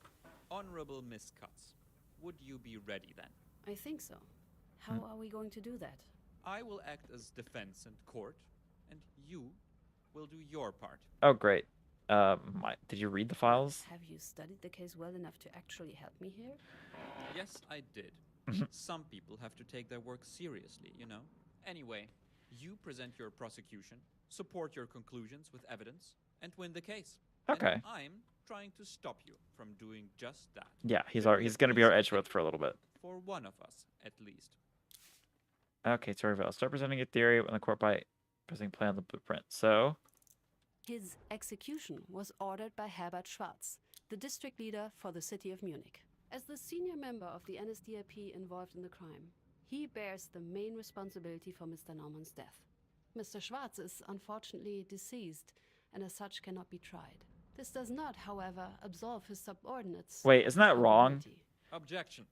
Honorable Miss Cuts, would you be ready then?
I think so. How are we going to do that?
I will act as defense and court, and you will do your part.
Oh, great. Did you read the files?
Have you studied the case well enough to actually help me here?
Yes, I did. Some people have to take their work seriously, you know. Anyway, you present your prosecution, support your conclusions with evidence, and win the case.
Okay.
And I'm trying to stop you from doing just that.
Yeah, he's going to be our Edgeworth for a little bit.
For one of us, at least.
Okay, sorry, Val. Start presenting your theory when the court by presenting plan on the blueprint. So,
His execution was ordered by Herbert Schwarz, the district leader for the city of Munich. As the senior member of the NSDAP involved in the crime, he bears the main responsibility for Mr. Naumann's death. Mr. Schwarz is unfortunately deceased and as such cannot be tried. This does not, however, absolve his subordinates.
wait, isn't that wrong?
Objection.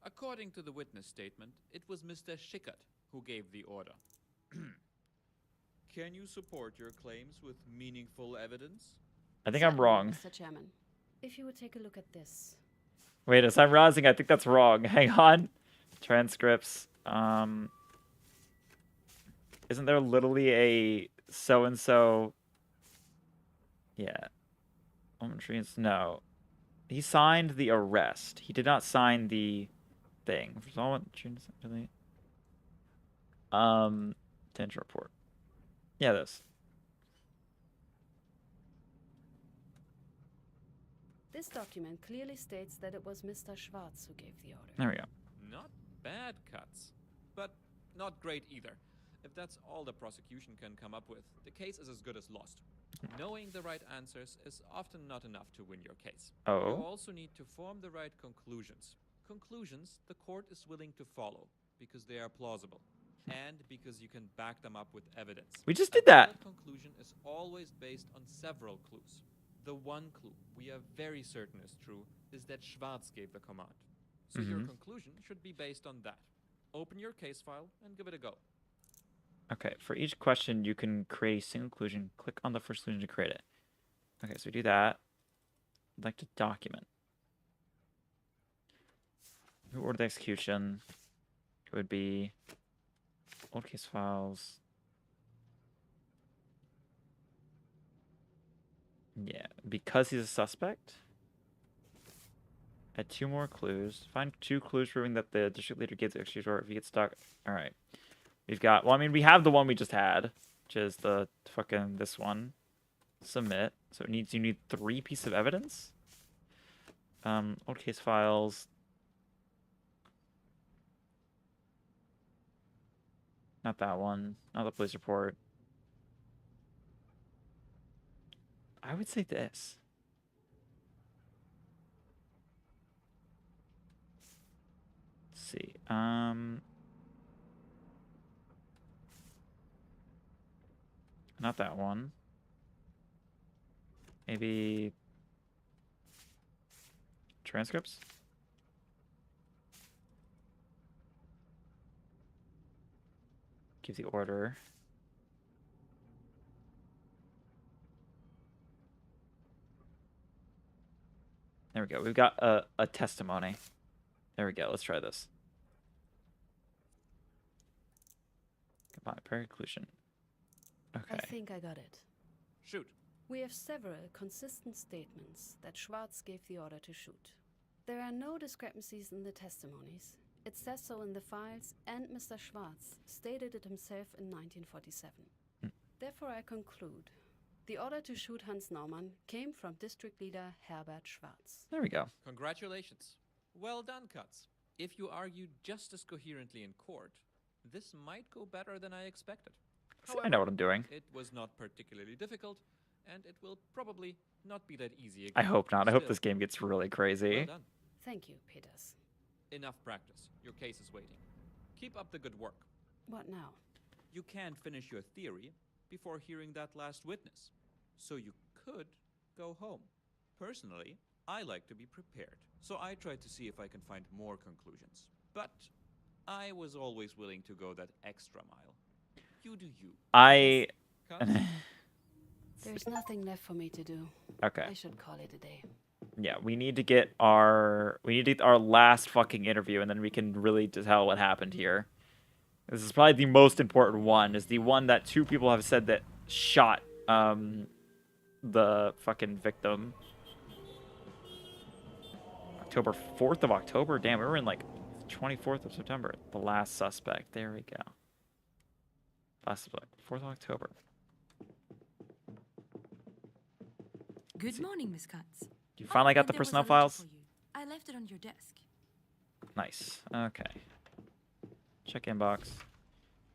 According to the witness statement, it was Mr. Schickert who gave the order. Can you support your claims with meaningful evidence?
I think I'm wrong.
Mr. Chairman, if you would take a look at this.
Wait, as I'm realizing, I think that's wrong. Hang on. Transcripts. Isn't there literally a so-and-so? Yeah. No. He signed the arrest. He did not sign the thing. Detention report. Yeah, this.
This document clearly states that it was Mr. Schwartz who gave the order.
There we go.
Not bad cuts, but not great either. If that's all the prosecution can come up with, the case is as good as lost. Knowing the right answers is often not enough to win your case.
Oh.
You also need to form the right conclusions. Conclusions the court is willing to follow because they are plausible and because you can back them up with evidence.
We just did
A
that.
valid conclusion is always based on several clues. The one clue we are very certain is true is that Schwartz gave the command. So your conclusion should be based on that. Open your case file and give it a go.
Okay, for each question, you can create a single conclusion. Click on the first conclusion to create it. Okay, so we do that. I'd like to document. Who ordered the execution? It would be old case files. Yeah, because he's a suspect. Add 2 more clues. Find 2 clues proving that the district leader gave the execution order if he gets stuck. All right. We've got, well, I mean, we have the one we just had, which is the fucking, this one. Submit. So you need 3 pieces of evidence. Old case files. Not that one. Not the police report. I would say this. Let's see. Not that one. Maybe transcripts? Give the order. There we go. We've got a testimony. There we go. Let's try this. Combine per conclusion. Okay.
I think I got it.
Shoot.
We have several consistent statements that Schwartz gave the order to shoot. There are no discrepancies in the testimonies. It says so in the files, and Mr. Schwartz stated it himself in 1947. Therefore, I conclude the order to shoot Hans Naumann came from District Leader Herbert Schwartz.
There we go.
Congratulations. Well done, Cuts. If you argued just as coherently in court, this might go better than I expected.
However, I know what I'm doing.
It was not particularly difficult, and it will probably not be that easy again.
I hope not. I hope
Still,
this game gets really crazy.
well done.
Thank you, Peters.
Enough practice. Your case is waiting. Keep up the good work.
What now?
You can't finish your theory before hearing that last witness. So you could go home. Personally, I like to be prepared. So I tried to see if I can find more conclusions. But I was always willing to go that extra mile. You do you.
There's nothing left for me to do.
Okay.
I should call it a day.
Yeah, we need to get our last fucking interview, and then we can really tell what happened here. This is probably the most important one. Is the one that 2 people have said that shot the fucking victim. 4th of October. Damn, we were in like 24th of September. The last suspect. There we go. Last suspect. 4th of October.
Good morning, Miss Katz.
You finally got the
There was
personnel
a letter
files?
for you. I left it on your desk.
Nice. Okay. Check inbox.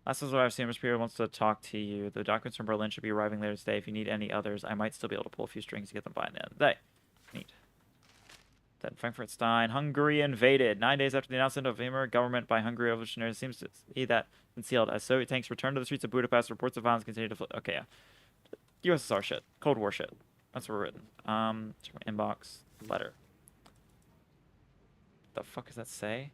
Last is what I've seen. Mr. Peter wants to talk to you. The documents from Berlin should be arriving later today. If you need any others, I might still be able to pull a few strings to get them by the end of the day. Neat. Then Frankfurt Stein. Hungary invaded. 9 days after the announcement of Weimar government by Hungary revolutionaries, it seems to be that concealed. As Soviet tanks return to the streets of Budapest, reports of violence continue to okay, yeah. USSR shit. Cold War shit. That's what we're written. Check my inbox. Letter. The fuck does that say?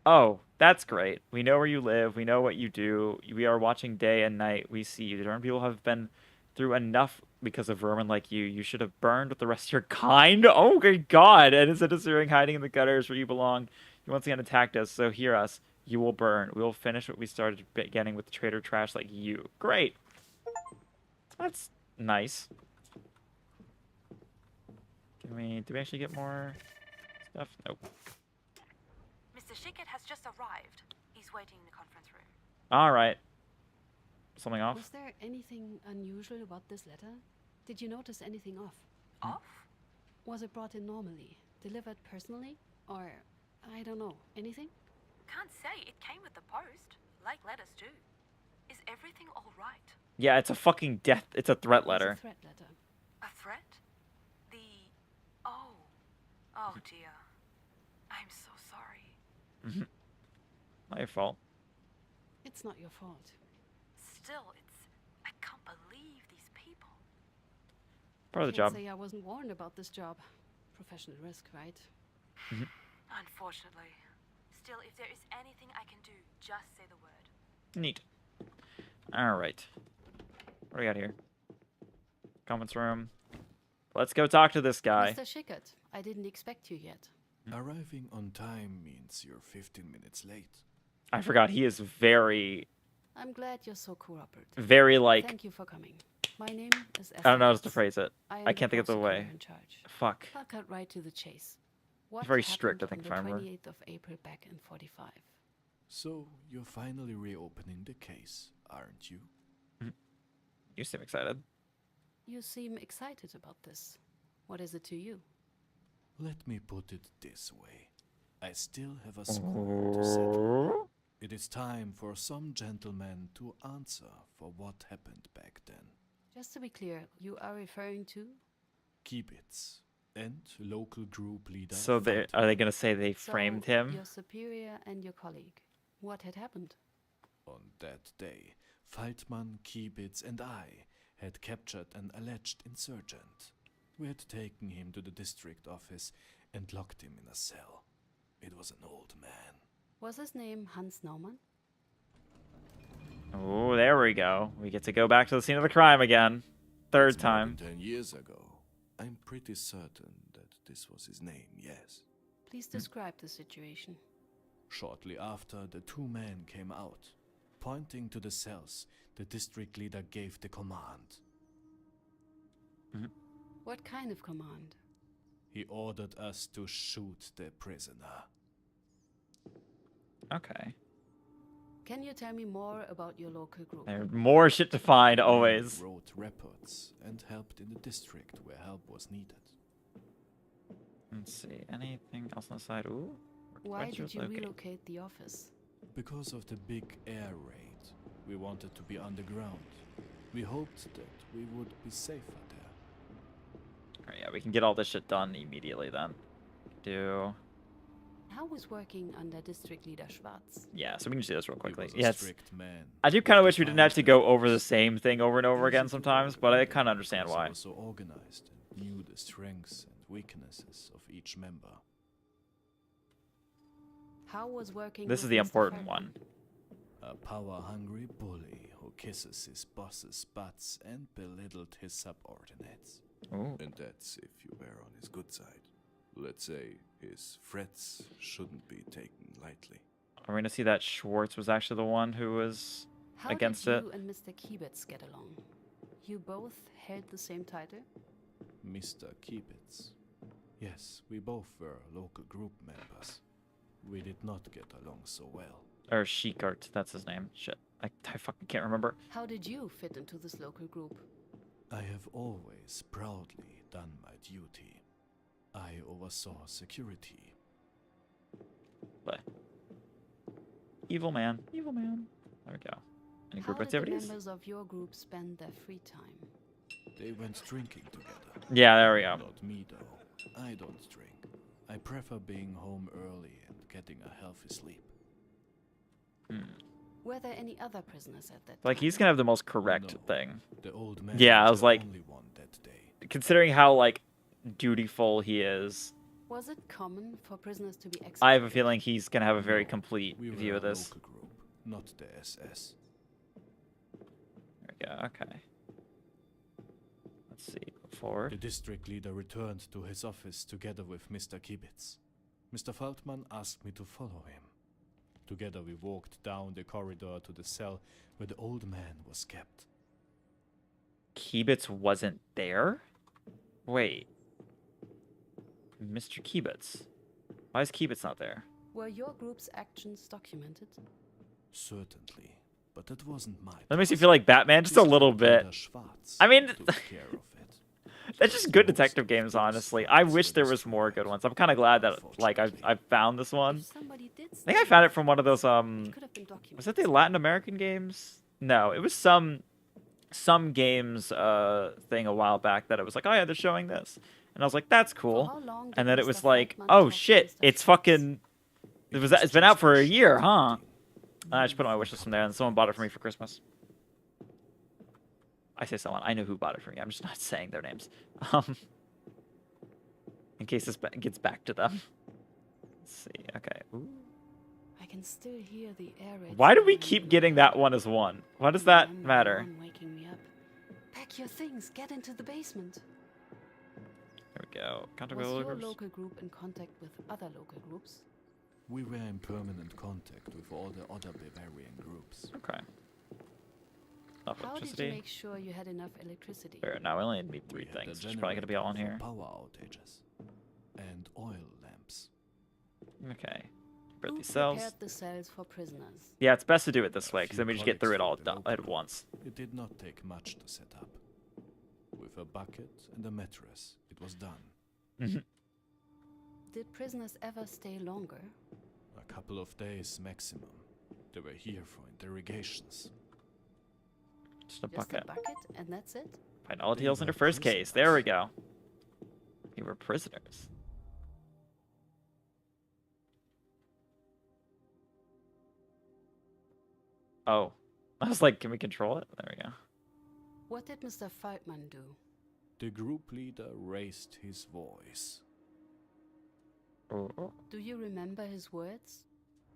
Oh, that's great. We know where you live. We know what you do. We are watching day and night. We see you. Certain people have been through enough because of vermin like you. You should have burned with the rest of your kind. Oh, good God. And instead of sitting hiding in the gutters where you belong, you once again attacked us. So hear us. You will burn. We will finish what we started beginning with traitor trash like you. Great. That's nice. Do we actually get more stuff? Nope.
Mr. Schickett has just arrived. He's waiting in the conference room.
All right. Something off?
Was there anything unusual about this letter? Did you notice anything off?
Off?
Was it brought in normally? Delivered personally? Or, I don't know, anything?
Can't say. It came with the post, like letters do. Is everything all right?
Yeah, it's a fucking death. It's a threat letter.
It's a threat letter.
A threat? Oh dear. I'm so sorry.
Not your fault.
It's not your fault.
Still, I can't believe these people.
Part of the
Can't
job.
say I wasn't warned about this job. Professional risk, right?
Unfortunately. Still, if there is anything I can do, just say the word.
Neat. All right. What do we got here? Comments room. Let's go talk to this guy.
Mr. Schickett, I didn't expect you yet.
Arriving on time means you're 15 minutes late.
I forgot. He is very,
I'm glad you're so cooperative.
very like.
Thank you for coming. My name is
I don't know how
Esther
to phrase it.
am
I can't think of the
prosecutor
way.
in charge.
Fuck.
I'll cut right to the chase. What
very strict, I
happened
think, if I
on the
remember.
28th of April back in 45?
So, you're finally reopening the case, aren't you?
You seem excited.
You seem excited about this. What is it to you?
Let me put it this way. I still have a score to settle. It is time for some gentlemen to answer for what happened back then.
Just to be clear, you are referring to?
Kibitz and local group leader.
So they are they gonna say they framed
So,
him?
Your superior and your colleague. What had happened?
On that day, Faltmann, Kibitz, and I had captured an alleged insurgent. We had taken him to the district office and locked him in a cell. It was an old man.
Was his name Hans Naumann?
Oh, there we go. We get to go back to the scene of the crime again. Third
It's more
time.
than 10 years ago. I'm pretty certain that this was his name, yes.
Please describe the situation.
Shortly after, the two men came out. Pointing to the cells, the district leader gave the command.
What kind of command?
He ordered us to shoot the prisoner.
Okay.
Can you tell me more about your local group?
There's more shit to find always.
We wrote reports and helped in the district where help was needed.
Let's see. Anything else on the side? Ooh.
Why
Where'd
did you
locate?
relocate the office?
Because of the big air raid, we wanted to be underground. We hoped that we would be safer there.
Alright, yeah, we can get all this shit done immediately then.
How was working under District Leader Schwarz?
Yeah, so we can just do this real quickly.
was a
Yes.
strict man.
I do kind of wish we didn't have to go over the same thing over and over again sometimes, but I kind of understand
Because he
why.
was so organized and knew the strengths and weaknesses of each member.
How was working
This
with
is the
Mr.
important
Feldman?
one.
A power-hungry bully who kisses his boss's butts and belittled his subordinates.
Ooh.
And that's if you were on his good side. Let's say his threats shouldn't be taken lightly.
Are we gonna see that Schwartz was actually the one who was
How
against
did
it?
you and Mr. Kibitz get along? You both held the same title?
Mr. Kibitz. Yes, we both were local group members. We did not get along so well.
Or Shikart, that's his name. Shit. I fucking can't remember.
How did you fit into this local group?
I have always proudly done my duty. I oversaw security.
But evil man. Evil man. There we go. Any
How
group
did
activities?
the members of your group spend their free time?
They went drinking together.
Yeah, there we go.
Not me though. I don't drink. I prefer being home early and getting a healthy sleep.
Were there any other prisoners at that
Like
time?
he's gonna have the most correct
No,
thing.
The old man
Yeah, I
was
was
the
like,
only one that day.
considering how like dutiful he is,
Was it common for prisoners to be executed?
I have a feeling he's gonna have a very
No,
complete
we were
view
a
of this.
local group, not the SS.
There we go. Okay. Let's see. Forward.
The district leader returned to his office together with Mr. Kibitz. Mr. Feldman asked me to follow him. Together we walked down the corridor to the cell where the old man was kept.
Kibitz wasn't there? Wait. Mr. Kibitz. Why is Kibitz not there?
Were your group's actions documented?
Certainly, but that wasn't my
That makes you
task.
feel like Batman just a little
District
bit.
Leader Schwartz
I mean,
took care of it.
that's just good detective games, honestly. I wish there was more good ones. I'm kind of glad that like I found this one.
If somebody did
I think I found it from one of those
it could have been documented.
was it the Latin American games? No, it was some games thing a while back that it was like, oh yeah, they're showing this. And I was like, that's cool.
how long did
And then it
Mr.
was like,
Feldman
oh
talk to
shit,
Mr.
it's
Schwartz?
fucking it's been out for a year, huh? I just put it on my wish list from there and someone bought it for me for Christmas. I say someone, I know who bought it for me. I'm just not saying their names. In case this gets back to them. Let's see. Okay. Ooh.
I can still hear the air raid
Why do we
siren
keep
in
getting
the
that one as one? Why does that
911
matter?
waking me up. Pack your things. Get into the basement.
There we go. Contact
Was
with
your
groups.
local group in contact with other local groups?
We were in permanent contact with all the other Bavarian groups.
Okay. Enough
How did you
electricity.
make sure you had enough electricity?
There, now we only need
We
three
had a
things. Which is probably gonna be all on
generator
here.
for power outages and oil lamps.
Okay. Put
Who
these cells.
prepared the cells for prisoners?
Yeah, it's best to do it this
A
way, because
few
then we just get through it all
colleagues from the
at
local
once.
It did not take much to set up. With a bucket and a mattress, it was done.
Did prisoners ever stay longer?
A couple of days maximum. They were here for interrogations.
Just a
Just
bucket.
a bucket, and that's it?
Find all
They
details in
were
your first case. There we
prisoners.
go. You were prisoners. Oh. I was like, can we control it? There we go.
What did Mr. Feldman do?
The group leader raised his voice.
Oh.
Do you remember his words?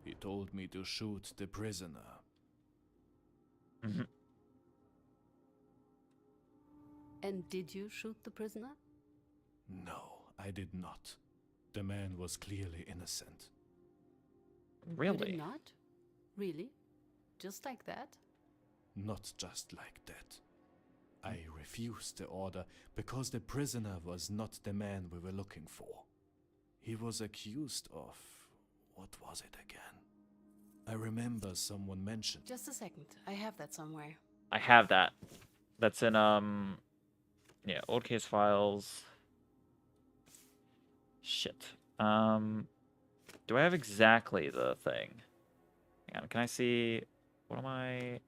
He told me to shoot the prisoner.
Mhm.
And did you shoot the prisoner?
No, I did not. The man was clearly innocent.
You
Really?
did not? Really? Just like that?
Not just like that. I refused the order because the prisoner was not the man we were looking for. He was accused of... what was it again? I remember someone mentioned...
Just a second. I have that somewhere.
I have that. That's in yeah, old case files. Shit. Do I have exactly the thing? Hang on, can I see what am I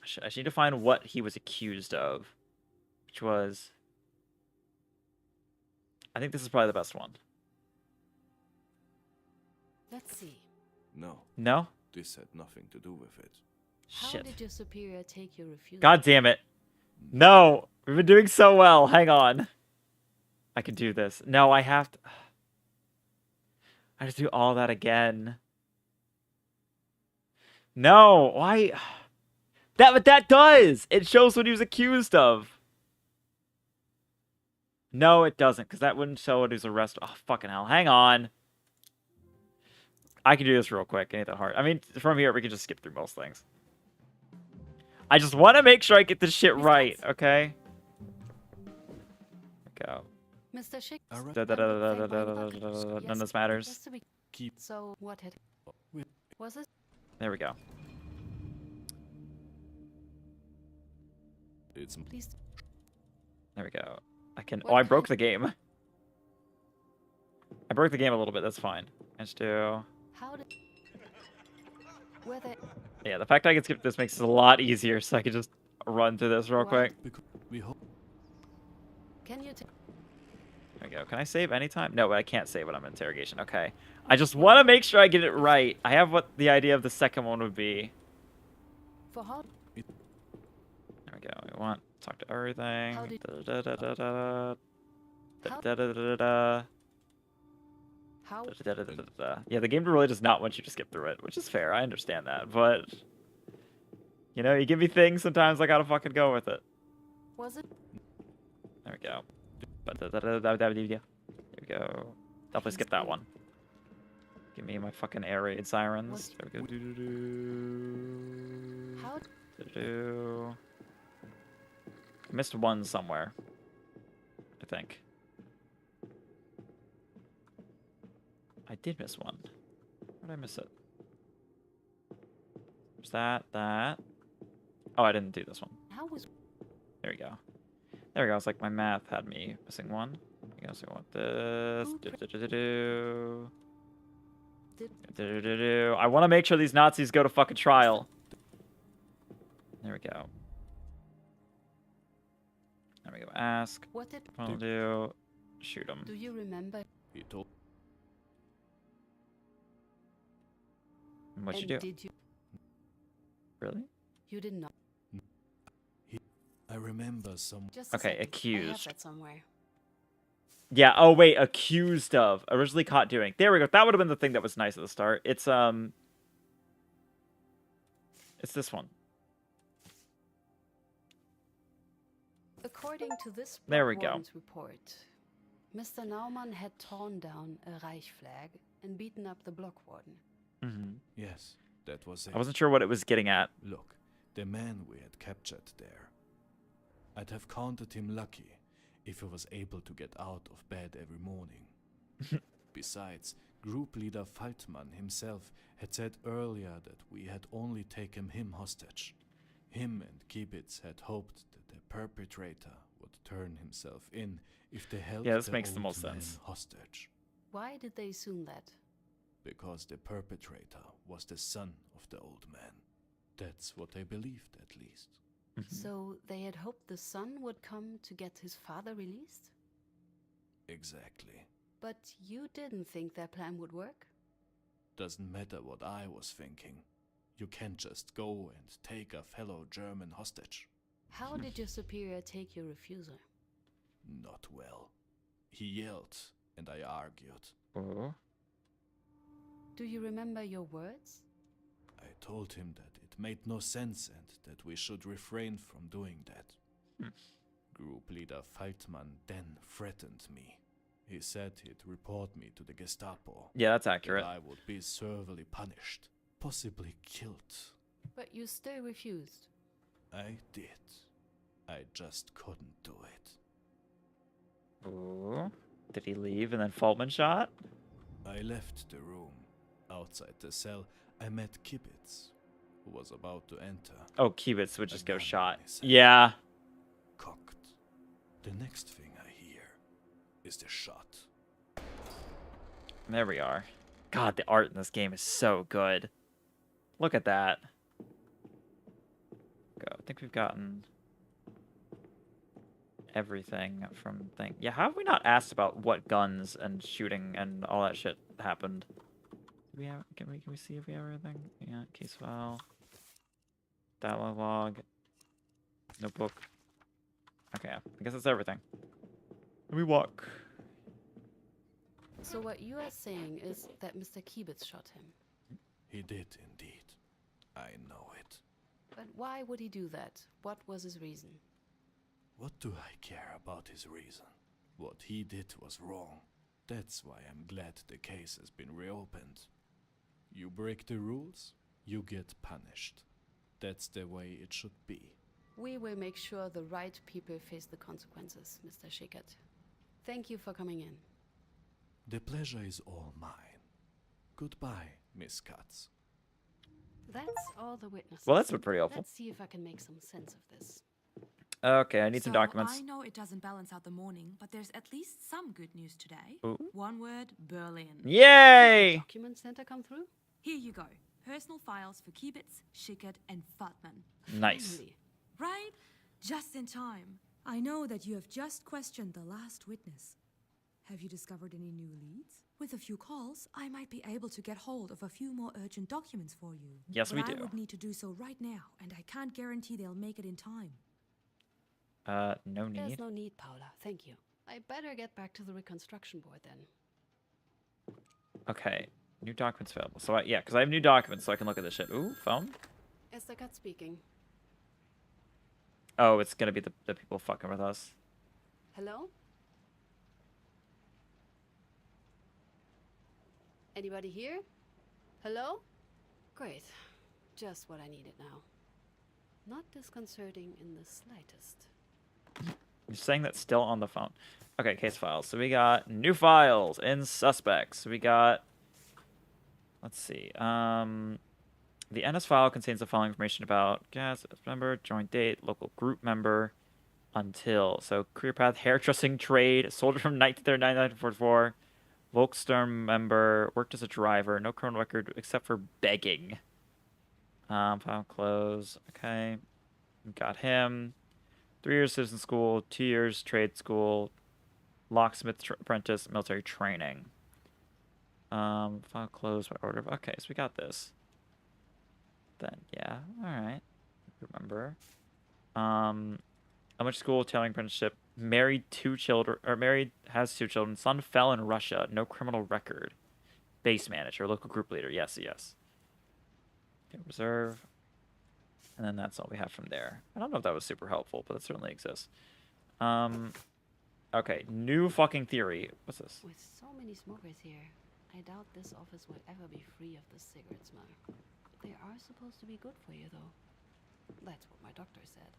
I should need to find what he was accused of, which was I think this is probably the best one.
Let's see.
No,
No?
this had nothing to do with it.
How
Shit.
did your superior take your refusal?
God damn it. No! We've been doing so well. Hang on. I can do this. No, I have to. I have to do all that again. No, why? But that does! It shows what he was accused of. No, it doesn't, because that wouldn't show what he was arrested. Oh, fucking hell. Hang on. I can do this real quick. It ain't that hard. I mean, from here, we can just skip through most things. I just want to make sure I get this shit right, okay? Go.
Mr. Schick.
None of this matters.
Just to be...
Keep...
So, what had... Was it?
There we go.
It's...
Please...
There we go. I can...
What
Oh, I
kind-
broke the game. I broke the game a little bit. That's fine. Let's do...
How did... Were they...
Yeah, the fact I can skip this makes it a lot easier, so I can just run through this real
What?
quick.
We hope...
Can you take...
There we go. Can I save anytime? No, but I can't save when I'm in interrogation. Okay. I just want to make sure I get it right. I have what the idea of the second one would be.
For how...
There we go. We want to talk to everything.
How did-
Da-da-da-da-da-da.
How-
Da-da-da-da-da.
How?
Yeah, the game really does not want you to skip through it, which is fair. I understand that, but you know, you give me things, sometimes I gotta fucking go with it.
Was it?
There we go. There we go. Definitely skip that one. Give me my fucking air raid sirens. There we go.
How?
I missed one somewhere, I think. I did miss one. Where did I miss it? There's that. Oh, I didn't do this one.
How was?
There we go. There we go. It's like my math had me missing one. I guess I want this. I want to make sure these Nazis go to fucking trial. There we go. There we go. Ask.
What did?
I'll do. Shoot him.
Do you remember?
He told.
What'd you do?
Did you?
Really?
You did not.
I remember some.
Just
Okay,
I have
accused.
that somewhere.
Yeah. Oh wait, accused of. Originally caught doing. There we go. That would have been the thing that was nice at the start. It's this one.
According to this
There we
Blood
go.
Warrant report, Mr. Naumann had torn down a Reich flag and beaten up the block warden.
Yes, that was it.
I wasn't sure what it was getting at.
Look, the man we had captured there. I'd have counted him lucky if he was able to get out of bed every morning. Besides, group leader Faltmann himself had said earlier that we had only taken him hostage. Him and Kibitz had hoped that the perpetrator would turn himself in if they held
Yeah, this
the
makes the
old
most
man
sense.
hostage.
Why did they assume that?
Because the perpetrator was the son of the old man. That's what they believed, at least.
So they had hoped the son would come to get his father released?
Exactly.
But you didn't think their plan would work?
Doesn't matter what I was thinking. You can't just go and take a fellow German hostage.
How did your superior take your refusal?
Not well. He yelled, and I argued.
Oh.
Do you remember your words?
I told him that it made no sense and that we should refrain from doing that. Group leader Faltmann then threatened me. He said he'd report me to the Gestapo.
Yeah, that's accurate.
That I would be severely punished, possibly killed.
But you still refused.
I did. I just couldn't do it.
Ooh. Did he leave and then Faltman shot?
I left the room. Outside the cell, I met Kibitz, who was about to enter.
Oh, Kibitz would just go shot. Yeah.
Cocked. The next thing I hear is the shot.
There we are. God, the art in this game is so good. Look at that. Go. I think we've gotten everything from thing. Yeah, how have we not asked about what guns and shooting and all that shit happened? Do we have? Can we see if we have everything? Yeah, case file. Dialogue. Notebook. Okay, I guess that's everything. Let me walk.
So what you are saying is that Mr. Kibitz shot him.
He did indeed. I know it.
But why would he do that? What was his reason?
What do I care about his reason? What he did was wrong. That's why I'm glad the case has been reopened. You break the rules, you get punished. That's the way it should be.
We will make sure the right people face the consequences, Mr. Schickert. Thank you for coming in.
The pleasure is all mine. Goodbye, Miss Katz.
That's all the witnesses.
Well, that's been pretty helpful.
Let's see if I can make some sense of this.
Okay, I need some
So,
documents.
I know it doesn't balance out the morning, but there's at least some good news today.
Ooh.
One word, Berlin.
Yay!
Document center come through?
Here you go. Personal files for Kibitz, Schickert, and Faltmann.
Nice.
Finally.
Right? Just in time. I know that you have just questioned the last witness. Have you discovered any new leads? With a few calls, I might be able to get hold of a few more urgent documents for you.
Yes,
but
we
I
do.
would need to do so right now, and I can't guarantee they'll make it in time.
No need.
There's no need, Paula. Thank you. I better get back to the reconstruction board then.
Okay. New documents available. So, yeah, because I have new documents, so I can look at this shit. Ooh, phone?
Esther Cut speaking.
Oh, it's gonna be the people fucking with us.
Hello? Anybody here? Hello? Great. Just what I needed now. Not disconcerting in the slightest.
You're saying that's still on the phone. Okay, case files. So we got new files in suspects. We got... Let's see. The NS file contains the following information about gas member, joint date, local group member, until. So career path, hairdressing trade, soldier from 1939 to 1944, Volksturm member, worked as a driver, no criminal record except for begging. File close. Okay. Got him. 3 years citizen school, 2 years trade school, locksmith apprentice, military training. File closed by order of... Okay, so we got this. Then, yeah. Alright. Remember. Elementary school, tailoring apprenticeship. Married 2 children... Or married, has 2 children. Son fell in Russia. No criminal record. Base manager. Local group leader. Yes, yes. Okay, reserve. And then that's all we have from there. I don't know if that was super helpful, but it certainly exists. Okay, new fucking theory. What's this?
With so many smokers here, I doubt this office will ever be free of the cigarette smell. They are supposed to be good for you, though. That's what my doctor said.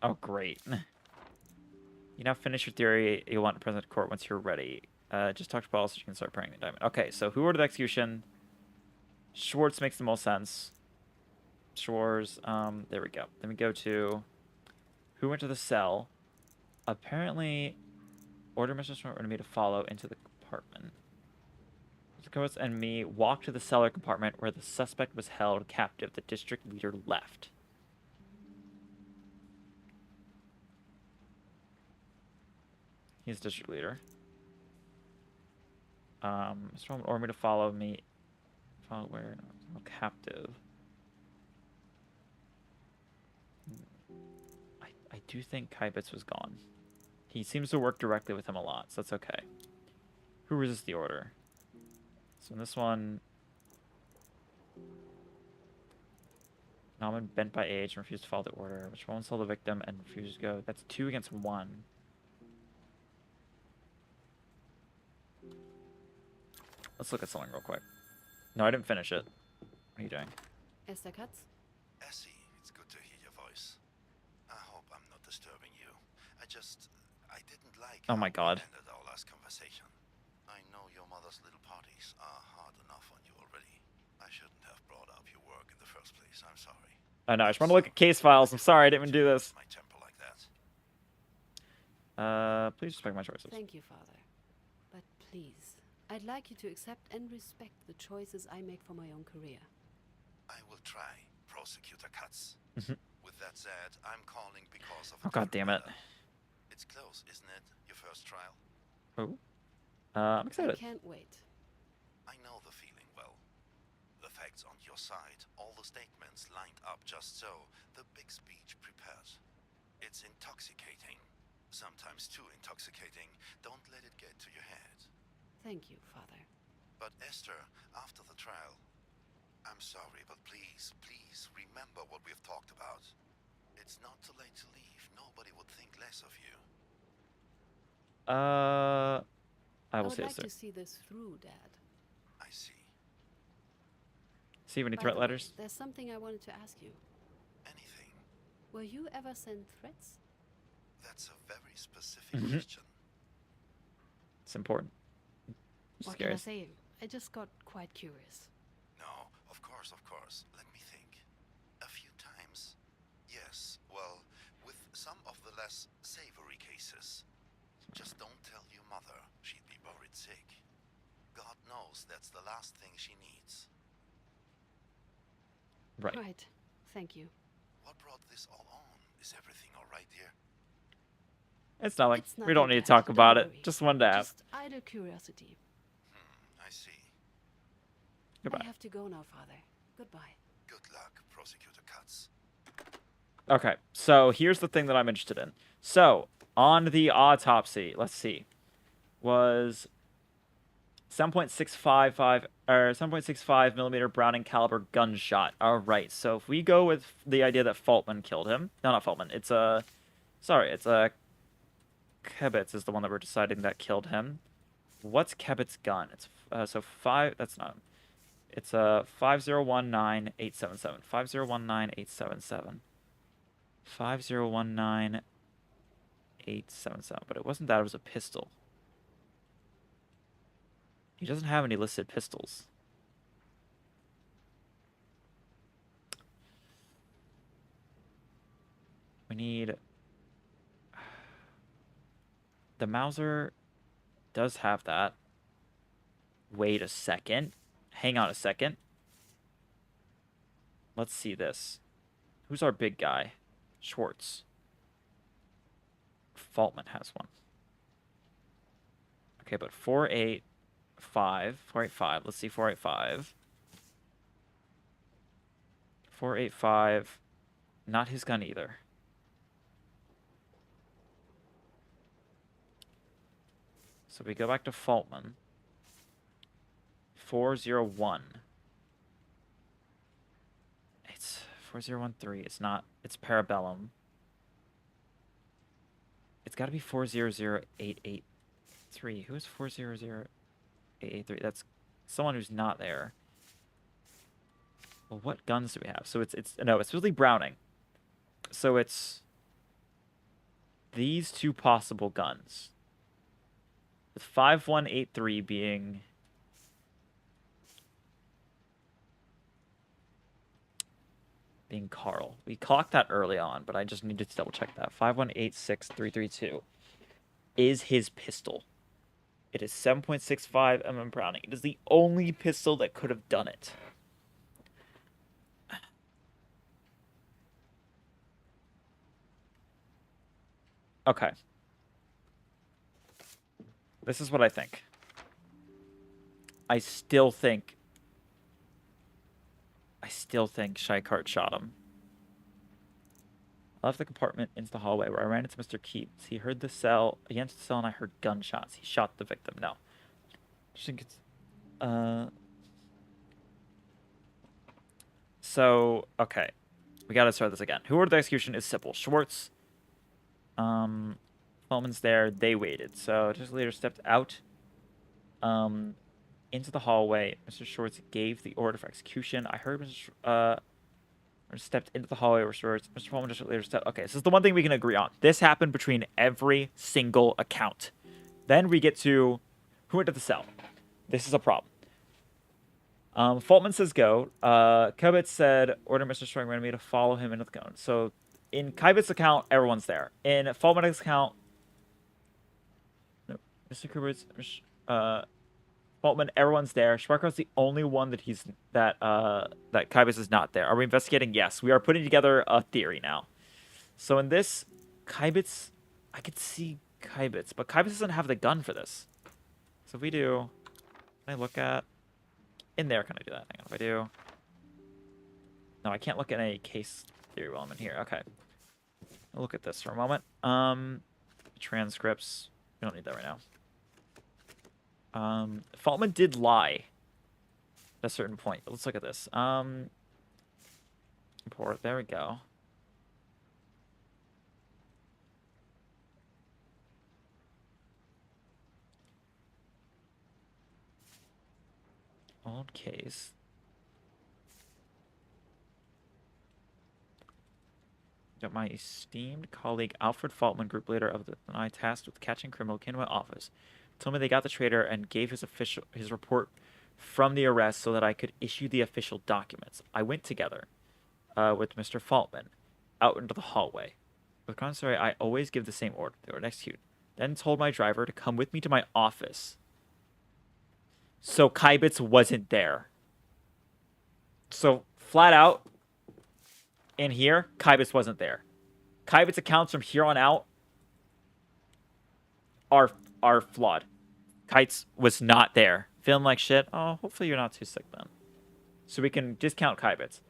Oh, great. You now finish your theory. You'll want to present to court once you're ready. Just talk to Paul so you can start praying the indictment. Okay, so who ordered the execution? Schwartz makes the most sense. Shores. There we go. Then we go to who went to the cell. Apparently, order Mr. Smart ordered me to follow into the compartment. Coates and me walked to the cellar compartment where the suspect was held captive. The district leader left. He's district leader. Mr. Holman ordered me to follow me. Follow where? No, captive. I do think Kybitz was gone. He seems to work directly with him a lot, so that's okay. Who resists the order? So in this one, Nauman bent by age and refused to follow the order. Which one saw the victim and refused to go? That's 2 against 1. Let's look at something real quick. No, I didn't finish it. What are you doing?
Esther Katz?
Essie, it's good to hear your voice. I hope I'm not disturbing you. I didn't like
Oh my God.
how we ended our last conversation. I know your mother's little parties are hard enough on you already. I shouldn't have brought up your work in the first place. I'm sorry.
I know, I just want to look at case files. I'm sorry, I didn't even do this.
My temper like that.
Please respect my choices.
Thank you, Father. But please, I'd like you to accept and respect the choices I make for my own career.
I will try, Prosecutor Katz.
Mhm.
With that said, I'm calling because of
Oh, God damn it.
It's close, isn't it? Your first trial?
Oh. I'm excited.
I can't wait.
I know the feeling well. The facts on your side, all the statements lined up just so, the big speech prepared. It's intoxicating. Sometimes too intoxicating. Don't let it get to your head.
Thank you, Father.
But Esther, after the trial, I'm sorry, but please, please remember what we've talked about. It's not too late to leave. Nobody would think less of you.
I will
would
say
like
this.
to see this through, Dad.
I see.
See you have any
By
threat
the way,
letters?
There's something I wanted to ask you.
Anything.
Were you ever sent threats?
That's a very specific
Mhm.
question.
It's important.
What
Scary.
can I say? I just got quite curious.
No, of course, of course. Let me think. A few times. Yes, well, with some of the less savory cases. Just don't tell your mother. She'd be worried sick. God knows that's the last thing she needs.
Right.
Right. Thank you.
What brought this all on? Is everything all right, dear?
It's not like
It's
we don't
nothing
need to
bad,
talk about
don't
it.
worry.
Just wanted to ask.
Just idle curiosity.
I see.
Goodbye.
I have to go now, Father. Goodbye.
Good luck, Prosecutor Katz.
Okay, so here's the thing that I'm interested in. So, on the autopsy, let's see, was 7.655 or 7.65 millimeter Browning caliber gunshot. All right, so if we go with the idea that Faltman killed him, no, not Faltman. It's Kebitz is the one that we're deciding that killed him. What's Kebitz's gun? It's so 5. That's not. It's 5019877. 5019877. 5019877. But it wasn't that. It was a pistol. He doesn't have any listed pistols. We need... The Mauser does have that. Wait a second. Hang on a second. Let's see this. Who's our big guy? Schwartz. Faltman has one. Okay, but 485. Let's see 485. 485. Not his gun either. So we go back to Faltman. 401. It's 4013. It's not. It's Parabellum. It's got to be 400883. Who is 400883? That's someone who's not there. Well, what guns do we have? So it's really Browning. So it's these two possible guns. With 5183 being Carl. We clocked that early on, but I just needed to double check that. 5186332 is his pistol. It is 7.65 mm Browning. It is the only pistol that could have done it. Okay. This is what I think. I still think Scheichart shot him. I left the compartment into the hallway where I ran into Mr. Keats. He heard the cell, against the cell, and I heard gunshots. He shot the victim. No. So, okay. We gotta start this again. Who ordered the execution is simple. Schwartz. Faltman's there. They waited. So, just later stepped out. Into the hallway. Mr. Schwartz gave the order for execution. I heard Mr. Stepped into the hallway where Schwartz. Mr. Faltman just later stepped. Okay, this is the one thing we can agree on. This happened between every single account. Then we get to who went to the cell. This is a problem. Faltman says go. Kibitz said order Mr. Strong ran me to follow him into the cone. So in Kibitz's account, everyone's there. In Faltman's account, no, Mr. Kibitz, Faltman, everyone's there. Schwarkar's the only one that that Kibitz is not there. Are we investigating? Yes. We are putting together a theory now. So in this, Kibitz, I could see Kibitz, but Kibitz doesn't have the gun for this. So if we do, can I look at in there? Can I do that? Hang on. If I do, no, I can't look at any case theory while I'm in here. Okay, I'll look at this for a moment. Transcripts. We don't need that right now. Faltman did lie at a certain point. Let's look at this. Report. There we go. Old case. Got my esteemed colleague Alfred Faltman, group leader of the and I tasked with catching criminal came to my office. Told me they got the traitor and gave his report from the arrest so that I could issue the official documents. I went together with Mr. Faltman out into the hallway. With contrary, I always give the same order. They were execute. Then told my driver to come with me to my office. So Kibitz wasn't there. So flat out in here, Kibitz wasn't there. Kibitz accounts from here on out are flawed. Kites was not there. Feeling like shit? Oh, hopefully you're not too sick then. So we can discount Kibitz.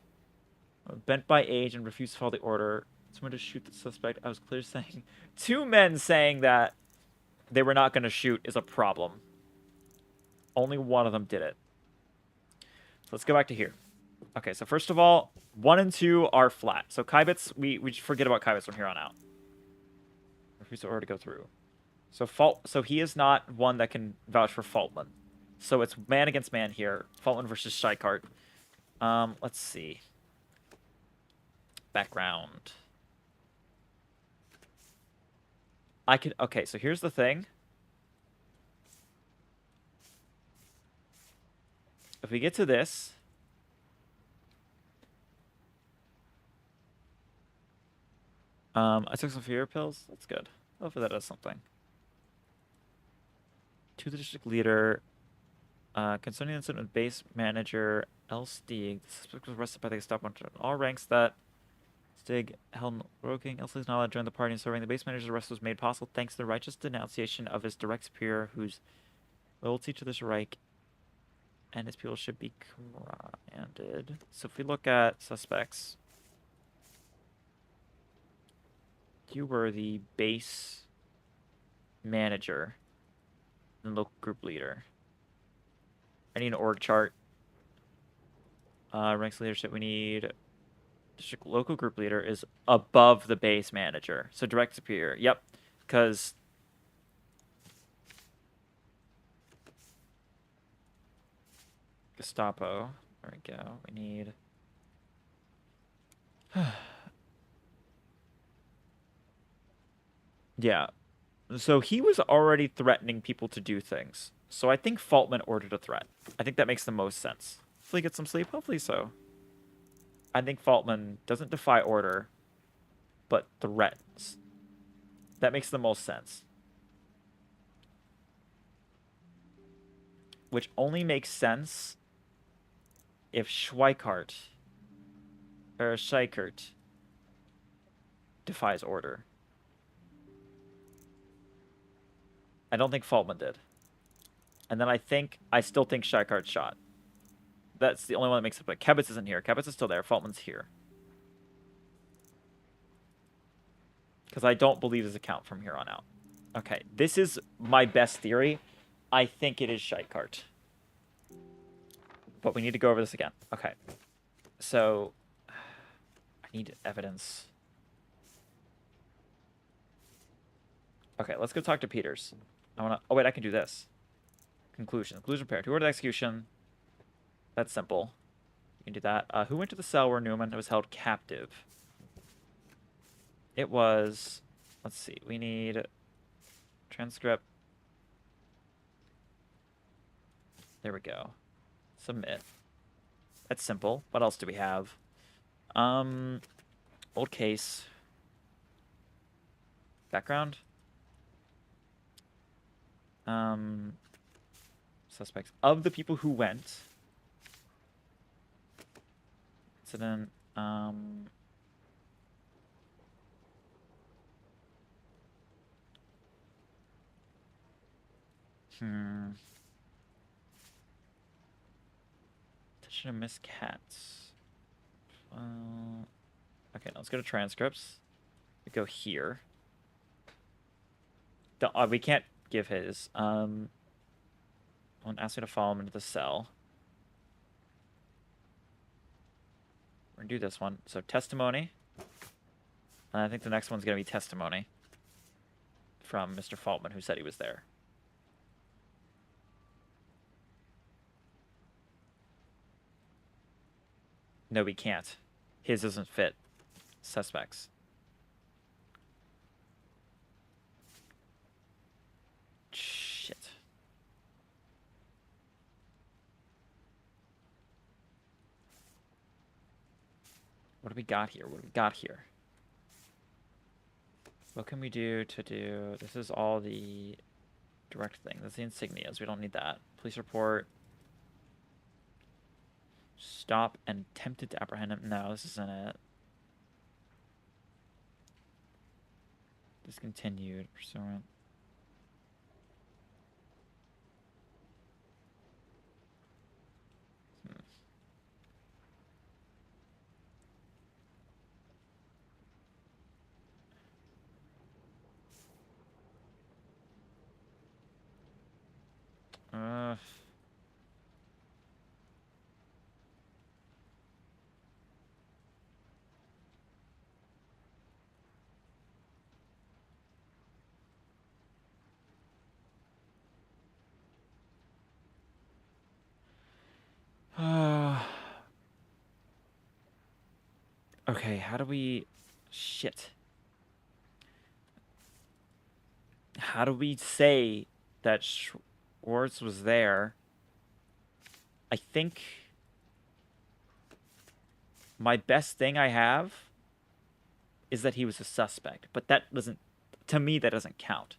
Bent by age and refused to follow the order. Someone to shoot the suspect. I was clear saying... Two men saying that they were not going to shoot is a problem. Only one of them did it. So let's go back to here. Okay, so first of all, 1 and 2 are flat. So Kybits, we forget about Kybits from here on out. Refuse to order to go through. So he is not one that can vouch for Faultman. So it's man against man here. Faultman versus Shikart. Let's see. Background. Okay, so here's the thing. If we get to this, I took some fear pills. That's good. Hopefully that does something. To the district leader, concerning the incident with base manager L. Stieg, the suspect was arrested by the Gestapo on all ranks that Stig held Roking. L. Stig's knowledge during the party and serving the base manager's arrest was made possible thanks to the righteous denunciation of his direct superior, whose loyalty to the Reich and his people should be commanded. So if we look at suspects, you were the base manager and local group leader. I need an org chart. Ranks leadership, we need district local group leader is above the base manager. So direct superior. Yep. Because Gestapo. There we go. We need yeah. So he was already threatening people to do things. So I think Faultman ordered a threat. I think that makes the most sense. Hopefully get some sleep. Hopefully so. I think Faultman doesn't defy order, but threatens. That makes the most sense. Which only makes sense if Schweikart defies order. I don't think Faultman did. And then I still think Schweikart shot. That's the only one that makes it. But Kebitz isn't here. Kebitz is still there. Faultman's here. Because I don't believe his account from here on out. Okay, this is my best theory. I think it is Schweikart. But we need to go over this again. Okay. So, I need evidence. Okay, let's go talk to Peters. Oh wait, I can do this. Conclusion. Conclusion prepared. Who ordered the execution? That's simple. You can do that. Who went to the cell where Newman was held captive? It was... Let's see. We need... Transcript. There we go. Submit. That's simple. What else do we have? Old case. Background. Suspects. Of the people who went. Incident. Attention to Miss Katz. Okay, now let's go to transcripts. We go here. We can't give his. One asked me to follow him into the cell. We're gonna do this one. So testimony. And I think the next one's gonna be testimony from Mr. Faultman, who said he was there. No, we can't. His doesn't fit. Suspects. Shit. What do we got here? What do we got here? What can we do to do... This is all the direct thing. That's the insignias. We don't need that. Police report. Stop and attempted to apprehend him. No, this isn't it. Discontinued. Pursuant. Okay, how do we... Shit. How do we say that Schwartz was there? I think... My best thing I have is that he was a suspect. But that doesn't... To me, that doesn't count.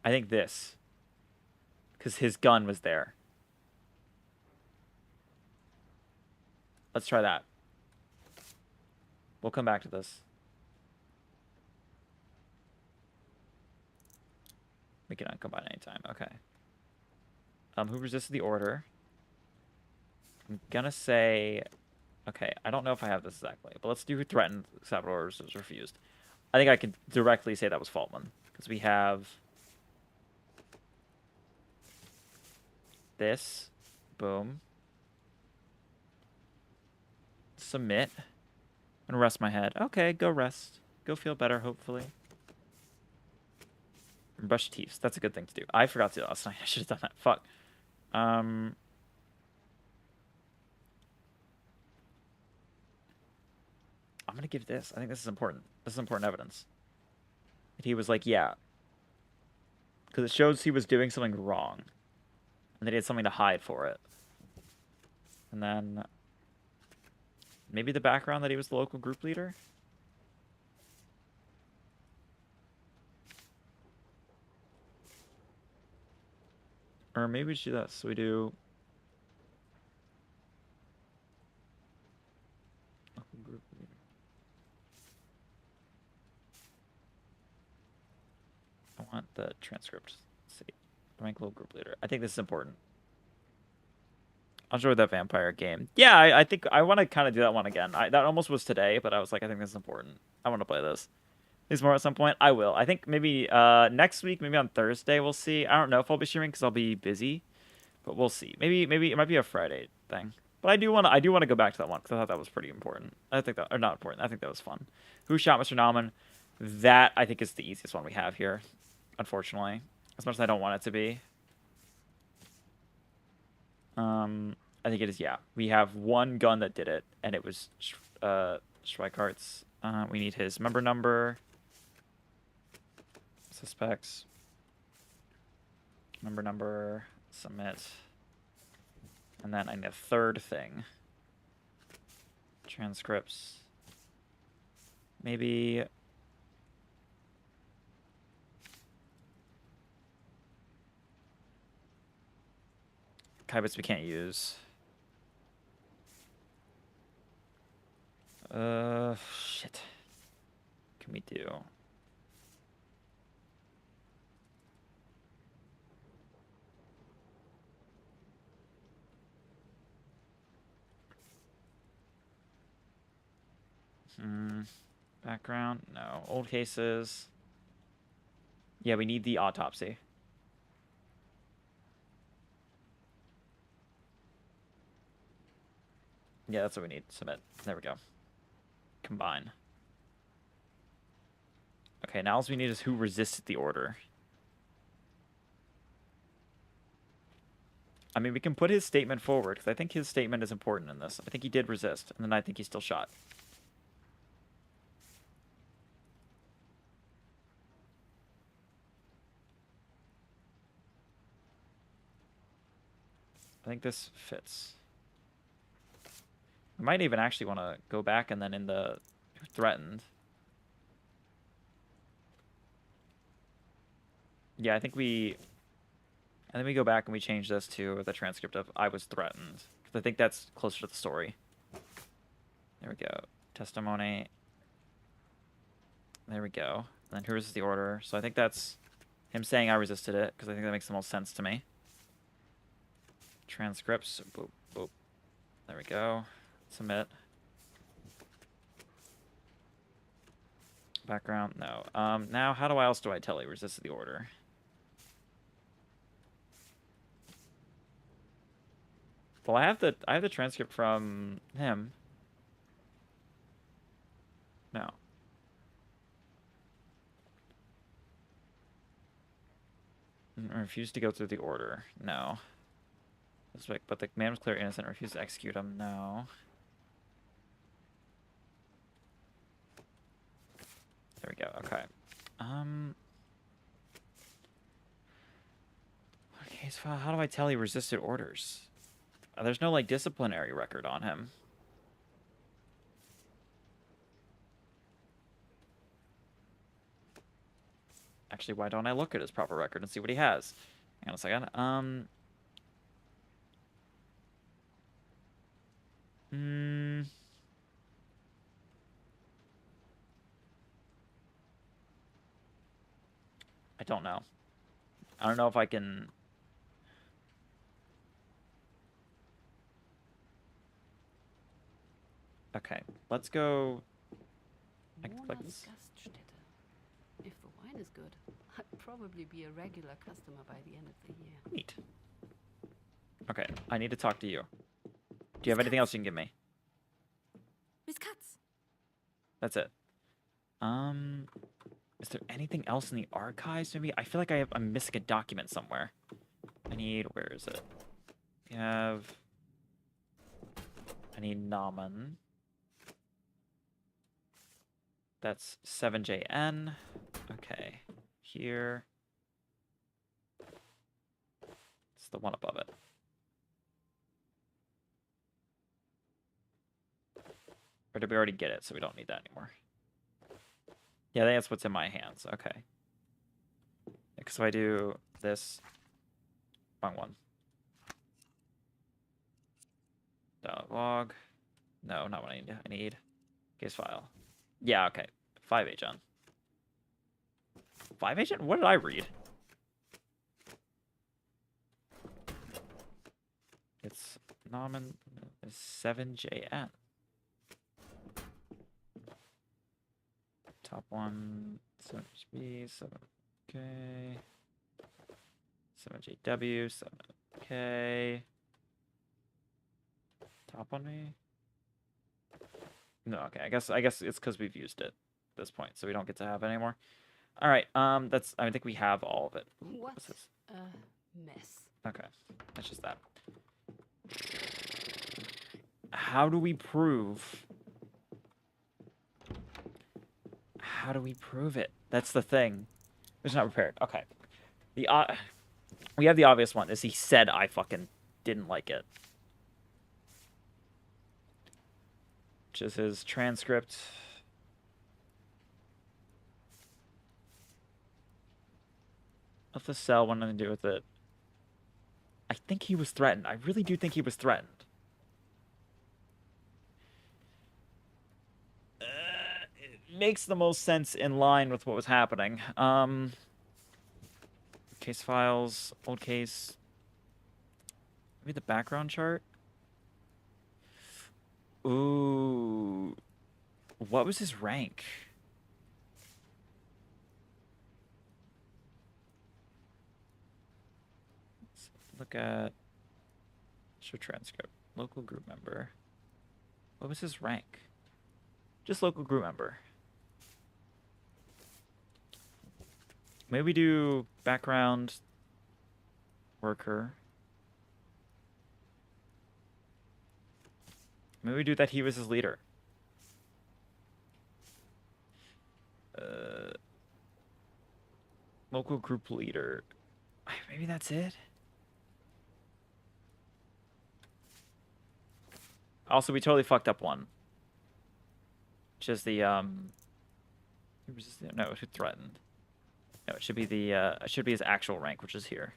I think this. Because his gun was there. Let's try that. We'll come back to this. We can uncombine anytime. Okay. Who resisted the order? I'm gonna say... Okay, I don't know if I have this exactly, but let's do who threatened, accepted orders, was refused. I think I can directly say that was Faltman. Because we have... This. Boom. Submit. And rest my head. Okay, go rest. Go feel better, hopefully. Brush teeth. That's a good thing to do. I forgot to do that last night. I should have done that. Fuck. I'm gonna give this. I think this is important. This is important evidence. And he was like, yeah. Because it shows he was doing something wrong. And that he had something to hide for it. And then... Maybe the background that he was the local group leader? Or maybe we should do this. So we do... Local group leader. I want the transcript. Let's see. Rank local group leader. I think this is important. I'll enjoy that vampire game. Yeah, I think I want to kind of do that one again. That almost was today, but I was like, I think this is important. I want to play this. Is more at some point? I will. I think maybe next week, maybe on Thursday, we'll see. I don't know if I'll be streaming because I'll be busy, but we'll see. Maybe it might be a Friday thing. But I do want to go back to that one because I thought that was pretty important. I think that, or not important. I think that was fun. Who shot Mr. Nauman? That I think is the easiest one we have here, unfortunately. As much as I don't want it to be. I think it is, yeah. We have one gun that did it, and it was Schweikart's. We need his member number. Suspects. Member number. Submit. And then I need a third thing. Transcripts. Maybe... Kybits we can't use. Shit. What can we do? Background? No. Old cases. Yeah, we need the autopsy. Yeah, that's what we need. Submit. There we go. Combine. Okay, now all we need is who resisted the order. I mean, we can put his statement forward, because I think his statement is important in this. I think he did resist, and then I think he still shot. I think this fits. We might even actually want to go back and then in the threatened. Yeah, I think we go back and we change this to the transcript of I was threatened. Because I think that's closer to the story. There we go. Testimony. There we go. And then here's the order. So I think that's him saying I resisted it, because I think that makes the most sense to me. Transcripts. Boop, boop. There we go. Submit. Background. No. Now, how else do I tell he resisted the order? Well, I have the transcript from him. No. I refused to go through the order. No. But the man was clearly innocent. Refused to execute him. No. There we go. Okay. Okay, so how do I tell he resisted orders? There's no, like, disciplinary record on him. Actually, why don't I look at his proper record and see what he has? Hang on a second. I don't know. I don't know if I can... Okay, let's go... I can click this.
Gaststätte. If the wine is good, I'd probably be a regular customer by the end of the year.
Neat. Okay, I need to talk to you. Do you have anything else you can give me?
Miss Katz.
That's it. Is there anything else in the archives? Maybe I feel like I'm missing a document somewhere. I need, where is it? We have. I need Namen. That's 7JN. Okay, here. It's the one above it. Or did we already get it, so we don't need that anymore? Yeah, I think that's what's in my hands. Okay. So I do this. Wrong one. Log. No, not what I need. I need case file. Yeah, okay. 5agent. 5agent? What did I read? It's Namen 7JN. Top one, 7HB, 7K, 7JW, 7K. Top on me? No, okay. I guess it's because we've used it at this point, so we don't get to have it anymore. All right. That's. I think we have all of it.
What's this? A mess.
Okay, that's just that. How do we prove? How do we prove it? That's the thing. It's not prepared. Okay. We have the obvious one. Is he said I fucking didn't like it. Which is his transcript. What's the cell want to do with it? I think he was threatened. I really do think he was threatened. It makes the most sense in line with what was happening. Case files, old case. Maybe the background chart. Ooh. What was his rank? Let's look at show transcript. Local group member. What was his rank? Just local group member. Maybe we do background worker. Maybe we do that he was his leader. Local group leader. Maybe that's it. Also, we totally fucked up one. Which is the who resisted? No, who threatened? No, it should be the it should be his actual rank, which is here.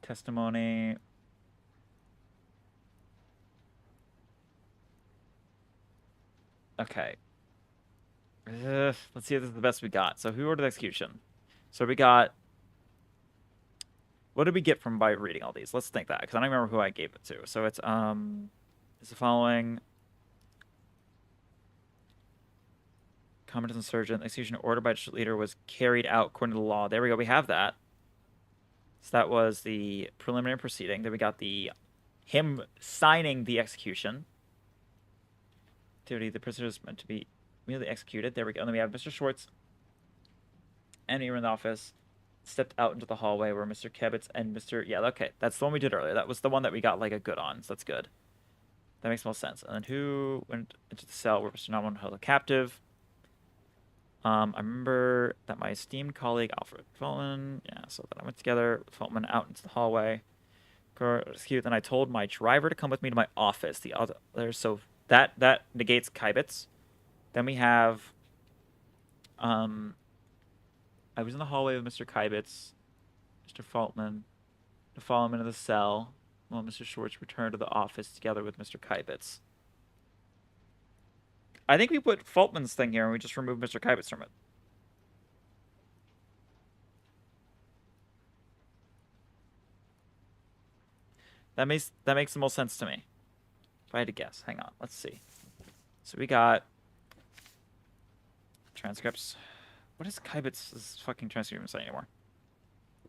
Testimony. Okay. Let's see if this is the best we got. So who ordered execution? So we got... What did we get from by reading all these? Let's think that, because I don't remember who I gave it to. So it's the following. Competent insurgent. Execution ordered by district leader was carried out according to the law. There we go. We have that. So that was the preliminary proceeding. Then we got him signing the execution. Activity, the prisoner is meant to be immediately executed. There we go. And then we have Mr. Schwartz and we were in the office, stepped out into the hallway where Mr. Kibitz and Mr. Yeah, okay, that's the one we did earlier. That was the one that we got like a good on, so that's good. That makes more sense. And then who went into the cell where Mr. Naumann held a captive? I remember that my esteemed colleague Alfred Feltman, so that I went together with Feltman out into the hallway. Then I told my driver to come with me to my office. The other, so that negates Kibitz. Then we have, I was in the hallway with Mr. Kibitz, Mr. Feltman, to follow him into the cell, while Mr. Schwartz returned to the office together with Mr. Kibitz. I think we put Feltman's thing here and we just removed Mr. Kibitz from it. That makes the most sense to me. If I had to guess. Hang on, let's see. So we got transcripts. What is Kibitz's fucking transcript even say anymore?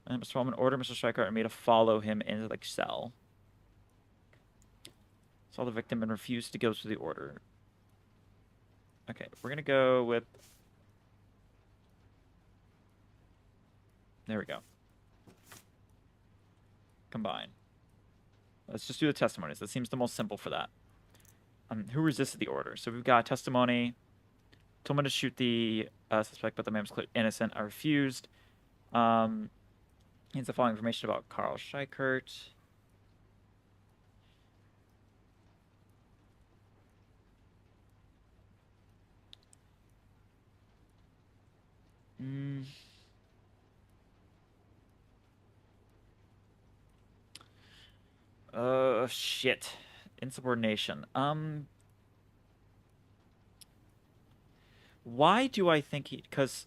And Mr. Feltman ordered Mr. Stryker and me to follow him into the cell. Saw the victim and refused to go through the order. Okay, we're gonna go with... There we go. Combine. Let's just do the testimonies. That seems the most simple for that. Who resisted the order? So we've got testimony. Told me to shoot the suspect, but the man was clearly innocent. I refused. Here's the following information about Carl Schikert. Shit. Insubordination. Why do I think he... Because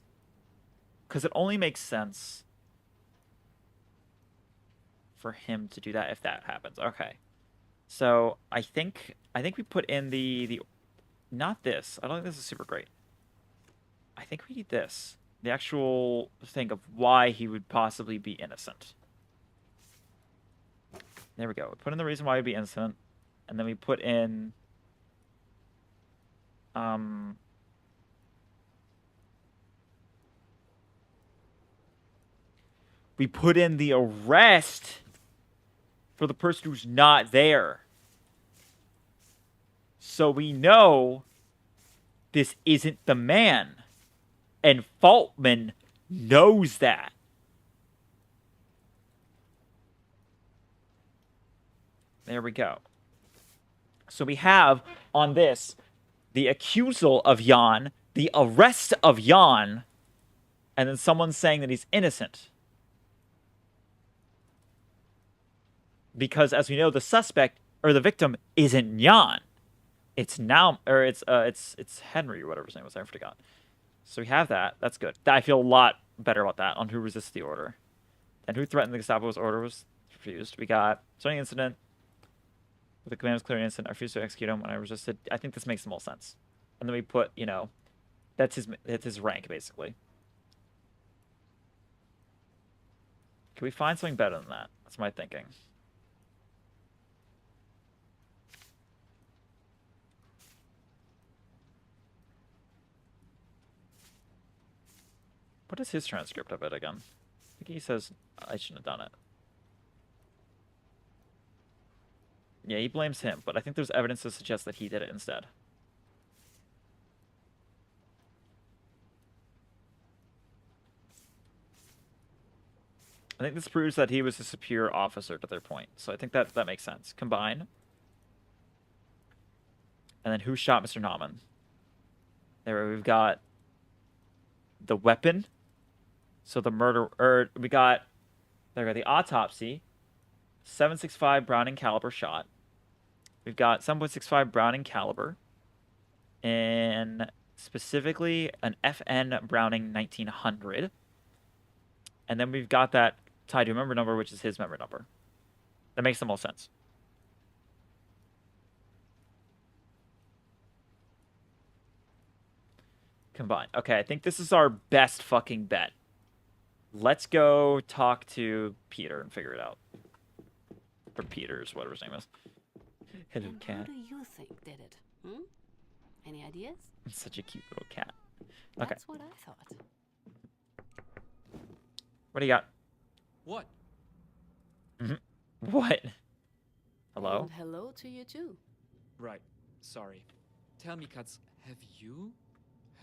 it only makes sense for him to do that if that happens. Okay. So, I think we put in the... Not this. I don't think this is super great. I think we need this. The actual thing of why he would possibly be innocent. There we go. We put in the reason why he'd be innocent. And then we put in... We put in the arrest for the person who's not there. So we know this isn't the man. And Feltman knows that. There we go. So we have on this the accusal of Jan, the arrest of Jan, and then someone saying that he's innocent. Because as we know, the suspect or the victim isn't Jan. It's now, or it's Henry or whatever his name was. I forgot. So we have that. That's good. I feel a lot better about that on who resisted the order. And who threatened the Gestapo's order was refused. We got starting incident. The command was clearly innocent. I refused to execute him when I resisted. I think this makes the most sense. And then we put, you know, that's his rank, basically. Can we find something better than that? That's my thinking. What is his transcript of it again? I think he says, I shouldn't have done it. Yeah, he blames him, but I think there's evidence to suggest that he did it instead. I think this proves that he was a superior officer to their point. So I think that makes sense. Combine. And then who shot Mr. Naumann? There we've got the weapon. So the murder, we got the autopsy. 7.65 Browning caliber shot. We've got 7.65 Browning caliber. And specifically an FN Browning 1900. And then we've got that tied to a member number, which is his member number. That makes the most sense. Combine. Okay, I think this is our best fucking bet. Let's go talk to Peter and figure it out. Or Peters, whatever his name is. Hello,
And
cat.
who do you think did it? Hmm? Any ideas?
It's such a cute little cat. Okay.
That's what I thought.
What do you got?
What?
What? Hello?
And hello to you too.
Right. Sorry. Tell me, Katz,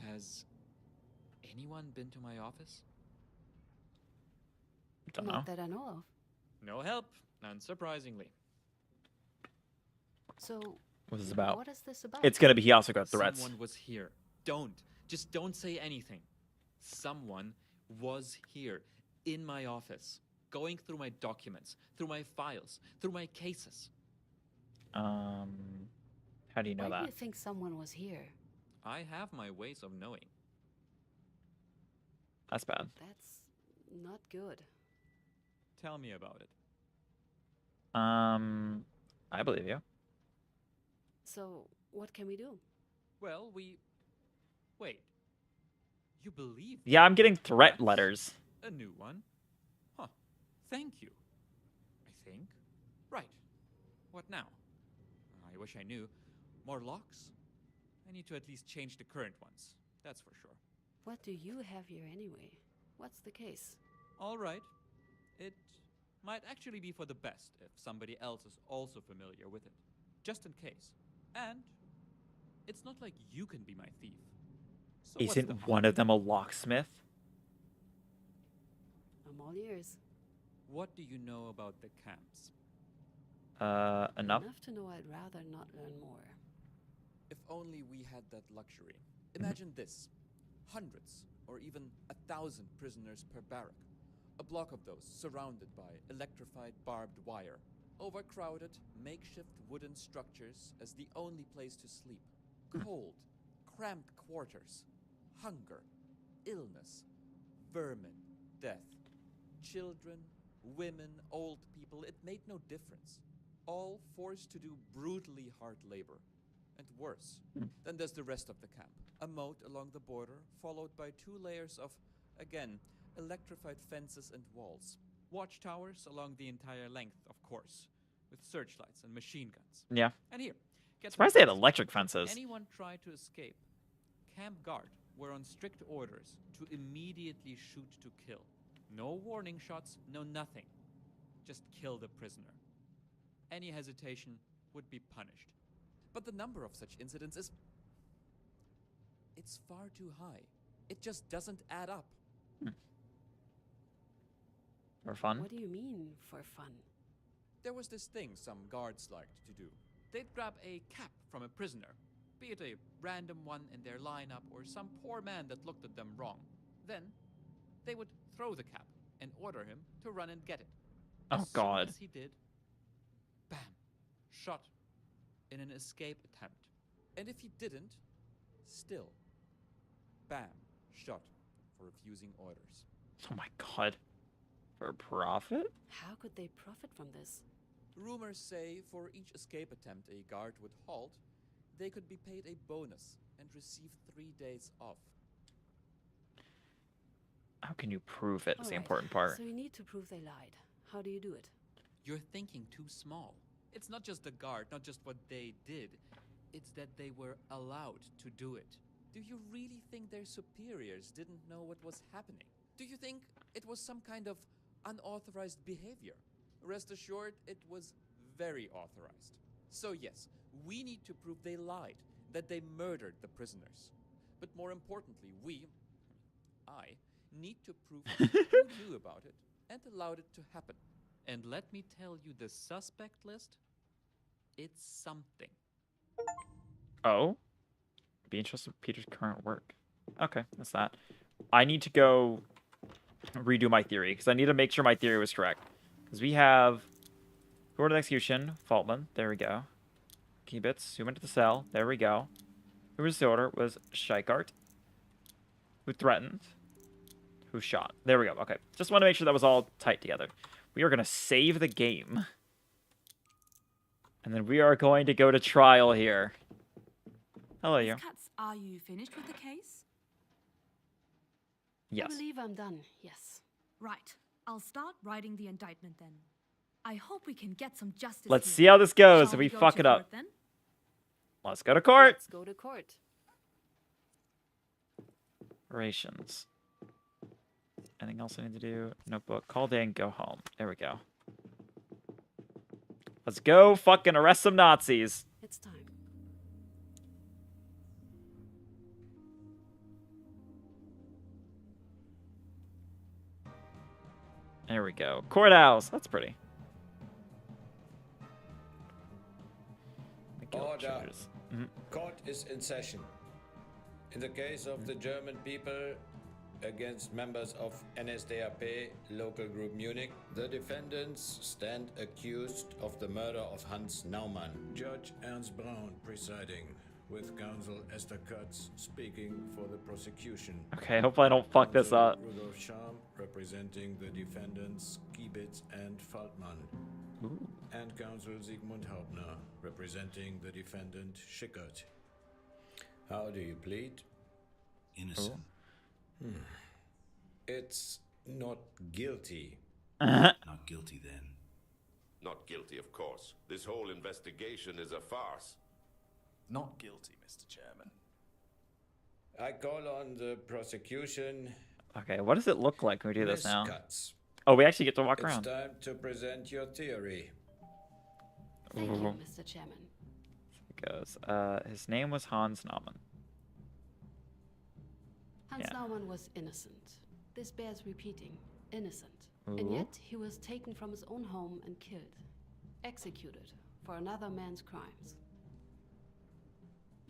has anyone been to my office?
Don't know.
Not that I know of.
No help, unsurprisingly.
So,
What is this about?
what is this about?
It's gonna be he also got threats.
Someone was here. Just don't say anything. Someone was here in my office, going through my documents, through my files, through my cases.
How do you know
Why
that?
do you think someone was here?
I have my ways of knowing.
That's bad.
That's not good.
Tell me about it.
I believe you.
So, what can we do?
Well, wait. You believe?
Yeah, I'm getting threat letters.
A new one? Huh. Thank you. I think. Right. What now? I wish I knew. More locks? I need to at least change the current ones. That's for sure.
What do you have here anyway? What's the case?
All right. It might actually be for the best if somebody else is also familiar with it. Just in case. And it's not like you can be my thief. So what's the
Isn't one of them a locksmith?
I'm all ears.
What do you know about the camps?
Enough?
Enough to know I'd rather not learn more.
If only we had that luxury. Imagine this. Hundreds, or even 1,000 prisoners per barrack. A block of those surrounded by electrified barbed wire. Overcrowded, makeshift wooden structures as the only place to sleep. Cold, cramped quarters. Hunger, illness, vermin, death. Children, women, old people, it made no difference. All forced to do brutally hard labor. And worse. Then there's the rest of the camp. A moat along the border, followed by 2 layers of, again, electrified fences and walls. Watchtowers along the entire length, of course, with searchlights and machine guns.
Yeah.
And here, get
Surprised they had
this.
electric fences.
Anyone tried to escape, camp guard were on strict orders to immediately shoot to kill. No warning shots, no nothing. Just kill the prisoner. Any hesitation would be punished. But the number of such incidents is... it's far too high. It just doesn't add up.
For fun?
What do you mean, for fun?
There was this thing some guards liked to do. They'd grab a cap from a prisoner, be it a random one in their lineup or some poor man that looked at them wrong. Then, they would throw the cap and order him to run and get it.
Oh,
As
God.
soon as he did, bam, shot in an escape attempt. And if he didn't, still, bam, shot for refusing orders.
Oh my God. For profit?
How could they profit from this?
Rumors say for each escape attempt a guard would halt, they could be paid a bonus and receive 3 days off.
How can you prove it? Is the
Alright,
important part.
So you need to prove they lied. How do you do it?
You're thinking too small. It's not just the guard, not just what they did. It's that they were allowed to do it. Do you really think their superiors didn't know what was happening? Do you think it was some kind of unauthorized behavior? Rest assured, it was very authorized. So yes, we need to prove they lied, that they murdered the prisoners. But more importantly, I, need to prove who knew about it and allowed it to happen. And let me tell you, the suspect list, it's something.
Oh? Be interested in Peter's current work. Okay, that's that. I need to go redo my theory, because I need to make sure my theory was correct. Because we have who ordered the execution? Faltman. There we go. Kibitz, who went to the cell? There we go. Who was the order? Was Scheikart. Who threatened? Who shot? There we go. Okay. Just want to make sure that was all tight together. We are going to save the game. And then we are going to go to trial here. Hello, you.
Miss Katz, are you finished with the case?
Yes.
I believe I'm done, yes.
Right. I'll start writing the indictment then. I hope we can get some justice.
Let's
here.
see how this goes
Shall
if we
go
fuck
to
it up.
court then?
Let's go to court.
Let's go to court.
Operations. Anything else I need to do? Notebook. Call day and go home. There we go. Let's go fucking arrest some Nazis.
It's time.
There we go. Courthouse. That's pretty.
Order. Court is in session. In the case of the German people against members of NSDAP local group Munich, the defendants stand accused of the murder of Hans Naumann.
Judge Ernst Braun presiding, with counsel Esther Katz speaking for the prosecution.
Okay, hopefully I don't fuck this up.
Rudolf Scham representing the defendants Kiebitz and Faltmann.
Ooh.
And counsel Sigmund Hauptner representing the defendant Schickert.
How do you plead?
Innocent.
It's not guilty.
Not guilty then.
Not guilty, of course. This whole investigation is a farce.
Not guilty, Mr. Chairman.
I call on the prosecution.
Okay, what does it look like when we do this
Miss
now?
Katz.
Oh, we actually get to walk
It's
around.
time to present your theory.
Thank you,
Ooh.
Mr. Chairman.
It goes. His name was Hans Naumann.
Hans
Yeah.
Naumann was innocent. This bears repeating. Innocent. And
Ooh.
yet he was taken from his own home and killed. Executed for another man's crimes.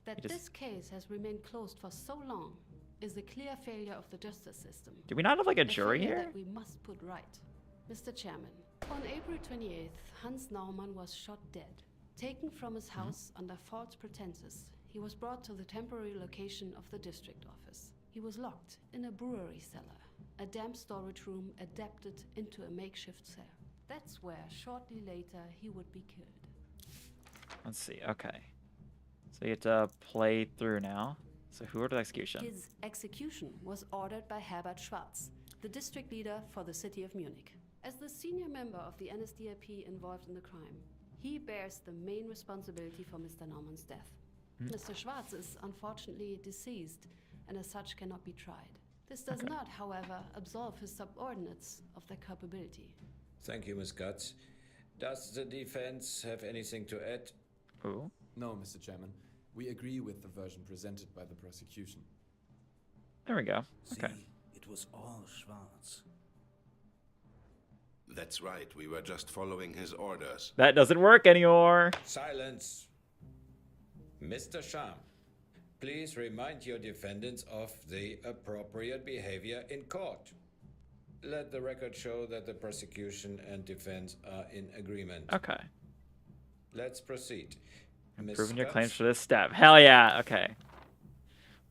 That this case has remained closed for so long is a clear failure of the justice system.
Do we not have like a jury
failure
here?
that we must put right. Mr. Chairman, on April 28th, Hans Naumann was shot dead. Taken from his house under false pretenses, he was brought to the temporary location of the district office. He was locked in a brewery cellar, a damp storage room adapted into a makeshift cell. That's where, shortly later, he would be killed.
Let's see. Okay. So you get to play through now. So who ordered execution?
His execution was ordered by Herbert Schwarz, the district leader for the city of Munich. As the senior member of the NSDAP involved in the crime, he bears the main responsibility for Mr. Naumann's death. Mr. Schwarz is unfortunately deceased and as such cannot be tried. This does not, however, absolve his subordinates of their culpability.
Thank you, Ms. Katz. Does the defense have anything to add?
Ooh.
No, Mr. Chairman. We agree with the version presented by the prosecution.
There we go. Okay.
See, it was all Schwarz.
That's right, we were just following his orders.
That doesn't work anymore.
Silence. Mr. Scham, please remind your defendants of the appropriate behavior in court. Let the record show that the prosecution and defense are in agreement.
Okay.
Let's proceed. Ms.
Proving your
Katz?
claims for this step. Hell yeah. Okay.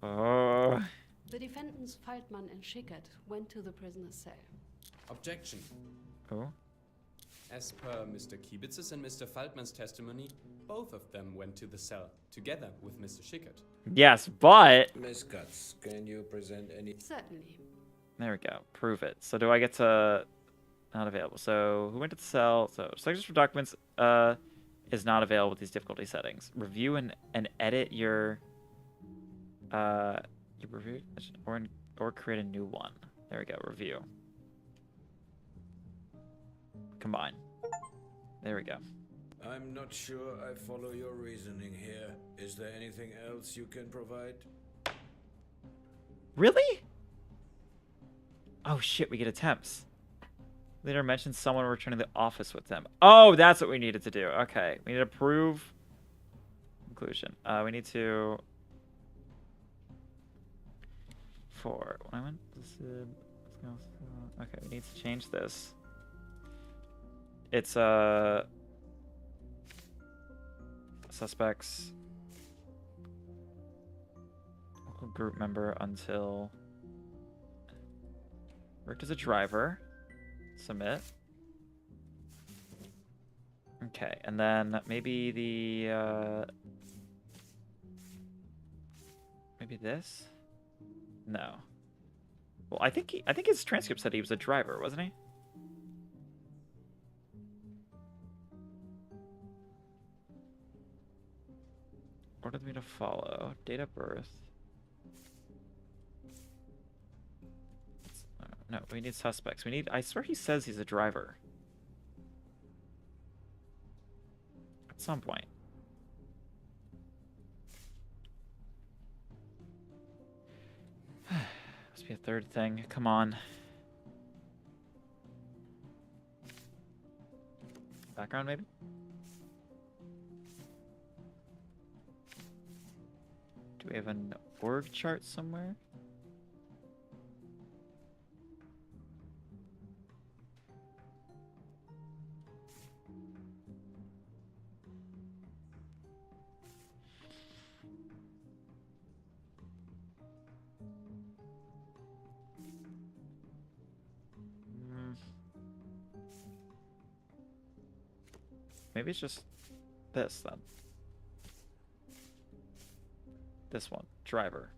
Oh.
The defendants Faltmann and Schickert went to the prisoner's cell.
Objection.
Oh.
As per Mr. Kiebitz's and Mr. Faltmann's testimony, both of them went to the cell, together with Mr. Schickert.
Yes, but...
Ms. Katz, can you present any...
Certainly.
There we go. Prove it. So do I get to... Not available. So who went to the cell? So selections for documents is not available with these difficulty settings. Review and edit your review or create a new one. There we go. Review. Combine. There we go.
I'm not sure I follow your reasoning here. Is there anything else you can provide?
Really? Oh shit, we get attempts. Later mentioned someone returning to the office with them. Oh, that's what we needed to do. Okay, we need to prove conclusion. We need to... when I went... Okay, we need to change this. It's suspects local group member until worked as a driver. Submit. Okay, and then maybe the maybe this? No. Well, I think his transcript said he was a driver, wasn't he? Ordered me to follow. Date of birth. No, we need suspects. We need... I swear he says he's a driver. At some point. Must be a third thing. Come on. Background, maybe? Do we have an org chart somewhere? Maybe it's just this then. This one, driver.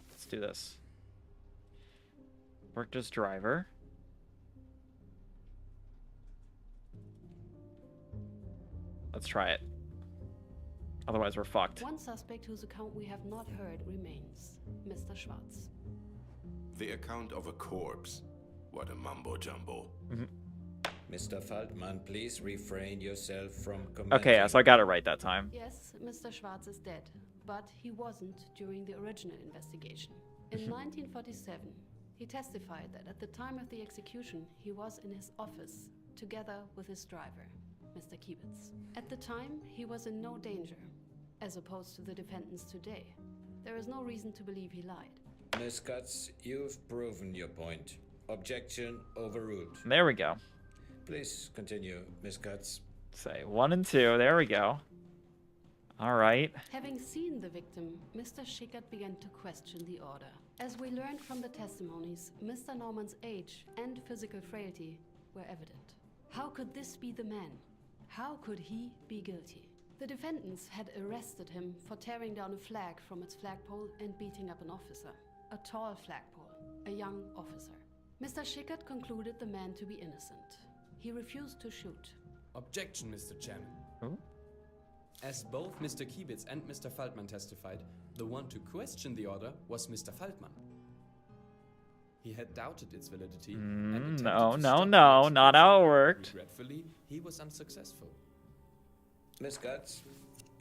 Let's do this. Worked as driver. Let's try it. Otherwise we're fucked.
One suspect whose account we have not heard remains, Mr. Schwartz.
The account of a corpse. What a mumbo-jumbo.
Mr. Faltman, please refrain yourself from commenting.
Okay, yeah, so I got it right that time.
Yes, Mr. Schwartz is dead, but he wasn't during the original investigation. In 1947, he testified that at the time of the execution, he was in his office together with his driver, Mr. Kiebitz. At the time, he was in no danger, as opposed to the defendants today. There is no reason to believe he lied.
Ms. Katz, you've proven your point. Objection overruled.
There we go.
Please continue, Ms. Katz.
Say 1 and 2. There we go. All right.
Having seen the victim, Mr. Schickert began to question the order. As we learned from the testimonies, Mr. Norman's age and physical frailty were evident. How could this be the man? How could he be guilty? The defendants had arrested him for tearing down a flag from its flagpole and beating up an officer. A tall flagpole, a young officer. Mr. Schickert concluded the man to be innocent. He refused to shoot.
Objection, Mr. Chairman.
Oh?
As both Mr. Kiebitz and Mr. Faltman testified, the one to question the order was Mr. Faltman. He had doubted its validity and attempted
No,
to
no,
stop
no,
the
not how it worked.
Regretfully, he was unsuccessful.
Ms. Katz,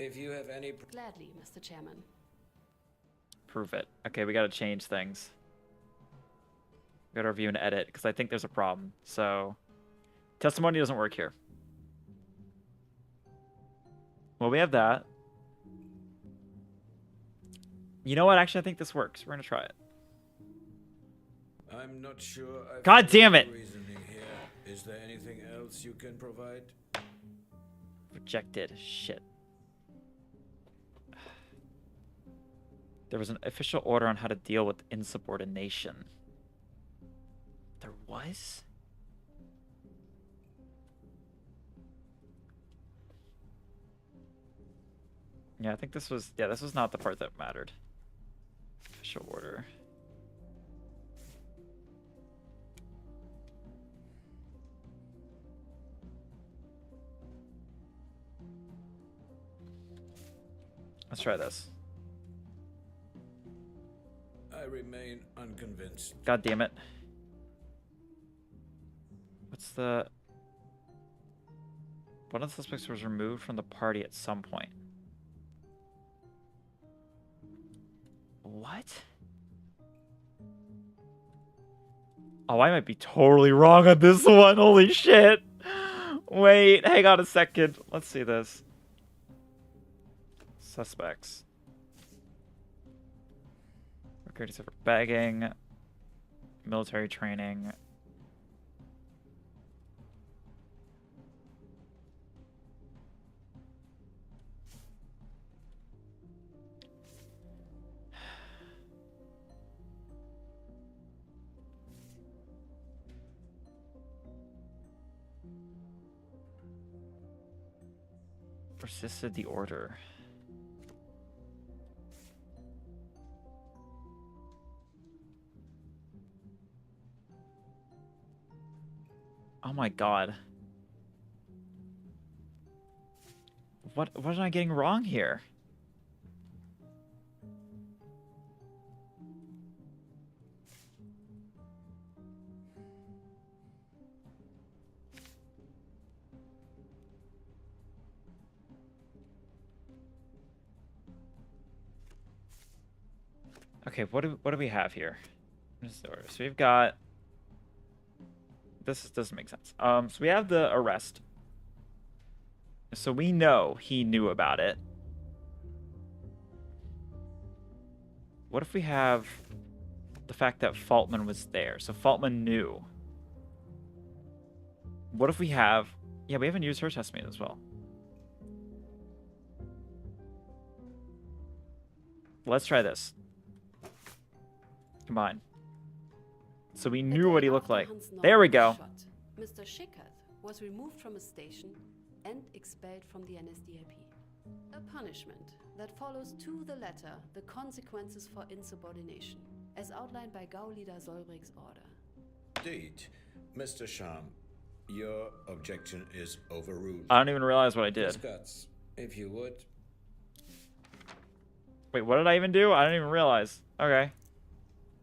if you have any...
Gladly, Mr. Chairman.
Prove it. Okay, we gotta change things. We gotta review and edit, because I think there's a problem. So, testimony doesn't work here. Well, we have that. You know what? Actually, I think this works. We're gonna try it.
I'm not sure.
God damn it!
Reasoning here. Is there anything else you can provide?
Rejected. Shit. There was an official order on how to deal with insubordination. There was? Yeah, I think this was... Yeah, this was not the part that mattered. Official order. Let's try this.
I remain unconvinced.
God damn it. What's the... One of the suspects was removed from the party at some point. What? Oh, I might be totally wrong on this one. Holy shit. Wait, hang on a second. Let's see this. Suspects. Records for bagging. Military training. Resisted the order. Oh my god. What am I getting wrong here? Okay, what do we have here? So we've got this doesn't make sense. So we have the arrest. So we know he knew about it. What if we have the fact that Faltman was there? So Faltman knew. What if we have... Yeah, we haven't used her testimony as well. Let's try this. Combine. So we knew what he looked like. There we go.
Mr. Schickert was removed from his station and expelled from the NSDAP. A punishment that follows to the letter the consequences for insubordination, as outlined by GAU leader Solbrich's order.
Indeed, Mr. Sham, your objection is overruled.
I don't even realize what I did.
Ms. Guts, if you would.
Wait, what did I even do? I didn't even realize. Okay.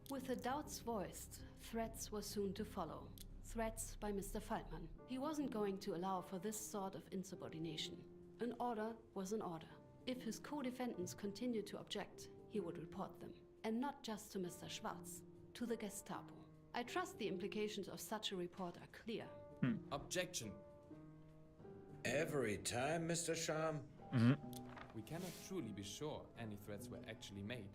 With the doubts voiced, threats were soon to follow. Threats by Mr. Faltman. He wasn't going to allow for this sort of insubordination. An order was an order. If his co-defendants continued to object, he would report them. And not just to Mr. Schwarz, to the Gestapo. I trust the implications of such a report are clear.
Objection.
Every time, Mr. Sham?
We cannot truly be sure any threats were actually made.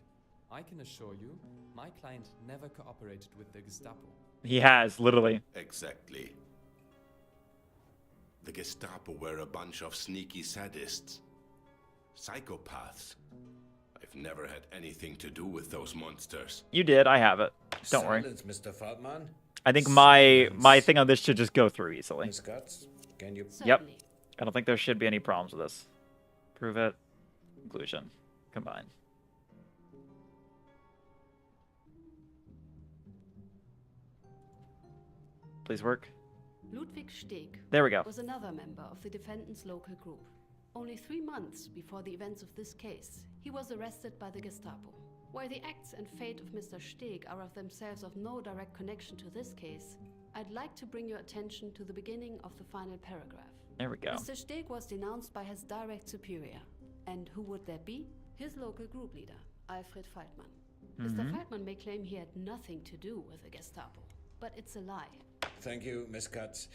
I can assure you, my client never cooperated with the Gestapo.
He has, literally.
Exactly. The Gestapo were a bunch of sneaky sadists. Psychopaths. I've never had anything to do with those monsters.
You did. I have it. Don't worry.
Silence, Mr. Faltman.
I think my thing on this should just go through easily.
Ms. Guts, can you...
Yep. I don't think there should be any problems with this. Prove it. Conclusion. Combine. Please work.
Ludwig Steg
There we go.
was another member of the defendant's local group. Only 3 months before the events of this case, he was arrested by the Gestapo. While the acts and fate of Mr. Steg are of themselves of no direct connection to this case, I'd like to bring your attention to the beginning of the final paragraph.
There we go.
Mr. Steg was denounced by his direct superior. And who would that be? His local group leader, Alfred Faltman. Mr. Faltman may claim he had nothing to do with the Gestapo, but it's a lie.
Thank you, Ms. Guts.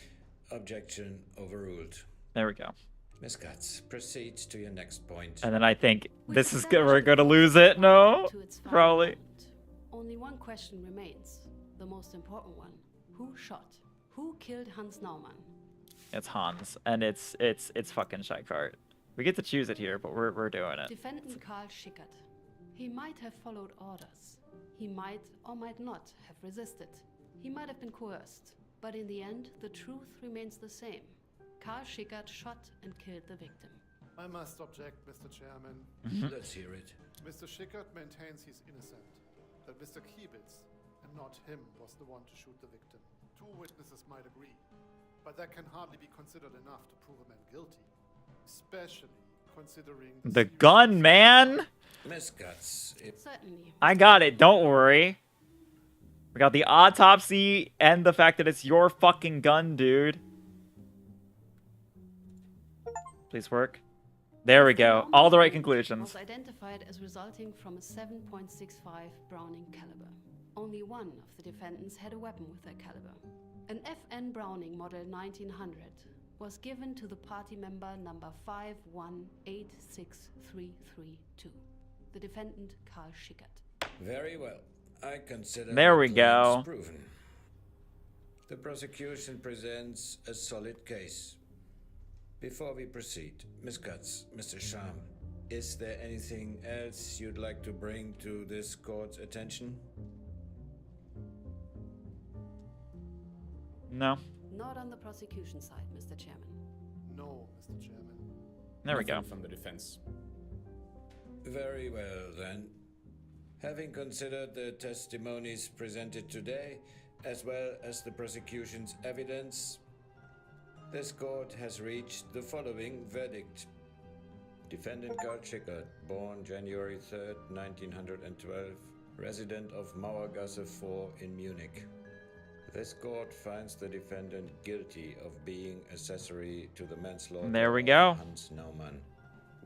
Objection overruled.
There we go.
Ms. Guts, proceed to your next point.
And then I think this is good. We're gonna lose it. No, probably.
Only one question remains, the most important one. Who shot? Who killed Hans Naumann?
It's Hans, and it's fucking Scheikart. We get to choose it here, but we're doing it.
Defendant Karl Schickert. He might have followed orders. He might or might not have resisted. He might have been coerced. But in the end, the truth remains the same. Karl Schickert shot and killed the victim.
I must object, Mr. Chairman.
Let's hear it.
Mr. Schickert maintains he's innocent, that Mr. Kiebitz, and not him, was the one to shoot the victim. 2 witnesses might agree, but that can hardly be considered enough to prove a man guilty, especially considering
the gun, man.
Miss Guts,
Certainly.
I got it. Don't worry. We got the autopsy and the fact that it's your fucking gun, dude. Please work. There we go. All the right conclusions.
Was identified as resulting from a 7.65 Browning caliber. Only one of the defendants had a weapon with that caliber. An FN Browning model 1900 was given to the party member number 5186332, the defendant Karl Schickert.
Very well. I consider
there we
the
go.
claims proven. The prosecution presents a solid case. Before we proceed, Ms. Guts, Mr. Sham, is there anything else you'd like to bring to this court's attention?
No.
Not on the prosecution side, Mr. Chairman.
No, Mr. Chairman.
There we go.
From the defense.
Very well, then. Having considered the testimonies presented today, as well as the prosecution's evidence, this court has reached the following verdict. Defendant Karl Schickert, born January 3rd, 1912, resident of Mauergasse 4 in Munich. This court finds the defendant guilty of being accessory to the manslaughter
there we go.
of Hans Naumann.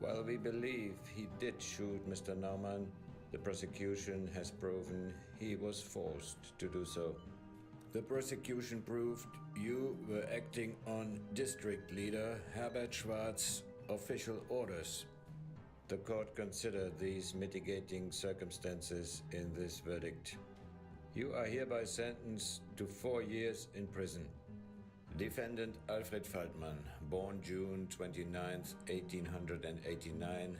While we believe he did shoot Mr. Naumann, The prosecution has proven he was forced to do so. The prosecution proved you were acting on District Leader Herbert Schwarz's official orders. The court considered these mitigating circumstances in this verdict. You are hereby sentenced to 4 years in prison. Defendant Alfred Faltmann, born June 29th, 1889,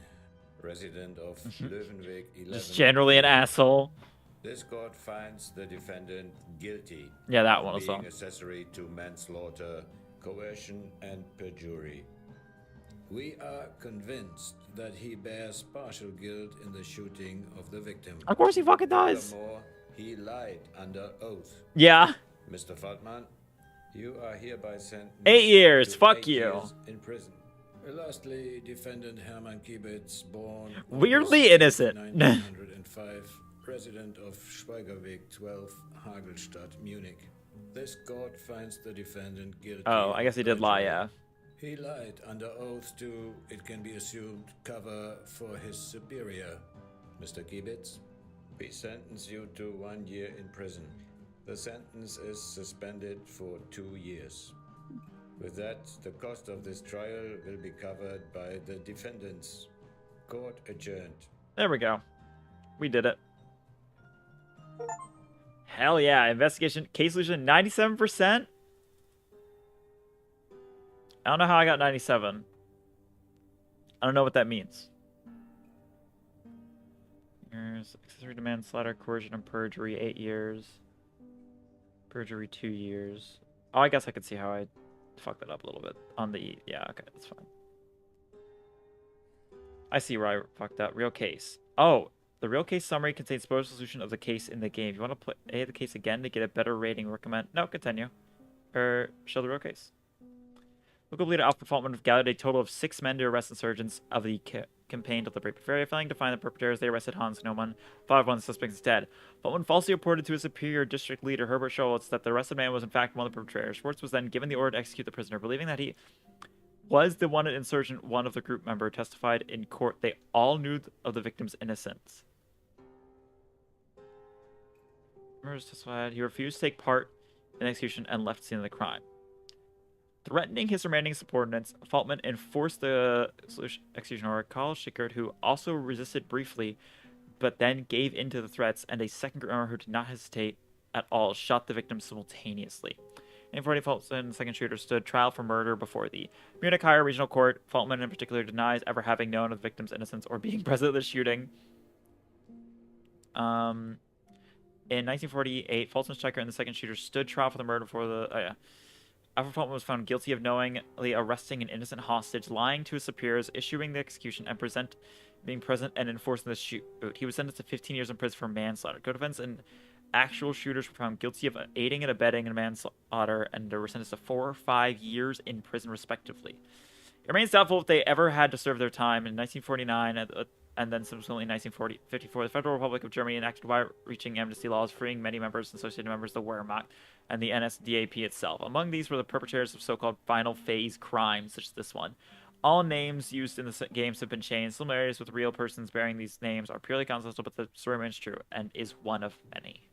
resident of Löwenweg 11.
Just generally an asshole.
This court finds the defendant guilty.
Yeah, that
of
one was
being
on.
accessory to manslaughter, coercion, and perjury. We are convinced that he bears partial guilt in the shooting of the victim.
Of course he fucking does.
Furthermore, he lied under oath.
Yeah.
Mr. Faltmann, you are hereby sentenced
8 years.
to
Fuck
8
you.
years in prison. Lastly, defendant Hermann Kiebitz, born
Weirdly
August
innocent.
1905, resident of Schweigerweg 12, Hagelstadt, Munich. This court finds the defendant guilty.
Oh, I guess he did lie, yeah.
He lied under oath to, it can be assumed, cover for his superior. Mr. Kiebitz, we sentence you to 1 year in prison. The sentence is suspended for 2 years. With that, the cost of this trial will be covered by the defendants. Court adjourned.
There we go. We did it. Hell yeah. Investigation case solution 97%. I don't know how I got 97. I don't know what that means. Here's accessory to manslaughter, coercion, and perjury, 8 years. Perjury, 2 years. Oh, I guess I could see how I fucked that up a little bit on the... Yeah, okay, that's fine. I see where I fucked up. Real case. Oh, the real case summary contains spoiler solution of the case in the game. If you want to play the case again to get a better rating, recommend... No, continue. Or show the real case. Local leader Alfred Faltmann gathered a total of 6 men to arrest insurgents of the campaign to liberate Bavaria. Failing to find the perpetrators, they arrested Hans Neumann, 5 of the suspects instead. Faltmann falsely reported to his superior district leader, Herbert Scholz, that the arrested man was in fact one of the perpetrators. Schwartz was then given the order to execute the prisoner. Believing that he was the wanted insurgent, one of the group member testified in court they all knew of the victim's innocence. Members testified he refused to take part in the execution and left the scene of the crime. Threatening his remaining subordinates, Faltmann enforced the execution order. Karl Schickert, who also resisted briefly, but then gave in to the threats, and a second group member who did not hesitate at all shot the victim simultaneously. In 1940, Faltmann, the second shooter, stood trial for murder before the Munich Higher Regional Court. Faltmann, in particular, denies ever having known of the victim's innocence or being present at the shooting. In 1948, Faltmann, Schickert, and the second shooter stood trial for the murder before the... Alfred Faltmann was found guilty of knowingly arresting an innocent hostage, lying to his superiors, issuing the execution, and being present and enforcing the shoot. He was sentenced to 15 years in prison for manslaughter. Co-defendants and actual shooters were found guilty of aiding and abetting in manslaughter, and they were sentenced to 4 or 5 years in prison, respectively. It remains doubtful if they ever had to serve their time. In 1949, and then subsequently in 1954, the Federal Republic of Germany enacted wide-reaching amnesty laws, freeing many members and associated members of the Wehrmacht and the NSDAP itself. Among these were the perpetrators of so-called final phase crimes, such as this one. All names used in the games have been changed. Similarities with real persons bearing these names are purely coincidental, but the story remains true and is one of many.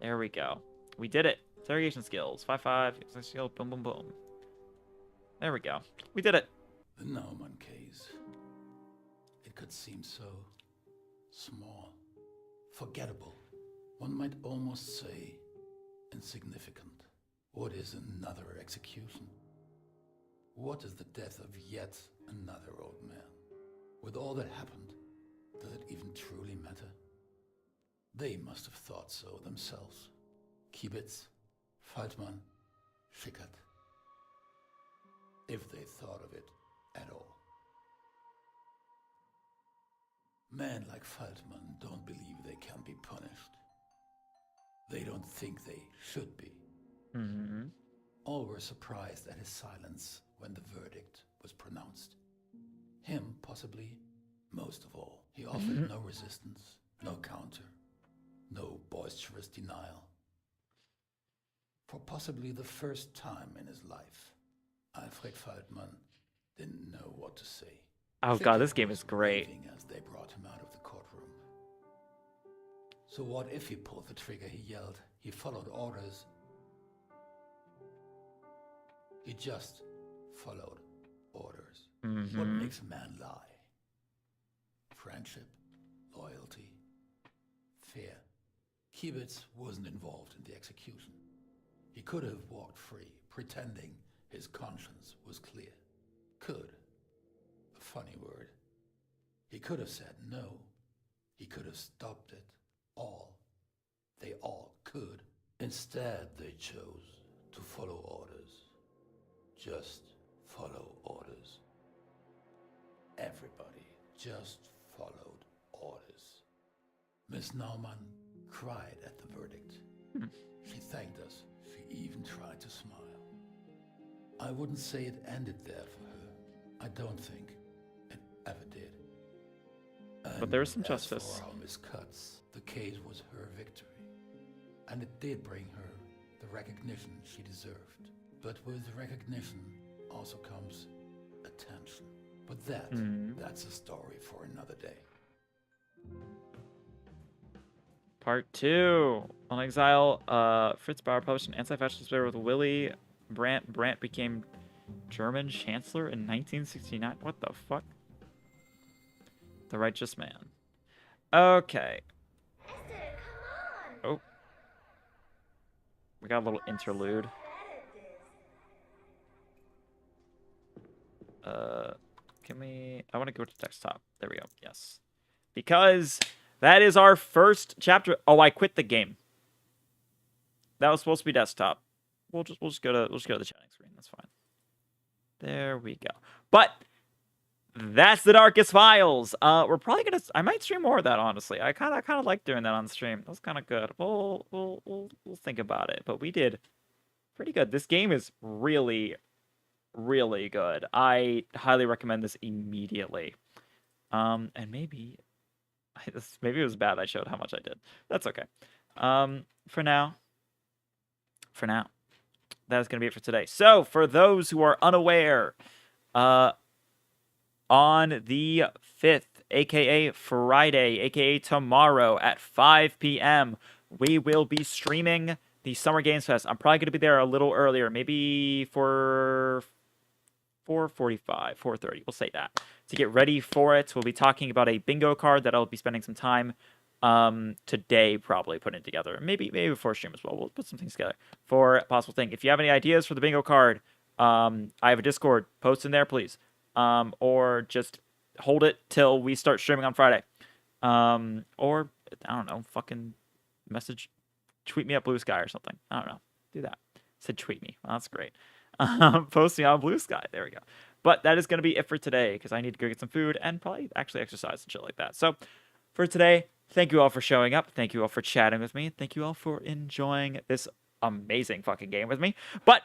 There we go. We did it. Interrogation skills. 5-5. Skill. Boom, boom, boom. There we go. We did it.
The Naumann case. It could seem so small, forgettable. One might almost say insignificant. What is another execution? What is the death of yet another old man? With all that happened, does it even truly matter? They must have thought so themselves. Kiebitz, Faltmann, Schickert. If they thought of it at all. Men like Faltmann don't believe they can be punished. They don't think they should be.
Mm-hmm.
All were surprised at his silence when the verdict was pronounced. Him, possibly, most of all. He offered no resistance, no counter, no boisterous denial. For possibly the first time in his life, Alfred Faltmann didn't know what to say.
Oh god, this game is great.
As they brought him out of the courtroom. So what if he pulled the trigger, he yelled. He followed orders. He just followed orders. What makes a man lie? Friendship, loyalty, fear. Kibitz wasn't involved in the execution. He could have walked free, pretending his conscience was clear. Could. A funny word. He could have said no. He could have stopped it. All. They all could. Instead, they chose to follow orders. Just follow orders. Everybody just followed orders. Miss Naumann cried at the verdict. She thanked us. She even tried to smile. I wouldn't say it ended there for her. I don't think it ever did.
But there was some
as
justice.
for our Miss Cutts, the case was her victory. And it did bring her the recognition she deserved. But with recognition also comes attention. But that's a story for another day.
Part 2. On Exile, Fritz Bauer published an anti-fascist paper with Willy Brandt. Brandt became German Chancellor in 1969. What the fuck? The Righteous Man. Okay. Oh. We got a little interlude. Can we... I want to go to desktop. There we go. Yes. Because that is our first chapter. Oh, I quit the game. That was supposed to be desktop. We'll just go to the chatting screen. That's fine. There we go. But that's the Darkest Files. We're probably gonna... I might stream more of that, honestly. I kind of like doing that on stream. That was kind of good. We'll think about it. But we did pretty good. This game is really, really good. I highly recommend this immediately. And maybe it was bad I showed how much I did. That's okay. For now, that is going to be it for today. So, for those who are unaware, on the 5th, aka Friday, aka tomorrow at 5 p.m., we will be streaming the Summer Games Fest. I'm probably going to be there a little earlier, maybe for 4:45, 4:30. We'll say that. To get ready for it, we'll be talking about a bingo card that I'll be spending some time today probably putting together. Maybe before stream as well. We'll put some things together for a possible thing. If you have any ideas for the bingo card, I have a Discord. Post in there, please. Or just hold it till we start streaming on Friday. Or, I don't know, fucking tweet me at Blue Sky or something. I don't know. Do that. Said tweet me. Well, that's great. Posting on Blue Sky. There we go. But that is going to be it for today because I need to go get some food and probably actually exercise and shit like that. So for today, thank you all for showing up. Thank you all for chatting with me. Thank you all for enjoying this amazing fucking game with me. But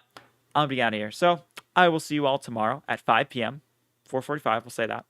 I'll be out of here. So I will see you all tomorrow at 5 p.m. 4:45, we'll say that.